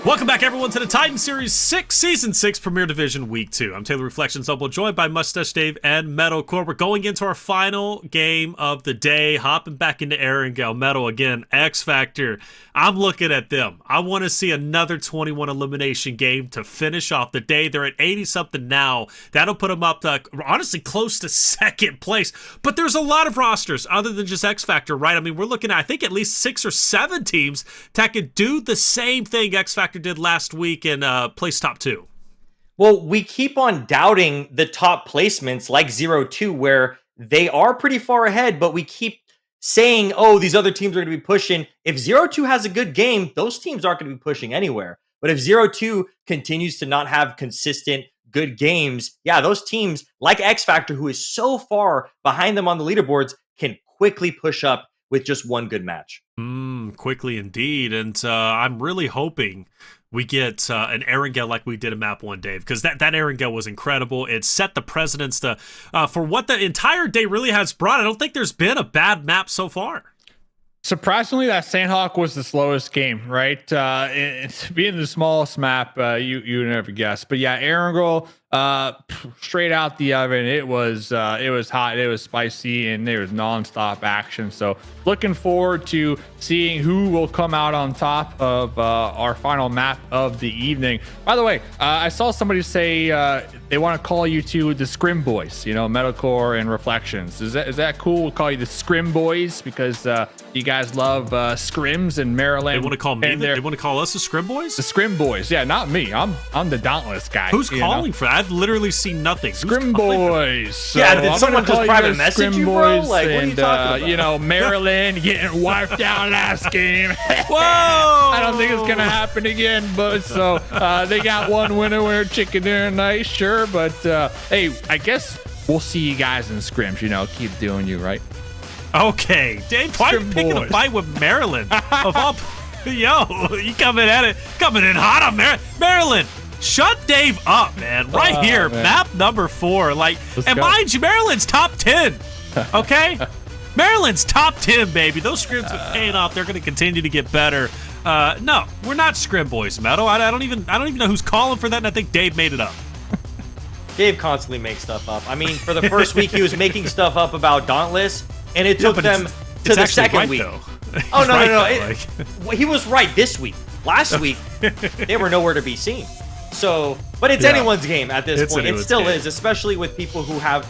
Welcome back, everyone, to the Titan Series 6, Season 6, Premier Division, Week 2. I'm Taylor Reflections Double, joined by Mustache Dave and Metalcore. We're going into our final game of the day, hopping back into Erangel. Metal, again, X Factor. I'm looking at them. I want to see another 21 elimination game to finish off the day. They're at 80-something now. That'll put them up to, honestly, close to second place. But there's a lot of rosters other than just X Factor, right? I mean, we're looking at, I think, at least 6 or 7 teams that could do the same thing X Factor did last week and place top 2. Well, we keep on doubting the top placements like 0-2, where they are pretty far ahead, but we keep saying, oh, these other teams are going to be pushing. If 0-2 has a good game, those teams aren't going to be pushing anywhere. But if 0-2 continues to not have consistent good games, yeah, those teams like X Factor, who is so far behind them on the leaderboards, can quickly push up with just one good match. Quickly indeed. And I'm really hoping we get an Erangel like we did in Map 1, Dave, because that Erangel was incredible. It set the precedence for what the entire day really has brought. I don't think there's been a bad map so far. Surprisingly, that Sanhok was the slowest game, right? Being the smallest map, you would never guess. But yeah, Erangel, straight out the oven. It was hot, it was spicy, and there was nonstop action. So looking forward to seeing who will come out on top of our final map of the evening. By the way, I saw somebody say they want to call you two the Scrim Boys, Metalcore and Reflections. Is that cool? We'll call you the Scrim Boys because you guys love Scrims in Maryland. They want to call me. They want to call us the Scrim Boys. The Scrim Boys, yeah, not me. I'm the Dauntless guy. Who's calling for that? I've literally seen nothing. Scrim Boys. So yeah, did someone just private message you, bro? Like, what are you talking about? Maryland getting wiped out last game. Whoa! I don't think it's gonna happen again. But so they got one winner chicken dinner night, sure. But hey, I guess we'll see you guys in scrims. Keep doing you, right? Okay, Dave, why are you picking a fight with Maryland? Of all, yo, you coming in hot on Maryland. Shut Dave up, man. Right here, man. Map number 4. Mind you, Maryland's top 10. Okay? Maryland's top 10, baby. Those scrims are paying off. They're going to continue to get better. No, we're not Scrim Boys, Metal. I don't even know who's calling for that, and I think Dave made it up. Dave constantly makes stuff up. I mean, for the first week, he was making stuff up about Dauntless, and it took them to the second week. Oh, no. He was right this week. Last week, they were nowhere to be seen. So, but it's anyone's game at this point. It still is, especially with people who have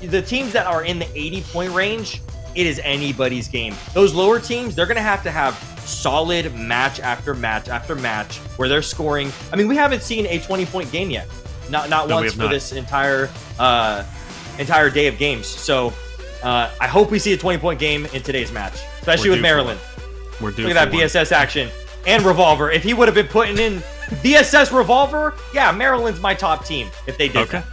the teams that are in the 80-point range. It is anybody's game. Those lower teams, they're going to have solid match after match after match where they're scoring. I mean, we haven't seen a 20-point game yet. Not once for this entire day of games. So, I hope we see a 20-point game in today's match, especially with Maryland. Look at that VSS action and Revolver. If he would have been putting in VSS Revolver, yeah, Maryland's my top team if they did that.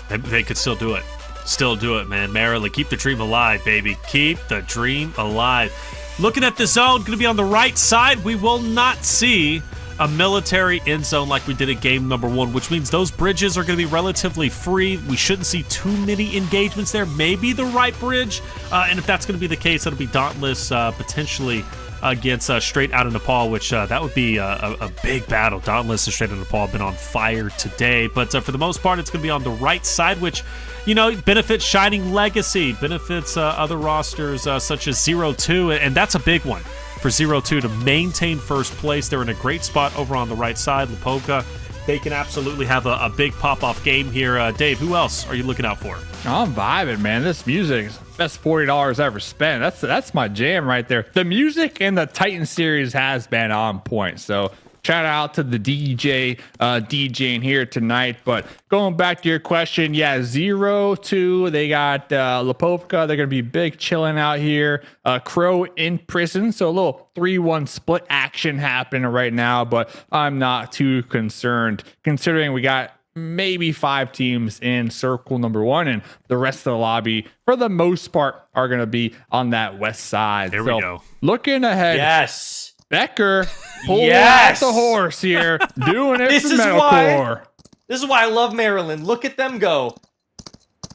They could still do it. Still do it, man. Maryland, keep the dream alive, baby. Keep the dream alive. Looking at the zone, going to be on the right side. We will not see a military end zone like we did at game number 1, which means those bridges are going to be relatively free. We shouldn't see too many engagements there. Maybe the right bridge. And if that's going to be the case, it'll be Dauntless potentially against Straight Outta Nepal, which that would be a big battle. Dauntless and Straight Outta Nepal have been on fire today. But for the most part, it's going to be on the right side, which benefits Shining Legacy, benefits other rosters such as 0-2, and that's a big one for 0-2 to maintain first place. They're in a great spot over on the right side. Lipovka, they can absolutely have a big pop-off game here. Dave, who else are you looking out for? I'm vibing, man. This music is the best $40 ever spent. That's my jam right there. The music in the Titan series has been on point. So shout out to the DJ DJing here tonight. But going back to your question, yeah, 0-2. They got Lipovka. They're going to be big chilling out here. Crow in prison. So a little 3-1 split action happening right now. But I'm not too concerned considering we got maybe 5 teams in circle number 1, and the rest of the lobby, for the most part, are going to be on that west side. There we go. Looking ahead. Yes. Becker pulling out the horse here, doing it for Metalcore. This is why I love Maryland. Look at them go.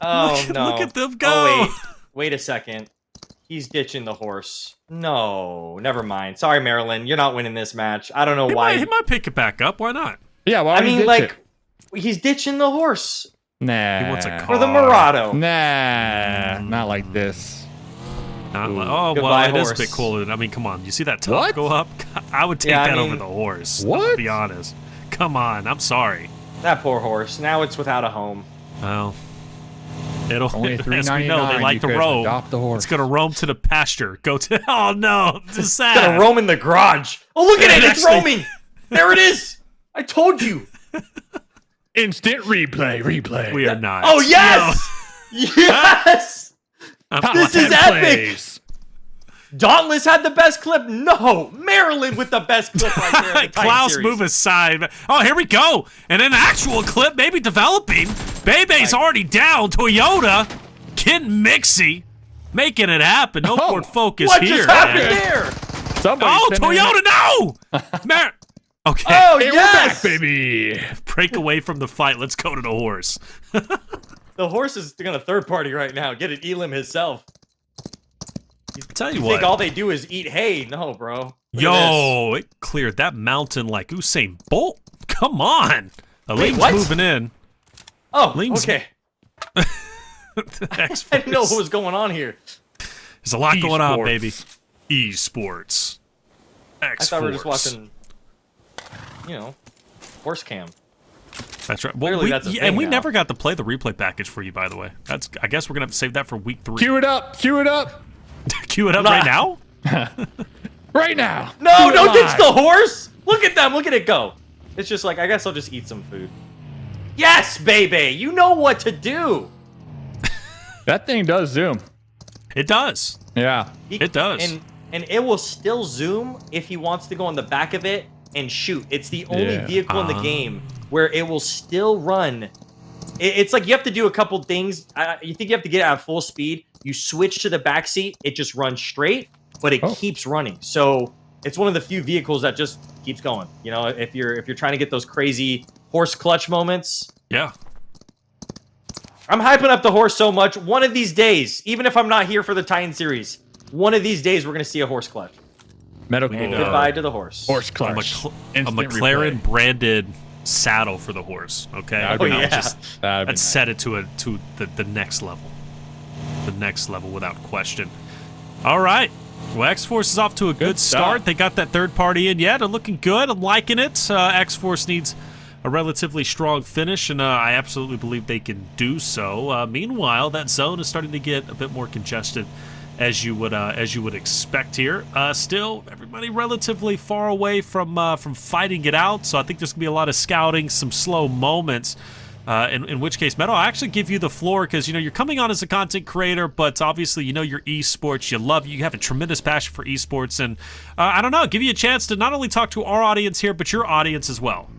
Oh, no. Look at them go. Oh, wait a second. He's ditching the horse. No, never mind. Sorry, Maryland. You're not winning this match. I don't know why. He might pick it back up. Why not? Yeah, why I would he mean, ditch like, it? he's ditching the horse. Nah. He wants a car. Or the Murado. Nah, not like this. Oh, Goodbye, well, it is a horse. bit cooler. I mean, come on. You see that top What? go up? I would take Yeah, I that mean, over the horse. what? I'll be honest. Come on. I'm sorry. That poor horse. Now it's without a home. Well, it'll, Only as we know, they $3.99, like you to could roam. adopt the horse. It's going to roam to the pasture. Go to, oh no, this is sad. It's gonna roam in the garage. Oh, look at it. It's Actually- roaming. There it is. I told you. Instant replay. We are not. Oh, yes. Yes. No. This is 10 epic. plays. Dauntless had the best clip. No, Maryland with the best clip right there. in the Titan Klaus, series. move aside. Oh, here we go. And an actual clip maybe developing. Bebe's already down. Toyota. Kid Mixie. Making it happen. No Oh, Ford Focus What here. just happened man. there? Somebody Oh, send in- Toyota, no! Okay. Oh, Hey, we're yes. back, baby. Break away from the fight. Let's go to the horse. The horse is gonna third party right now. Get it, Elam himself. Tell you You what. think all they do is eat hay? No, bro. Look at this. Yo, it cleared that mountain like Usain Bolt. Come on. Elaine's what? moving in. Oh, Leans- okay. I didn't know what was going on here. There's a lot going on, Esports. baby. Esports. I thought we were just watching, horse cam. That's right. Well, Clearly that's a thing and we now. never got to play the replay package for you, by the way. I guess we're gonna have to save that for week 3. Cue it up. Cue it up Nah. right now. Right now. No, Do it don't ditch live. the horse. Look at them. Look at it go. It's just like, I guess I'll just eat some food. Yes, baby. You know what to do. That thing does zoom. It does. Yeah. It does. And it will still zoom if he wants to go on the back of it and shoot. It's the only Yeah. vehicle in the game where it will still run. It's like you have to do a couple things. You think you have to get it at full speed. You switch to the back seat. It just runs straight, but it keeps running. So it's one of the few vehicles that just keeps going. You know, if you're trying to get those crazy horse clutch moments. Yeah. I'm hyping up the horse so much. One of these days, even if I'm not here for the Titan series, one of these days we're going to see a horse clutch. Medical. And goodbye to the horse. Horse A, clutch. a Instant McLaren replay. branded saddle for the horse. Okay. That'd be You know, nice. just That'd be let's set it to the next level. The next level without question. All right. Well, X-Force is off to a good start. stuff. They got that third party in yet. They're looking good. I'm liking it. X-Force needs a relatively strong finish, and I absolutely believe they can do so. Meanwhile, that zone is starting to get a bit more congested, as you would expect here. Still, everybody relatively far away from fighting it out. So I think there's gonna be a lot of scouting, some slow moments. In which case, Meadow, I actually give you the floor because you're coming on as a content creator, but obviously your esports, you have a tremendous passion for esports, and I don't know, give you a chance to not only talk to our audience here, but your audience as well.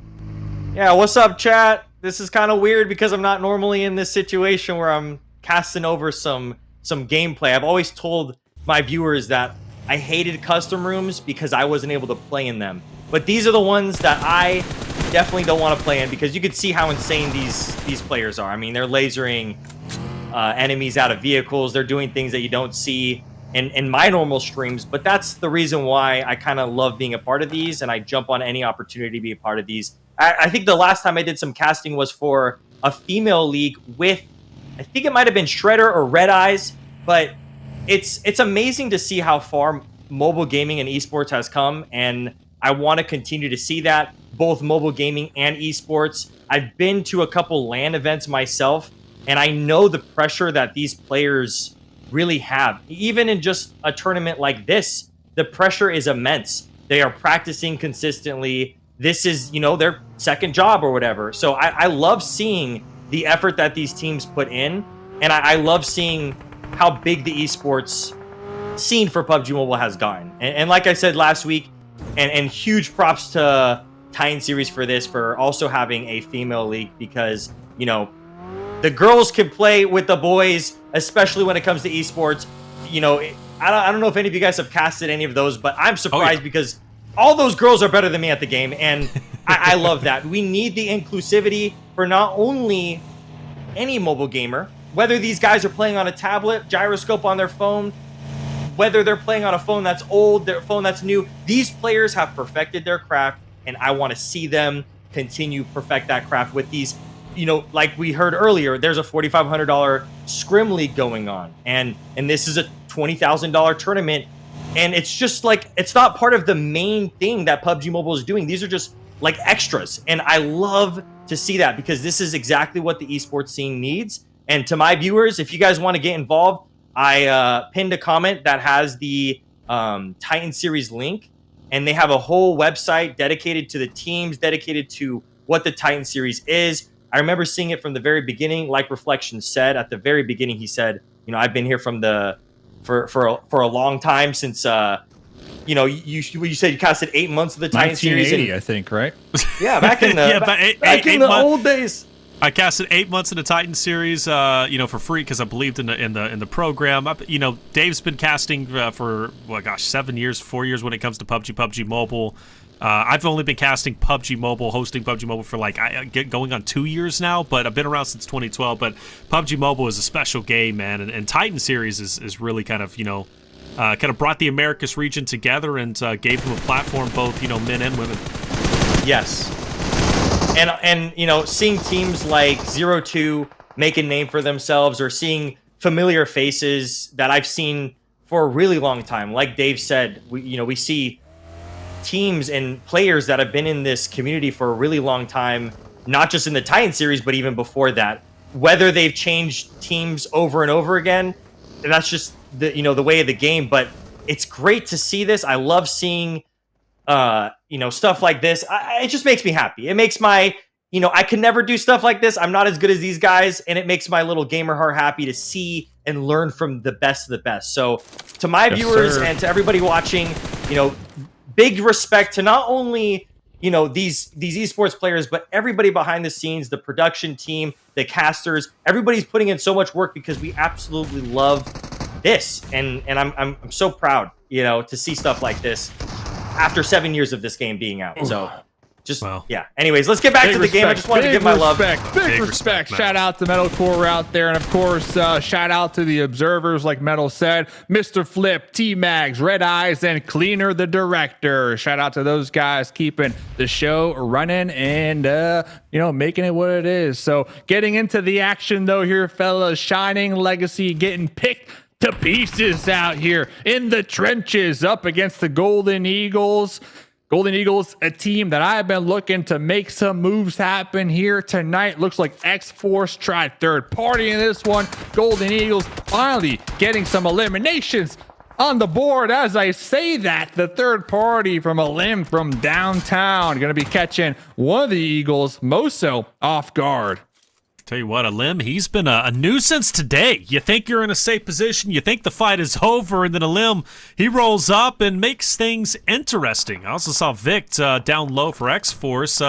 Yeah, what's up, chat? This is kind of weird because I'm not normally in this situation where I'm casting over some gameplay. I've always told my viewers that I hated custom rooms because I wasn't able to play in them. But these are the ones that I definitely don't want to play in because you can see how insane these players are. I mean, they're lasering enemies out of vehicles. They're doing things that you don't see in my normal streams. But that's the reason why I kind of love being a part of these, and I jump on any opportunity to be a part of these. I think the last time I did some casting was for a female league with, I think it might have been Shredder or Red Eyes, but it's amazing to see how far mobile gaming and esports has come, and I want to continue to see that, both mobile gaming and esports. I've been to a couple LAN events myself, and I know the pressure that these players really have. Even in just a tournament like this, the pressure is immense. They are practicing consistently. This is, their second job or whatever. So I love seeing the effort that these teams put in, and I love seeing how big the esports scene for PUBG Mobile has gotten. And like I said last week, and huge props to Titan Series for this, for also having a female league, because, the girls can play with the boys, especially when it comes to esports. I don't know if any of you guys have casted any of those, but I'm surprised because all those girls are better than me at the game, and I love that. We need the inclusivity for not only any mobile gamer, whether these guys are playing on a tablet, gyroscope on their phone, whether they're playing on a phone that's old, their phone that's new, these players have perfected their craft, and I want to see them continue perfect that craft with these. Like we heard earlier, there's a $4,500 Scrim League going on, and this is a $20,000 tournament, and it's just like, it's not part of the main thing that PUBG Mobile is doing. These are just like extras, and I love to see that, because this is exactly what the esports scene needs. And to my viewers, if you guys want to get involved, I pinned a comment that has the Titan Series link, and they have a whole website dedicated to the teams, dedicated to what the Titan Series is. I remember seeing it from the very beginning. Like Reflection said at the very beginning, he said, I've been here from for a long time, since you said you casted 8 months of the Titan Series. 1980, I think, right? Yeah, back in the back in the old days. I casted 8 months in the Titan Series, for free, because I believed in the program. Dave's been casting for 7 years, 4 years when it comes to PUBG Mobile. I've only been casting PUBG Mobile, hosting PUBG Mobile for going on 2 years now, but I've been around since 2012. But PUBG Mobile is a special game, man, and Titan Series is really kind of brought the Americas region together and gave them a platform, both men and women. Yes. And seeing teams like 0-2 make a name for themselves, or seeing familiar faces that I've seen for a really long time. Like Dave said, we see teams and players that have been in this community for a really long time, not just in the Titan Series, but even before that. Whether they've changed teams over and over again, that's just the way of the game. But it's great to see this. I love seeing stuff like this. It just makes me happy. It makes my, I can never do stuff like this. I'm not as good as these guys, and it makes my little gamer heart happy to see and learn from the best of the best. So to my viewers and to everybody watching, big respect to not only, these esports players, but everybody behind the scenes, the production team, the casters. Everybody's putting in so much work, because we absolutely love this. And I'm so proud, to see stuff like this after 7 years of this game being out. So yeah. Anyways, let's get back to the game. I just wanted to give my love. Big respect. Shout out to Metalcore out there. And of course, shout out to the observers, like Metal said, Mr. Flip, T-Mags, Red Eyes, and Cleaner the director. Shout out to those guys keeping the show running and, making it what it is. So getting into the action though here, fellas, Shining Legacy getting picked to pieces out here in the trenches up against the Golden Eagles. Golden Eagles, a team that I've been looking to make some moves happen here tonight. Looks like X-Force tried third party in this one. Golden Eagles finally getting some eliminations on the board. As I say that, the third party from a limb from downtown going to be catching one of the Eagles, Moso, off guard. Tell you what, Alim, he's been a nuisance today. You think you're in a safe position, you think the fight is over, and then Alim, he rolls up and makes things interesting. I also saw Vic down low for X-Force,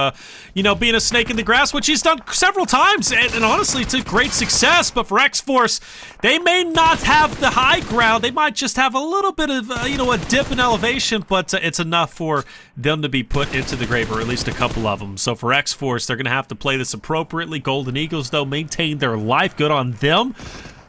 being a snake in the grass, which he's done several times, and honestly, it's a great success. But for X-Force, they may not have the high ground. They might just have a little bit of, a dip in elevation, but it's enough for them to be put into the grave, or at least a couple of them. So for X-Force, they're going to have to play this appropriately. Golden Eagles, though, maintain their life. Good on them.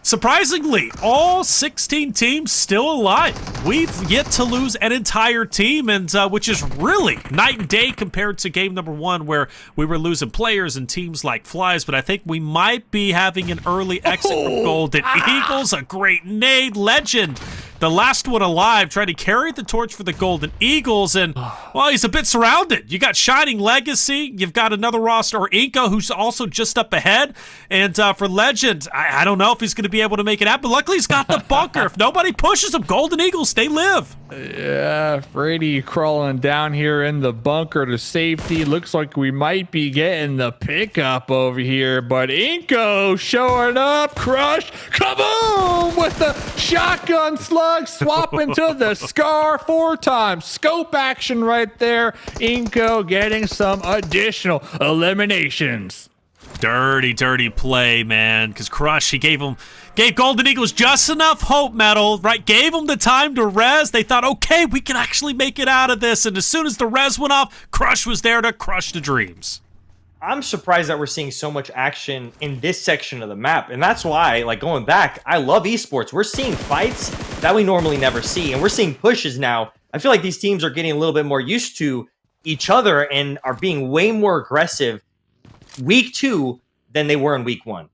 Surprisingly, all 16 teams still alive. We've yet to lose an entire team, and which is really night and day compared to game number 1, where we were losing players and teams like flies. But I think we might be having an early exit from Golden Eagles. A great nade. Legend, the last one alive, trying to carry the torch for the Golden Eagles, and, well, he's a bit surrounded. You got Shining Legacy, you've got another roster, or iNCO, who's also just up ahead, and for Legend, I don't know if he's going to be able to make it happen, but luckily he's got the bunker. If nobody pushes him, Golden Eagles, they live. Yeah, Freddy crawling down here in the bunker to safety. Looks like we might be getting the pickup over here, but iNCO showing up. Crush, kaboom, with the shotgun slug, swapping to the Scar 4 times. Scope action right there. iNCO getting some additional eliminations. Dirty play, man, because Crush, he gave Golden Eagles just enough hope, Metal, right? Gave them the time to res. They thought, okay, we can actually make it out of this. And as soon as the res went off, Crush was there to crush the dreams. I'm surprised that we're seeing so much action in this section of the map. And that's why, like, going back, I love esports. We're seeing fights that we normally never see. And we're seeing pushes now. I feel like these teams are getting a little bit more used to each other and are being way more aggressive week 2 than they were in week 1.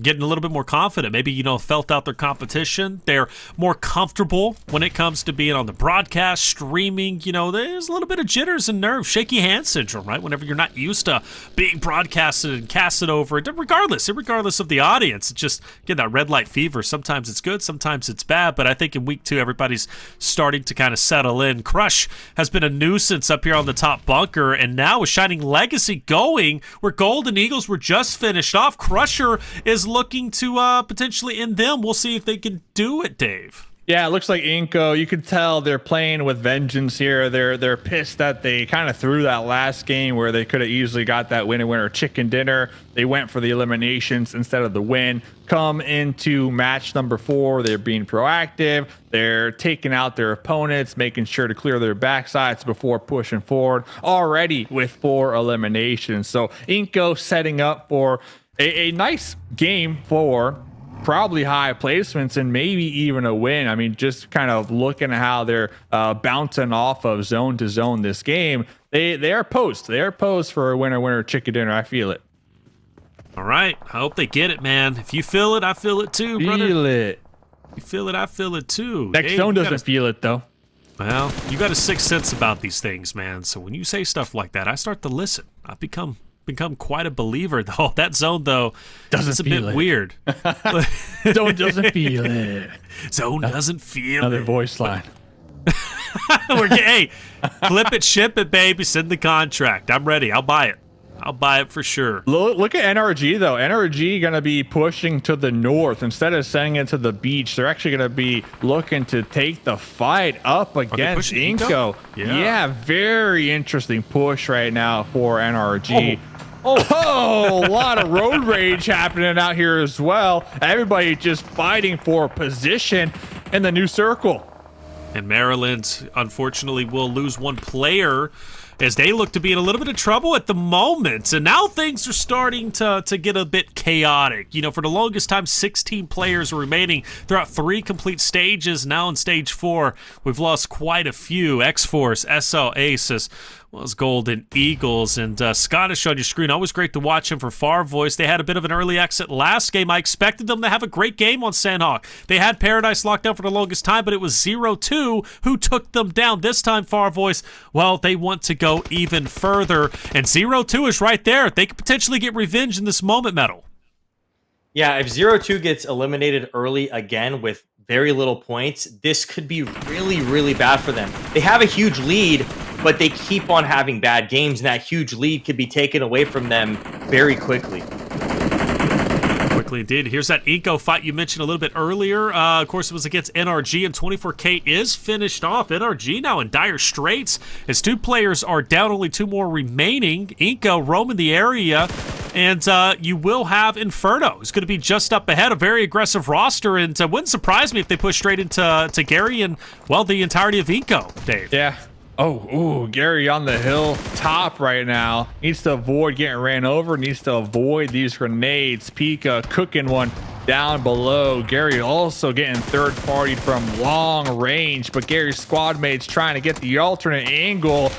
Getting a little bit more confident, maybe, you know, felt out their competition. They're more comfortable when it comes to being on the broadcast, streaming. You know, there's a little bit of jitters and nerves, shaky hand syndrome, right? Whenever you're not used to being broadcasted and casted over, regardless of the audience. It's just, again, that red light fever. Sometimes it's good, sometimes it's bad, but I think in week 2, everybody's starting to kind of settle in. Crush has been a nuisance up here on the top bunker, and now with Shining Legacy going, where Golden Eagles were just finished off, Crusher is looking to potentially end them. We'll see if they can do it, Dave. Yeah, it looks like iNCO. You could tell they're playing with vengeance here. They're pissed that they kind of threw that last game where they could have easily got that winner chicken dinner. They went for the eliminations instead of the win. Come into match number 4, they're being proactive. They're taking out their opponents, making sure to clear their backsides before pushing forward. Already with 4 eliminations. So iNCO setting up for a nice game for probably high placements and maybe even a win. I mean, just kind of looking at how they're bouncing off of zone to zone this game. They are posed. They are posed for a winner chicken dinner. I feel it. All right. I hope they get it, man. If you feel it, I feel it too, brother. Feel it. You feel it, I feel it too. Next Dave, zone doesn't feel it, though. Well, you got a sixth sense about these things, man. So when you say stuff like that, I start to listen. I've become quite a believer, though. That zone, though, it's a bit weird. Zone doesn't feel it. Zone doesn't feel Another it. voice line. Hey, flip it, ship it, baby. Send the contract. I'm ready. I'll buy it. I'll buy it for sure. Look at NRG, though. NRG going to be pushing to the north. Instead of sending it to the beach, they're actually going to be looking to take the fight up against iNCO. Yeah, very interesting push right now for NRG. Oh, a lot of road rage happening out here as well. Everybody just fighting for position in the new circle. And Maryland, unfortunately, will lose one player as they look to be in a little bit of trouble at the moment. And now things are starting to get a bit chaotic. You know, for the longest time, 16 players are remaining throughout 3 complete stages. Now in stage 4, we've lost quite a few. X-Force, SL Ace, as well as Golden Eagles. And Scottish on your screen, always great to watch him for Farvoice. They had a bit of an early exit last game. I expected them to have a great game on Sanhok. They had Paradise locked down for the longest time, but it was 0-2 who took them down. This time, Farvoice, well, they want to go even further. And 0-2 is right there. They could potentially get revenge in this moment, Metal. Yeah, if 0-2 gets eliminated early again with very little points, this could be really, really bad for them. They have a huge lead, but they keep on having bad games, and that huge lead could be taken away from them very quickly. Quickly indeed. Here's that iNCO fight you mentioned a little bit earlier. Of course, it was against NRG, and 24K is finished off. NRG now in dire straits as 2 players are down, only 2 more remaining. iNCO roaming the area, and you will have Inferno, who's going to be just up ahead, a very aggressive roster, and wouldn't surprise me if they push straight into Gary and, well, the entirety of iNCO, Dave. Yeah. Oh, Gary on the hill top right now. Needs to avoid getting ran over. Needs to avoid these grenades. Pika cooking one down below. Gary also getting third party from long range, but Gary's squad mates trying to get the alternate angle.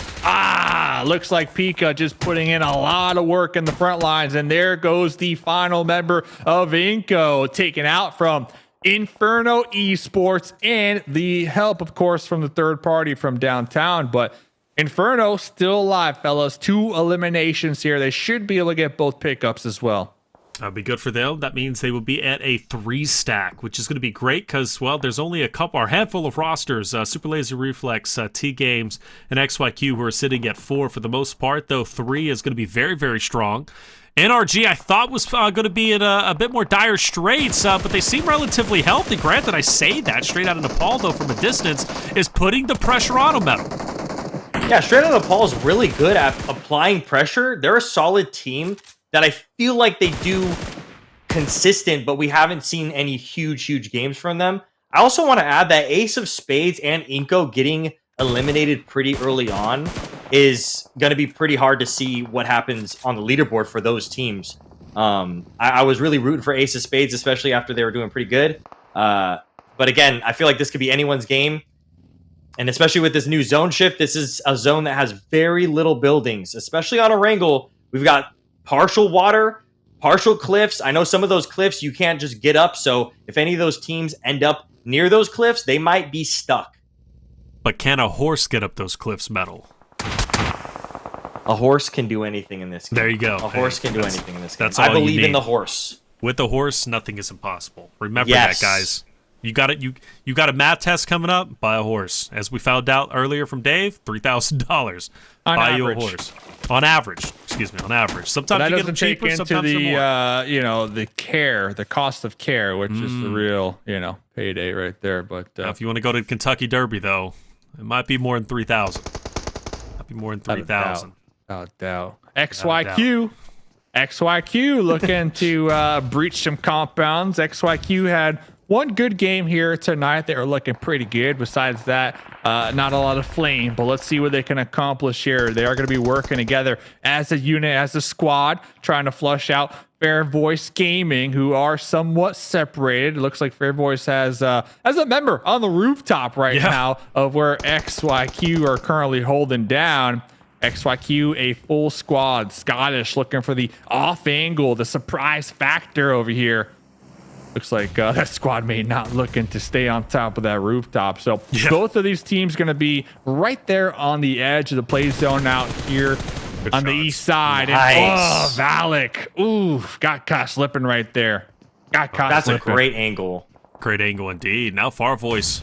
Looks like Pika just putting in a lot of work in the front lines, and there goes the final member of iNCO, taken out from INFERNO Esports, and the help, of course, from the third party from downtown. But Inferno still alive, fellas. 2 eliminations here. They should be able to get both pickups as well. That'll be good for them. That means they will be at a 3-stack, which is going to be great because, well, there's only a handful of rosters. Super Laser Reflex, TGames, and XYQ who are sitting at 4 for the most part, though 3 is going to be very, very strong. NRG, I thought, was going to be in a bit more dire straits, but they seem relatively healthy. Granted, I say that straight out of Nepal, though, from a distance, is putting the pressure on them, Metal. Yeah, straight out of Nepal is really good at applying pressure. They're a solid team that I feel like they do consistent, but we haven't seen any huge games from them. I also want to add that Ace of Spades and iNCO getting eliminated pretty early on is going to be pretty hard to see what happens on the leaderboard for those teams. I was really rooting for Ace of Spades, especially after they were doing pretty good. But again, I feel like this could be anyone's game. And especially with this new zone shift, this is a zone that has very little buildings, especially on Erangel. We've got partial water, partial cliffs. I know some of those cliffs you can't just get up. So if any of those teams end up near those cliffs, they might be stuck. But can a horse get up those cliffs, Metal? A horse can do anything in this game. There you go. A horse can do anything in this game. That's all I believe you need. in the horse. With the horse, nothing is impossible. Remember that, guys. You got it. You got a math test coming up. Buy a horse. As we found out earlier from Dave, $3,000. Buy you a horse. On average, excuse me. On average, sometimes you get them cheaper. Sometimes they're more. the cost of care, which is the real, payday right there. But now, if you want to go to Kentucky Derby, though, it might be more than 3,000. Might be more than 3,000. Without doubt. XYQ looking to breach some compounds. XYQ had one good game here tonight. They were looking pretty good. Besides that, not a lot of flame, but let's see what they can accomplish here. They are going to be working together as a unit, as a squad, trying to flush out Farvoice Gaming, who are somewhat separated. It looks like Farvoice has a member on the rooftop right now of where XYQ are currently holding down. XYQ, a full squad. Scottish looking for the off angle, the surprise factor over here. Looks like that squad mate not looking to stay on top of that rooftop. So both of these teams going to be right there on the edge of the play zone out here on the east side. Nice. And Valak, ooh, got caught slipping right there. That's a great angle. Great angle indeed. Now Farvoice,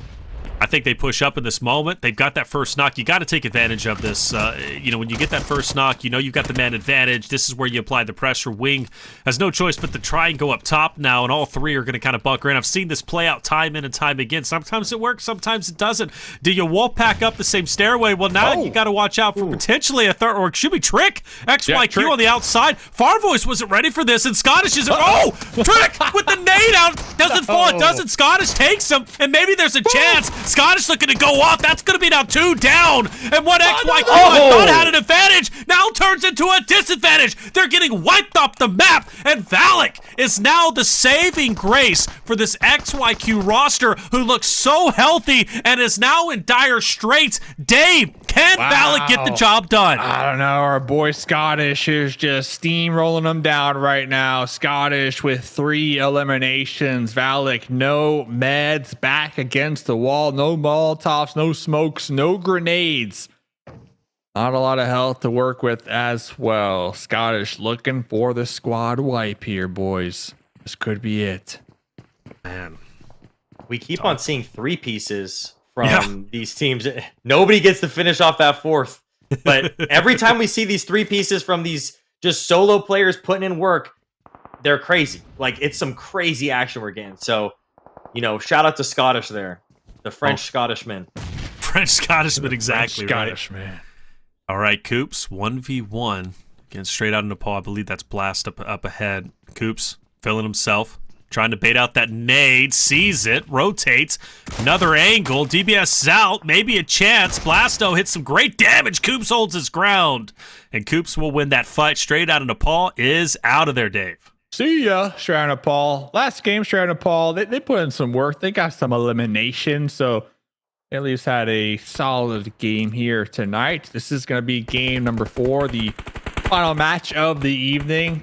I think they push up in this moment. They've got that first knock. You got to take advantage of this. When you get that first knock, you've got the man advantage. This is where you apply the pressure. Wing has no choice but to try and go up top now, and all three are going to kind of bunker in. I've seen this play out time in and time again. Sometimes it works, sometimes it doesn't. Do you wolf pack up the same stairway? Well, now you got to watch out for potentially a third, or it should be Trick. XYQ on the outside. Farvoice wasn't ready for this, and Scottish is Trick with the nade out. Doesn't fall, it doesn't. Scottish takes him, and maybe there's a chance. Scottish looking to go off. That's going to be now 2 down. And what XYQ I thought had an advantage now turns into a disadvantage. They're getting wiped off the map. And Valak is now the saving grace for this XYQ roster who looks so healthy and is now in dire straits. Dave, can Valak get the job done? I don't know. Our boy Scottish is just steamrolling them down right now. Scottish with 3 eliminations. Valak, no meds, back against the wall. No Molotovs, no smokes, no grenades. Not a lot of health to work with as well. Scottish looking for the squad wipe here, boys. This could be it. Man, we keep on seeing 3 pieces from these teams. Nobody gets to finish off that 4th. But every time we see these 3 pieces from these just solo players putting in work, they're crazy. Like, it's some crazy action we're getting. So, shout out to Scottish there. The French Scottishman. French Scottishman, exactly Scottish man. All right, Coops, 1v1. Again, straight out of Nepal. I believe that's Blast up ahead. Coops, feeling himself. Trying to bait out that nade. Sees it. Rotates. Another angle. DBS out. Maybe a chance. Blasto hits some great damage. Coops holds his ground. And Coops will win that fight. Straight out of Nepal is out of there, Dave. See ya, Straight out of Nepal. Last game, Straight out of Nepal. They put in some work. They got some elimination. So they at least had a solid game here tonight. This is going to be game number 4. The final match of the evening.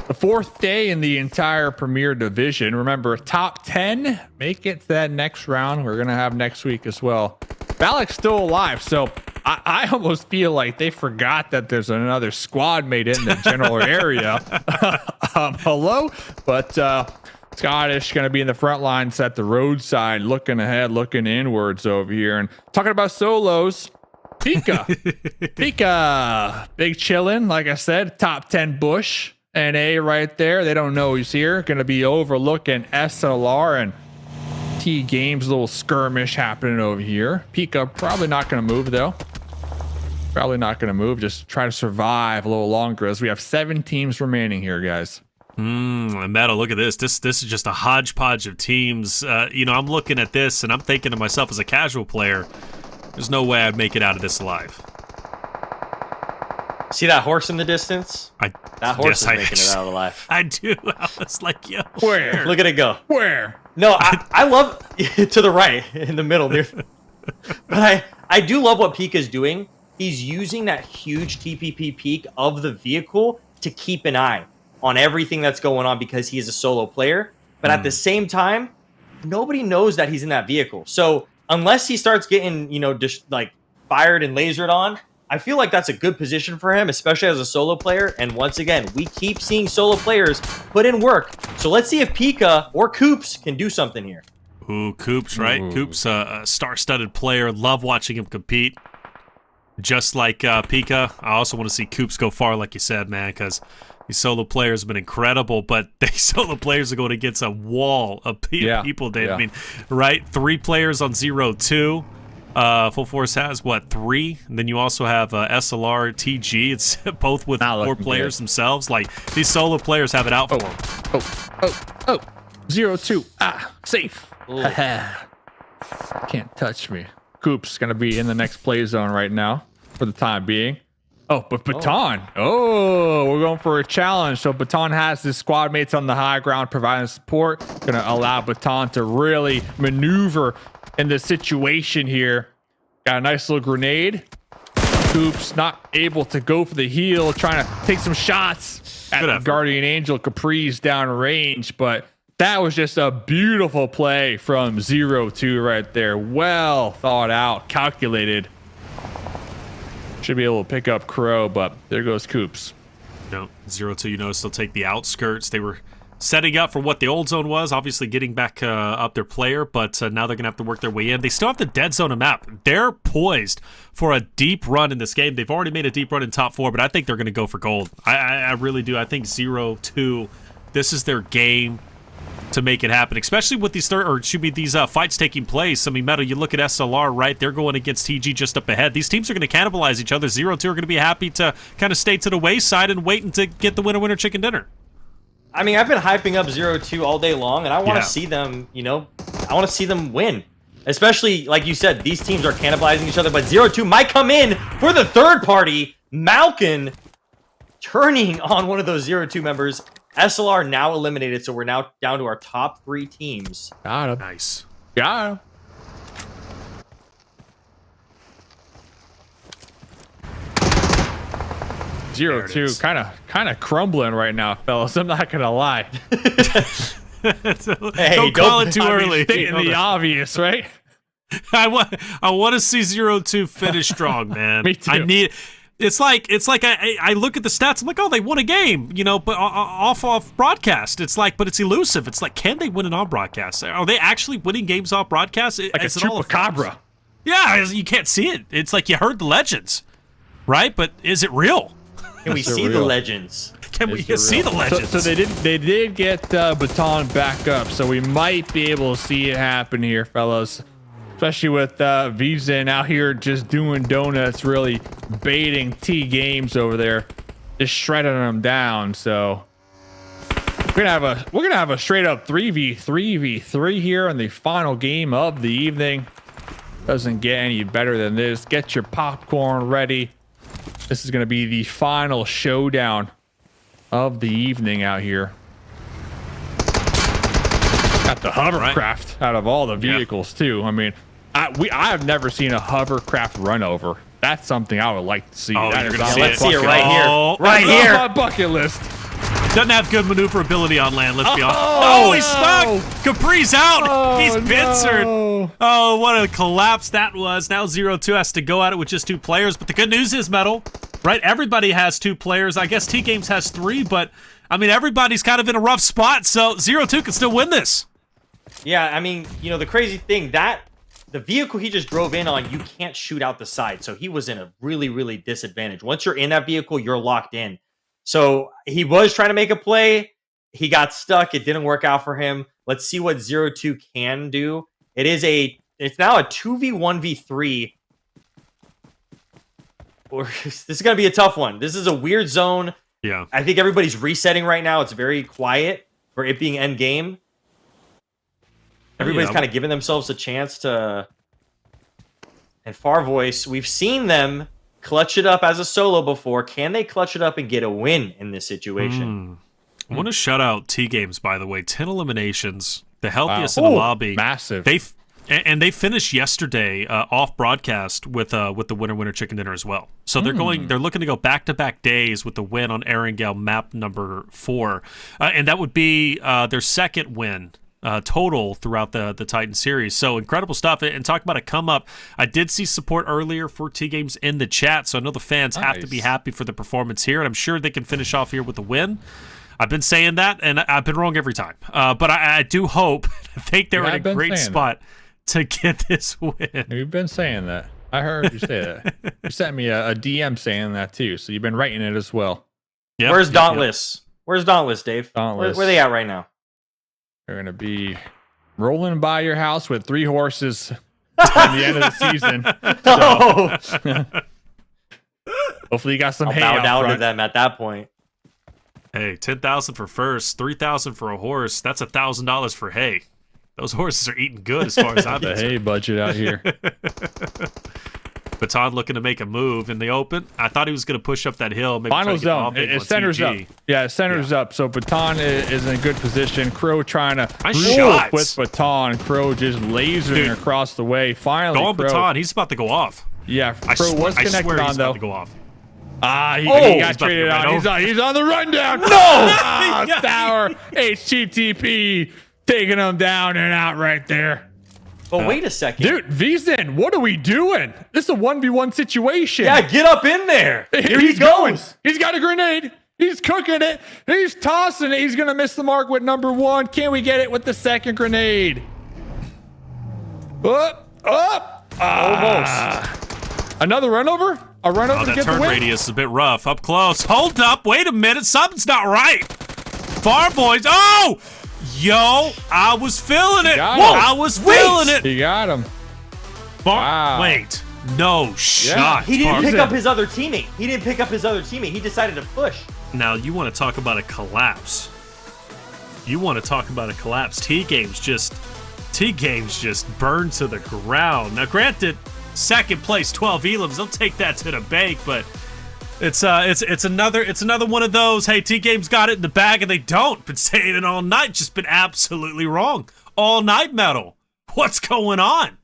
The 4th day in the entire Premier Division. Remember, top 10 make it to that next round. We're going to have next week as well. Valak's still alive, so I almost feel like they forgot that there's another squad mate in the general area. Hello? But Scottish going to be in the front lines at the roadside, looking ahead, looking inwards over here. And talking about solos, Pika. Pika, big chillin', like I said, top 10 Bush. NA right there. They don't know he's here. Going to be overlooking SLR and TGames, little skirmish happening over here. Pika probably not going to move though. Probably not going to move. Just try to survive a little longer as we have 7 teams remaining here, guys. Metal, look at this. This is just a hodgepodge of teams. I'm looking at this and I'm thinking to myself as a casual player, there's no way I'd make it out of this alive. See that horse in the distance? That horse is making it out alive. I do. I was like, yo, Where? Look at it go. Where? No, I love to the right, in the middle. But I do love what Pika's doing. He's using that huge TPP peak of the vehicle to keep an eye on everything that's going on because he is a solo player. But at the same time, nobody knows that he's in that vehicle. So unless he starts getting, just like fired and lasered on, I feel like that's a good position for him, especially as a solo player. And once again, we keep seeing solo players put in work. So let's see if Pika or Coops can do something here. Ooh, Coops, right? Ooh. Coops, a star-studded player. Love watching him compete. Just like Pika, I also want to see Coops go far, like you said, man, because these solo players have been incredible, but these solo players are going against a wall of people, Dave. Yeah. I mean, right? 3 players on 0-2. Full Force has, what, 3? And then you also have SLR, TG. It's both with 4 players themselves. Like, these solo players have it out for them. Oh. 0-2. Safe. Can't touch me. Coop's going to be in the next play zone right now for the time being. Oh, but Baton. Oh, we're going for a challenge. So Baton has his squad mates on the high ground providing support. Going to allow Baton to really maneuver in the situation here. Got a nice little grenade. Coops not able to go for the heal, trying to take some shots at the Guardian Angel Capri's down range, but that was just a beautiful play from 0-2 right there. Well thought out, calculated. Should be able to pick up Crow, but there goes Coops. No, 0-2, you notice they'll take the outskirts. They were setting up for what the old zone was, obviously getting back up their player, but now they're going to have to work their way in. They still have the dead zone map. They're poised for a deep run in this game. They've already made a deep run in top 4, but I think they're going to go for gold. I really do. I think 0-2, this is their game to make it happen, especially with these these fights taking place. I mean, Metal, you look at SLR, right? They're going against TG just up ahead. These teams are going to cannibalize each other. 0-2 are going to be happy to kind of stay to the wayside and waiting to get the winner chicken dinner. I mean, I've been hyping up 0-2 all day long, and I want to see them, I want to see them win. Especially, like you said, these teams are cannibalizing each other, but 0-2 might come in for the third party. Malkin turning on one of those 0-2 members. SLR now eliminated, so we're now down to our top 3 teams. Got him. Nice. Got him. Zero two, kind of crumbling right now, fellas. I'm not gonna lie. Don't call it too early. Stating the obvious, right? I want to see 0-2 finish strong, man. Me too. I need. It's like I look at the stats. I'm like, oh, they won a game, but off broadcast. It's like, but it's elusive. It's like, can they win it on broadcast? Are they actually winning games off broadcast? Like a chupacabra. Yeah, you can't see it. It's like you heard the legends, right? But is it real? Can we see the legends? Can we see the legends? So they did get Baton back up, so we might be able to see it happen here, fellas. Especially with Vizan out here just doing donuts, really baiting TGames over there, just shredding them down. So we're gonna have a straight up 3v3 here in the final game of the evening. Doesn't get any better than this. Get your popcorn ready. This is gonna be the final showdown of the evening out here. Got the hovercraft out of all the vehicles too. I mean, I have never seen a hovercraft run over. That's something I would like to see. Oh, that you're is gonna see it right here. Right here. On my bucket list. Doesn't have good maneuverability on land, let's be honest. Oh, he's stuck! Capri's out! He's pincered! No. Oh, what a collapse that was. Now 0-2 has to go at it with just 2 players. But the good news is, Metal, right? Everybody has 2 players. I guess TGames has 3, but, I mean, everybody's kind of in a rough spot, so 0-2 can still win this. Yeah, I mean, the crazy thing, the vehicle he just drove in on, you can't shoot out the side. So he was in a really, really disadvantage. Once you're in that vehicle, you're locked in. So he was trying to make a play. He got stuck. It didn't work out for him. Let's see what 0-2 can do. It's now a 2v1v3. This is going to be a tough one. This is a weird zone. Yeah. I think everybody's resetting right now. It's very quiet for it being end game. Everybody's kind of giving themselves a chance to. And Farvoice, we've seen them clutch it up as a solo before. Can they clutch it up and get a win in this situation? I want to shout out TGames, by the way. 10 eliminations, the healthiest in the lobby. Massive. They finished yesterday off broadcast with the winner chicken dinner as well. So they're looking to go back-to-back days with the win on Erangel map number 4, and that would be their second win total throughout the Titan series. So incredible stuff. And talk about a come up. I did see support earlier for TGames in the chat, so I know the fans have to be happy for the performance here, and I'm sure they can finish off here with a win. I've been saying that, and I've been wrong every time. But I do hope, I think they're in a great spot to get this win. You've been saying that. I heard you say that. You sent me a DM saying that too, so you've been writing it as well. Yep, Where's Dauntless? Where's Dauntless, Dave? Dauntless. Where are they at right now? They're going to be rolling by your house with 3 horses at the end of the season. Hopefully you got some hay bow out down front. to them at that point. Hey, 10,000 for first, 3,000 for a horse. That's $1,000 for hay. Those horses are eating good as far as I'm the concerned. hay budget out here. Baton looking to make a move in the open. I thought he was going to push up that hill. Maybe Final zone. It It centers up. Yeah, it centers up. So Baton is in a good position. Crow trying to shots with Baton. Crow just lasering across the way. Finally, go on Crow. Baton. He's about to go off. Yeah, Crow was connected on though. About to go off. He got traded on. He's on the rundown. No! Sour HTTP taking him down and out right there. But wait a second. Dude, Vzen, what are we doing? This is a 1v1 situation. Yeah, get up in there. Here he goes. He's got a grenade. He's cooking it. He's tossing it. He's going to miss the mark with number 1. Can we get it with the second grenade? Almost. Another run over? A run over to get the win? That turn radius is a bit rough. Up close. Hold up. Wait a minute. Something's not right. Farvoice. Oh! Yo, I was feeling it. I was feeling it. He got him. Wow. Wait. No shot. He didn't pick up his other teammate. He decided to push. Now, you want to talk about a collapse. T-Games just burned to the ground. Now, granted, second place, 12 elims. They'll take that to the bank, but it's another one of those. Hey, T-Games got it in the bag, and they don't. Been saying it all night. Just been absolutely wrong. All night metal. What's going on?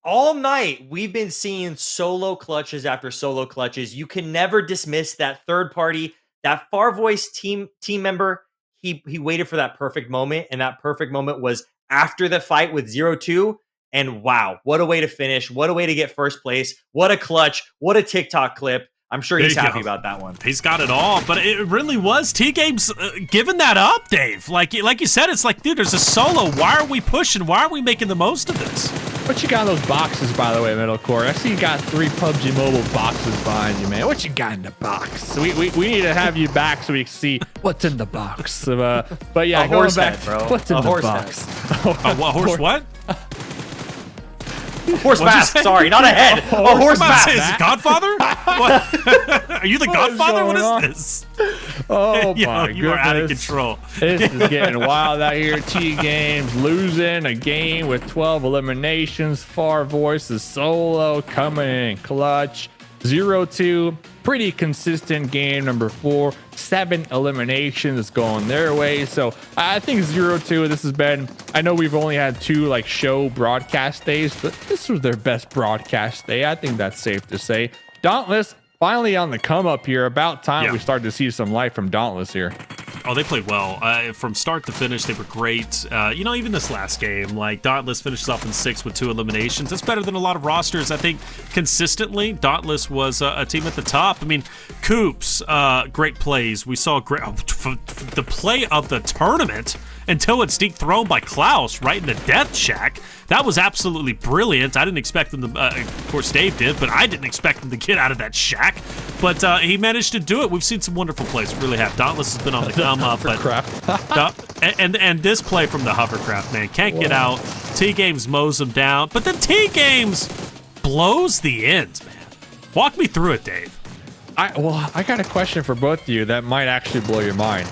All night, we've been seeing solo clutches after solo clutches. You can never dismiss that third party, that Farvoice team member. He waited for that perfect moment, and that perfect moment was after the fight with 0-2. And wow, what a way to finish. What a way to get first place. What a clutch. What a TikTok clip. I'm sure he's happy about that one. He's got it all, but it really was T-Games giving that up, Dave. Like you said, it's like, dude, there's a solo. Why are we pushing? Why are we making the most of this? What you got in those boxes, by the way, middle core? I see you got 3 PUBG Mobile boxes behind you, man. What you got in the box? We need to have you back so we can see what's in the box. But yeah, a horse back. Head, bro. What's in a the horse box? What horse? What? Horse mask. Sorry, not a head. A horse mask. Is it Godfather? What? Are you the Godfather? What is this? Oh my you are out of control. This is getting wild out here. T-Games losing a game with 12 eliminations. Farvoice is solo coming in clutch. 0-2. Pretty consistent game. Number 4. 7 eliminations going their way. So I think 0-2. This has been, I know we've only had 2 like show broadcast days, but this was their best broadcast day. I think that's safe to say. Dauntless finally on the come up here. About time we started to see some light from Dauntless here. Oh, they played well. From start to finish, they were great. Even this last game, like Dauntless finishes off in 6 with 2 eliminations. That's better than a lot of rosters. I think consistently, Dauntless was a team at the top. I mean, Coops, great plays. We saw great the play of the tournament until it's deep thrown by Klaus right in the death shack. That was absolutely brilliant. I didn't expect him to, of course Dave did, but I didn't expect him to get out of that shack. But he managed to do it. We've seen some wonderful plays, we really have. Dauntless has been on the come up. And this play from the hovercraft, man, can't get out. T-Games mows him down, but then T-Games blows the end, man. Walk me through it, Dave. I got a question for both of you that might actually blow your mind.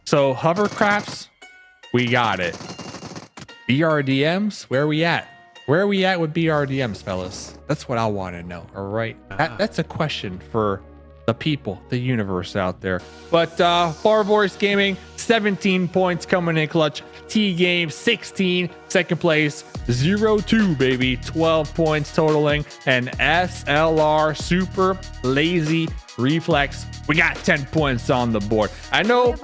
So hovercrafts, we got it. BRDMs, where are we at? Where are we at with BRDMs, fellas? That's what I want to know. All right. That's a question for the people, the universe out there. But Farvoice Gaming, 17 points coming in clutch. TGames, 16. Second place, 0-2, baby. 12 points totaling. And SLR, Super Lazy Reflex, we got 10 points on the board. I know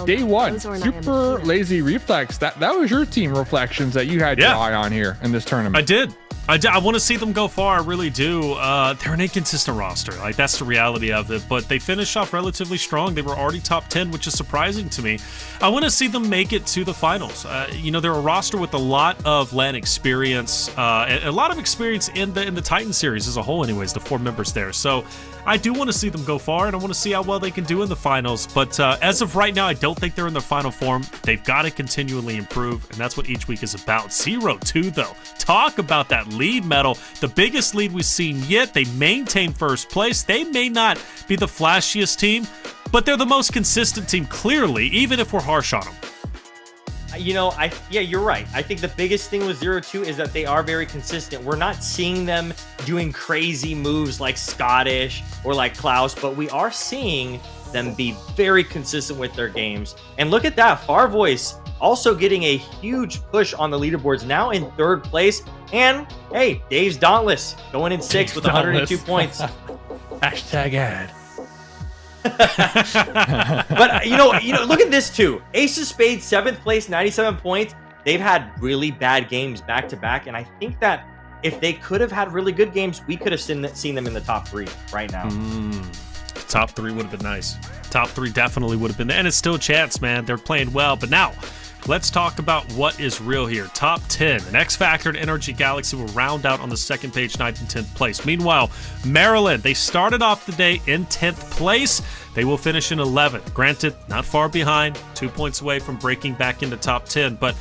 day one, Super Lazy Reflex, that was your team, Reflections, that you had your eye on here in this tournament. I did. I want to see them go far. I really do. They're an inconsistent roster. Like, that's the reality of it. But they finished off relatively strong. They were already top 10, which is surprising to me. I want to see them make it to the finals. They're a roster with a lot of LAN experience, a lot of experience in the Titan series as a whole. Anyways, the 4 members there. So I do want to see them go far, and I want to see how well they can do in the finals. But as of right now, I don't think they're in their final form. They've got to continually improve, and that's what each week is about. 0-2, though. Talk about that lead, Metal. The biggest lead we've seen yet. They maintain first place. They may not be the flashiest team, but they're the most consistent team, clearly, even if we're harsh on them. You're right. I think the biggest thing with 0-2 is that they are very consistent. We're not seeing them doing crazy moves like Scottish or like Klaus, but we are seeing them be very consistent with their games. And look at that, Farvoice also getting a huge push on the leaderboards, now in 3rd place. And hey, Dave's Dauntless going in 6th with 102 points. Hashtag ad. But look at this too. Ace of Spades, 7th place, 97 points. They've had really bad games back to back, and I think that if they could have had really good games, we could have seen them in the top 3 right now. Top 3 would have been nice. Top 3 definitely would have been, and it's still a chance, man. They're playing well. But now, let's talk about what is real here. Top 10. An X Factor and NRG Galaxy will round out on the second page, 9th and 10th place. Meanwhile, Maryland, they started off the day in 10th place. They will finish in 11th. Granted, not far behind, 2 points away from breaking back into top 10. But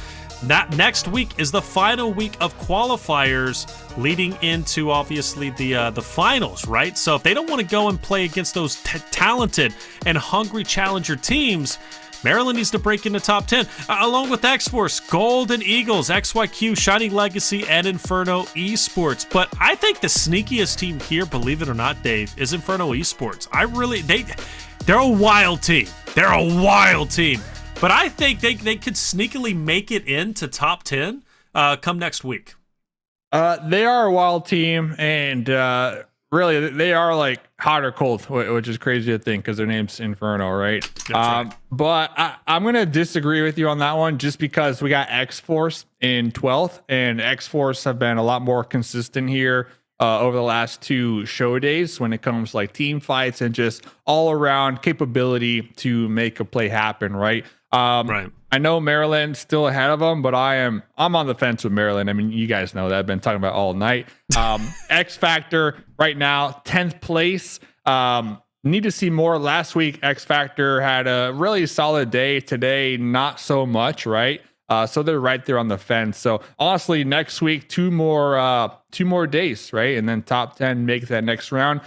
next week is the final week of qualifiers leading into, obviously, the finals, right? So if they don't want to go and play against those talented and hungry challenger teams, Maryland needs to break into top 10, along with X-Force, Golden Eagles, XYQ, Shining Legacy, and Inferno Esports. But I think the sneakiest team here, believe it or not, Dave, is Inferno Esports. They're a wild team. They're a wild team. But I think they could sneakily make it into top 10 come next week. They are a wild team, and really, they are like hot or cold, which is crazy to think because their name's Inferno, right? Right. But I'm going to disagree with you on that one just because we got X-Force in 12th, and X-Force have been a lot more consistent here over the last 2 show days when it comes to like team fights and just all around capability to make a play happen, right? Right. I know Maryland's still ahead of them, but I'm on the fence with Maryland. I mean, you guys know that I've been talking about all night. X Factor right now, 10th place. Need to see more. Last week, X Factor had a really solid day. Today, not so much, right? So they're right there on the fence. So honestly, next week, 2 more days, right? And then top 10 make that next round.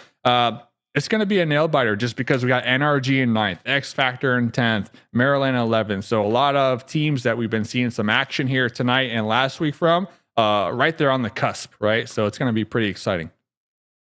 It's going to be a nail biter just because we got NRG in 9th, X Factor in 10th, Maryland 11th. So a lot of teams that we've been seeing some action here tonight and last week from right there on the cusp, right? So it's going to be pretty exciting.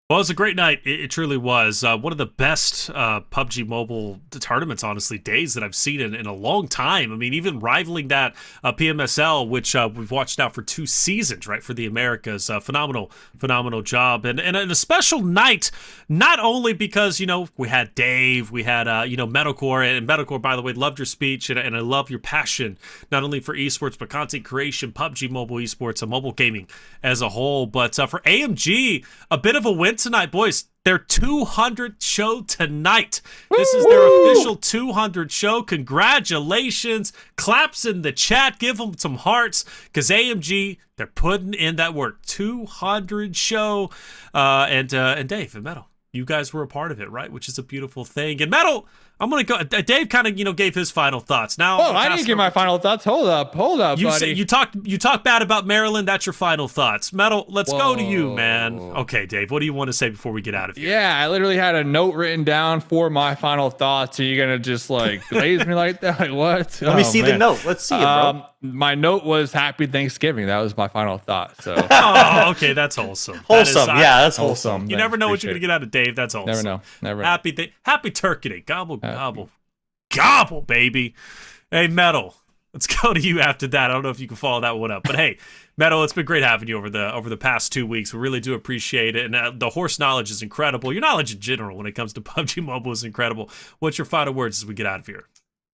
Well, it was a great night. It truly was. One of the best PUBG Mobile tournaments, honestly, days that I've seen in a long time. I mean, even rivaling that PMSL, which we've watched now for 2 seasons, right, for the Americas. Phenomenal job. And a special night, not only because, we had Dave, we had, Metalcore. And Metalcore, by the way, loved your speech, and I love your passion, not only for esports, but content creation, PUBG Mobile Esports, and mobile gaming as a whole. But for AMG, a bit of a win tonight, boys. Their 200th show tonight. This is their official 200 show. Congratulations. Claps in the chat. Give them some hearts because AMG, they're putting in that work. 200 show. And Dave and Metal, you guys were a part of it, right? Which is a beautiful thing. And Metal, I'm going to go. Dave kind of, gave his final thoughts. Now, I didn't give my final thoughts. Hold up, buddy. You talk bad about Maryland. That's your final thoughts. Metal, let's go to you, man. Okay, Dave, what do you want to say before we get out of here? Yeah, I literally had a note written down for my final thoughts. Are you going to just glaze me like that? Like, what? Let me see the note. Let's see it, bro. my note was Happy Thanksgiving. That was my final thought. So Oh, okay, that's wholesome. Wholesome, yeah, that's wholesome. You never know what you're gonna get out of Dave. That's wholesome. Never know. Happy Turkey Day. Gobble, gobble, gobble, baby. Hey, Metal. Let's go to you after that. I don't know if you can follow that one up, but hey, Metal, it's been great having you over the past 2 weeks. We really do appreciate it, and the horse knowledge is incredible. Your knowledge in general when it comes to PUBG Mobile is incredible. What's your final words as we get out of here?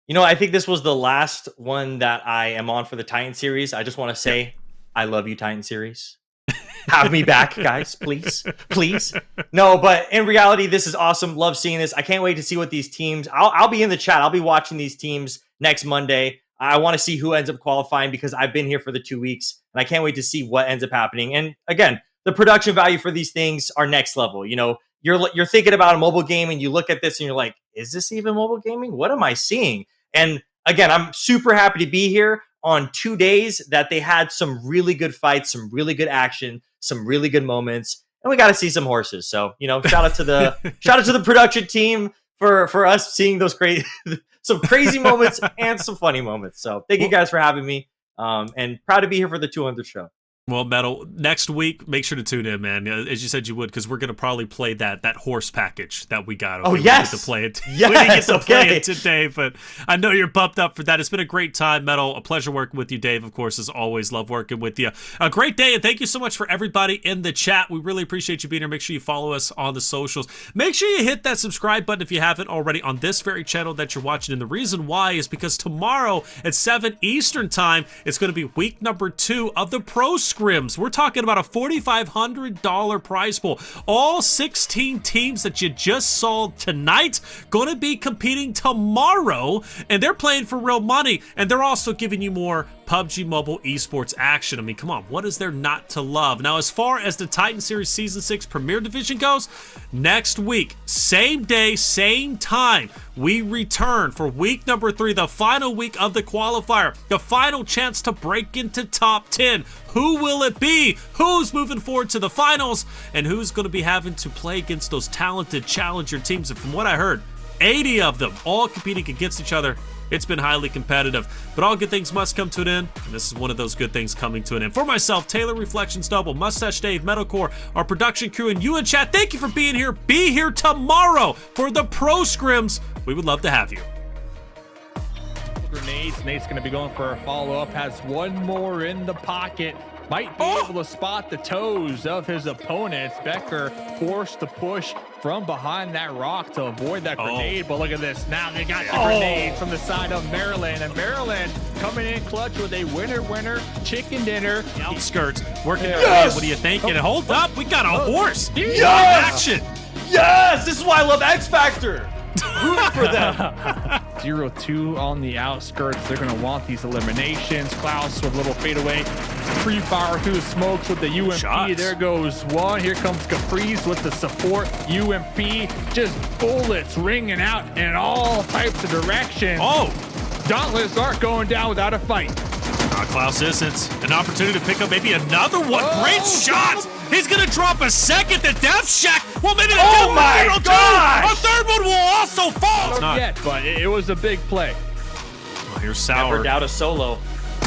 You know, I think this was the last one that I am on for the Titan series. I just want to say, I love you, Titan series. Have me back, guys, please, please. No, but in reality, this is awesome. Love seeing this. I can't wait to see what these teams. I'll be in the chat. I'll be watching these teams next Monday. I want to see who ends up qualifying because I've been here for the 2 weeks and I can't wait to see what ends up happening. And again, the production value for these things are next level. You know, you're thinking about a mobile game and you look at this and you're like, is this even mobile gaming? What am I seeing? And again, I'm super happy to be here on 2 days that they had some really good fights, some really good action, some really good moments, and we got to see some horses. So, you know, shout out to the production team for us seeing those some crazy moments and some funny moments. So thank you guys for having me. And proud to be here for the 200 show. Well, Metal, next week, make sure to tune in, man, as you said you would, because we're going to probably play that horse package that we got. Okay? Oh, yes. We get to play it. Yes, we didn't get to play it today, but I know you're pumped up for that. It's been a great time, Metal. A pleasure working with you, Dave, of course, as always. Love working with you. A great day, and thank you so much for everybody in the chat. We really appreciate you being here. Make sure you follow us on the socials. Make sure you hit that subscribe button if you haven't already on this very channel that you're watching. And the reason why is because tomorrow at 7 Eastern time, it's going to be week number 2 of the Pro Scrims. We're talking about a $4,500 prize pool. All 16 teams that you just saw tonight going to be competing tomorrow, and they're playing for real money, and they're also giving you more PUBG Mobile Esports action. I mean, come on, what is there not to love? Now, as far as the Titan Series Season 6 Premier Division goes, next week, same day, same time, we return for week number 3, the final week of the qualifier, the final chance to break into top 10. Who will it be? Who's moving forward to the finals? And who's going to be having to play against those talented challenger teams? And from what I heard, 80 of them all competing against each other. It's been highly competitive, but all good things must come to an end, and this is one of those good things coming to an end. For myself, Taylor Reflections Double, Mustache Dave, Metalcore, our production crew, and you in chat, thank you for being here. Be here tomorrow for the Pro Scrims. We would love to have you. Grenades. Nate's going to be going for a follow-up. Has one more in the pocket. Might be able to spot the toes of his opponents. Becker forced to push from behind that rock to avoid that grenade. But look at this. Now they got the grenades from the side of Maryland. And Maryland coming in clutch with a winner chicken dinner. The outskirts working their way. What do you think? And hold up, we got a horse. Yes! Action. Yes! This is why I love X Factor. Rooting for them. 0-2 on the outskirts. They're going to want these eliminations. Klaus with a little fadeaway. Free fire through the smokes with the UMP. Shots. There goes one. Here comes Caprice with the support. UMP just bullets ringing out in all types of directions. Dauntless aren't going down without a fight. Klaus isn't. An opportunity to pick up maybe another one. Great shot. He's going to drop a second. The Death Shack. Well, maybe the my gosh! A third one will also fall. Not yet, but it was a big play. Well, here's Sour. Never doubt a solo.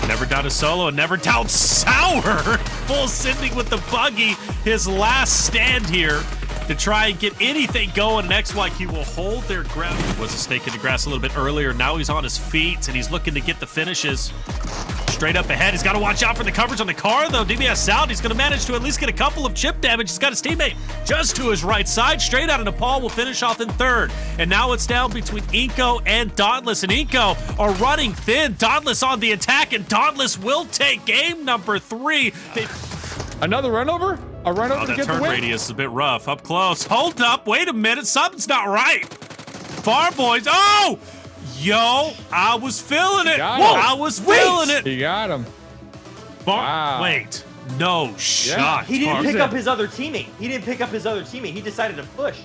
Never doubt a solo and never doubt Sour. Full sending with the buggy. His last stand here to try and get anything going. And XYQ will hold their ground. He was a snake in the grass a little bit earlier. Now he's on his feet and he's looking to get the finishes. Straight up ahead. He's got to watch out for the coverage on the car, though. DBS out. He's going to manage to at least get a couple of chip damage. He's got his teammate just to his right side. Straight out of Nepal will finish off in third. And now it's down between iNCO and Dauntless. And iNCO are running thin. Dauntless on the attack, and Dauntless will take game number 3. Another run over? A run over to get the win? That turn radius is a bit rough. Up close. Hold up. Wait a minute. Something's not right. Farvoice. Oh! Yo, I was feeling it. I was feeling it. You got him. Wow. Wait. No shot. He didn't pick up his other teammate. He decided to push.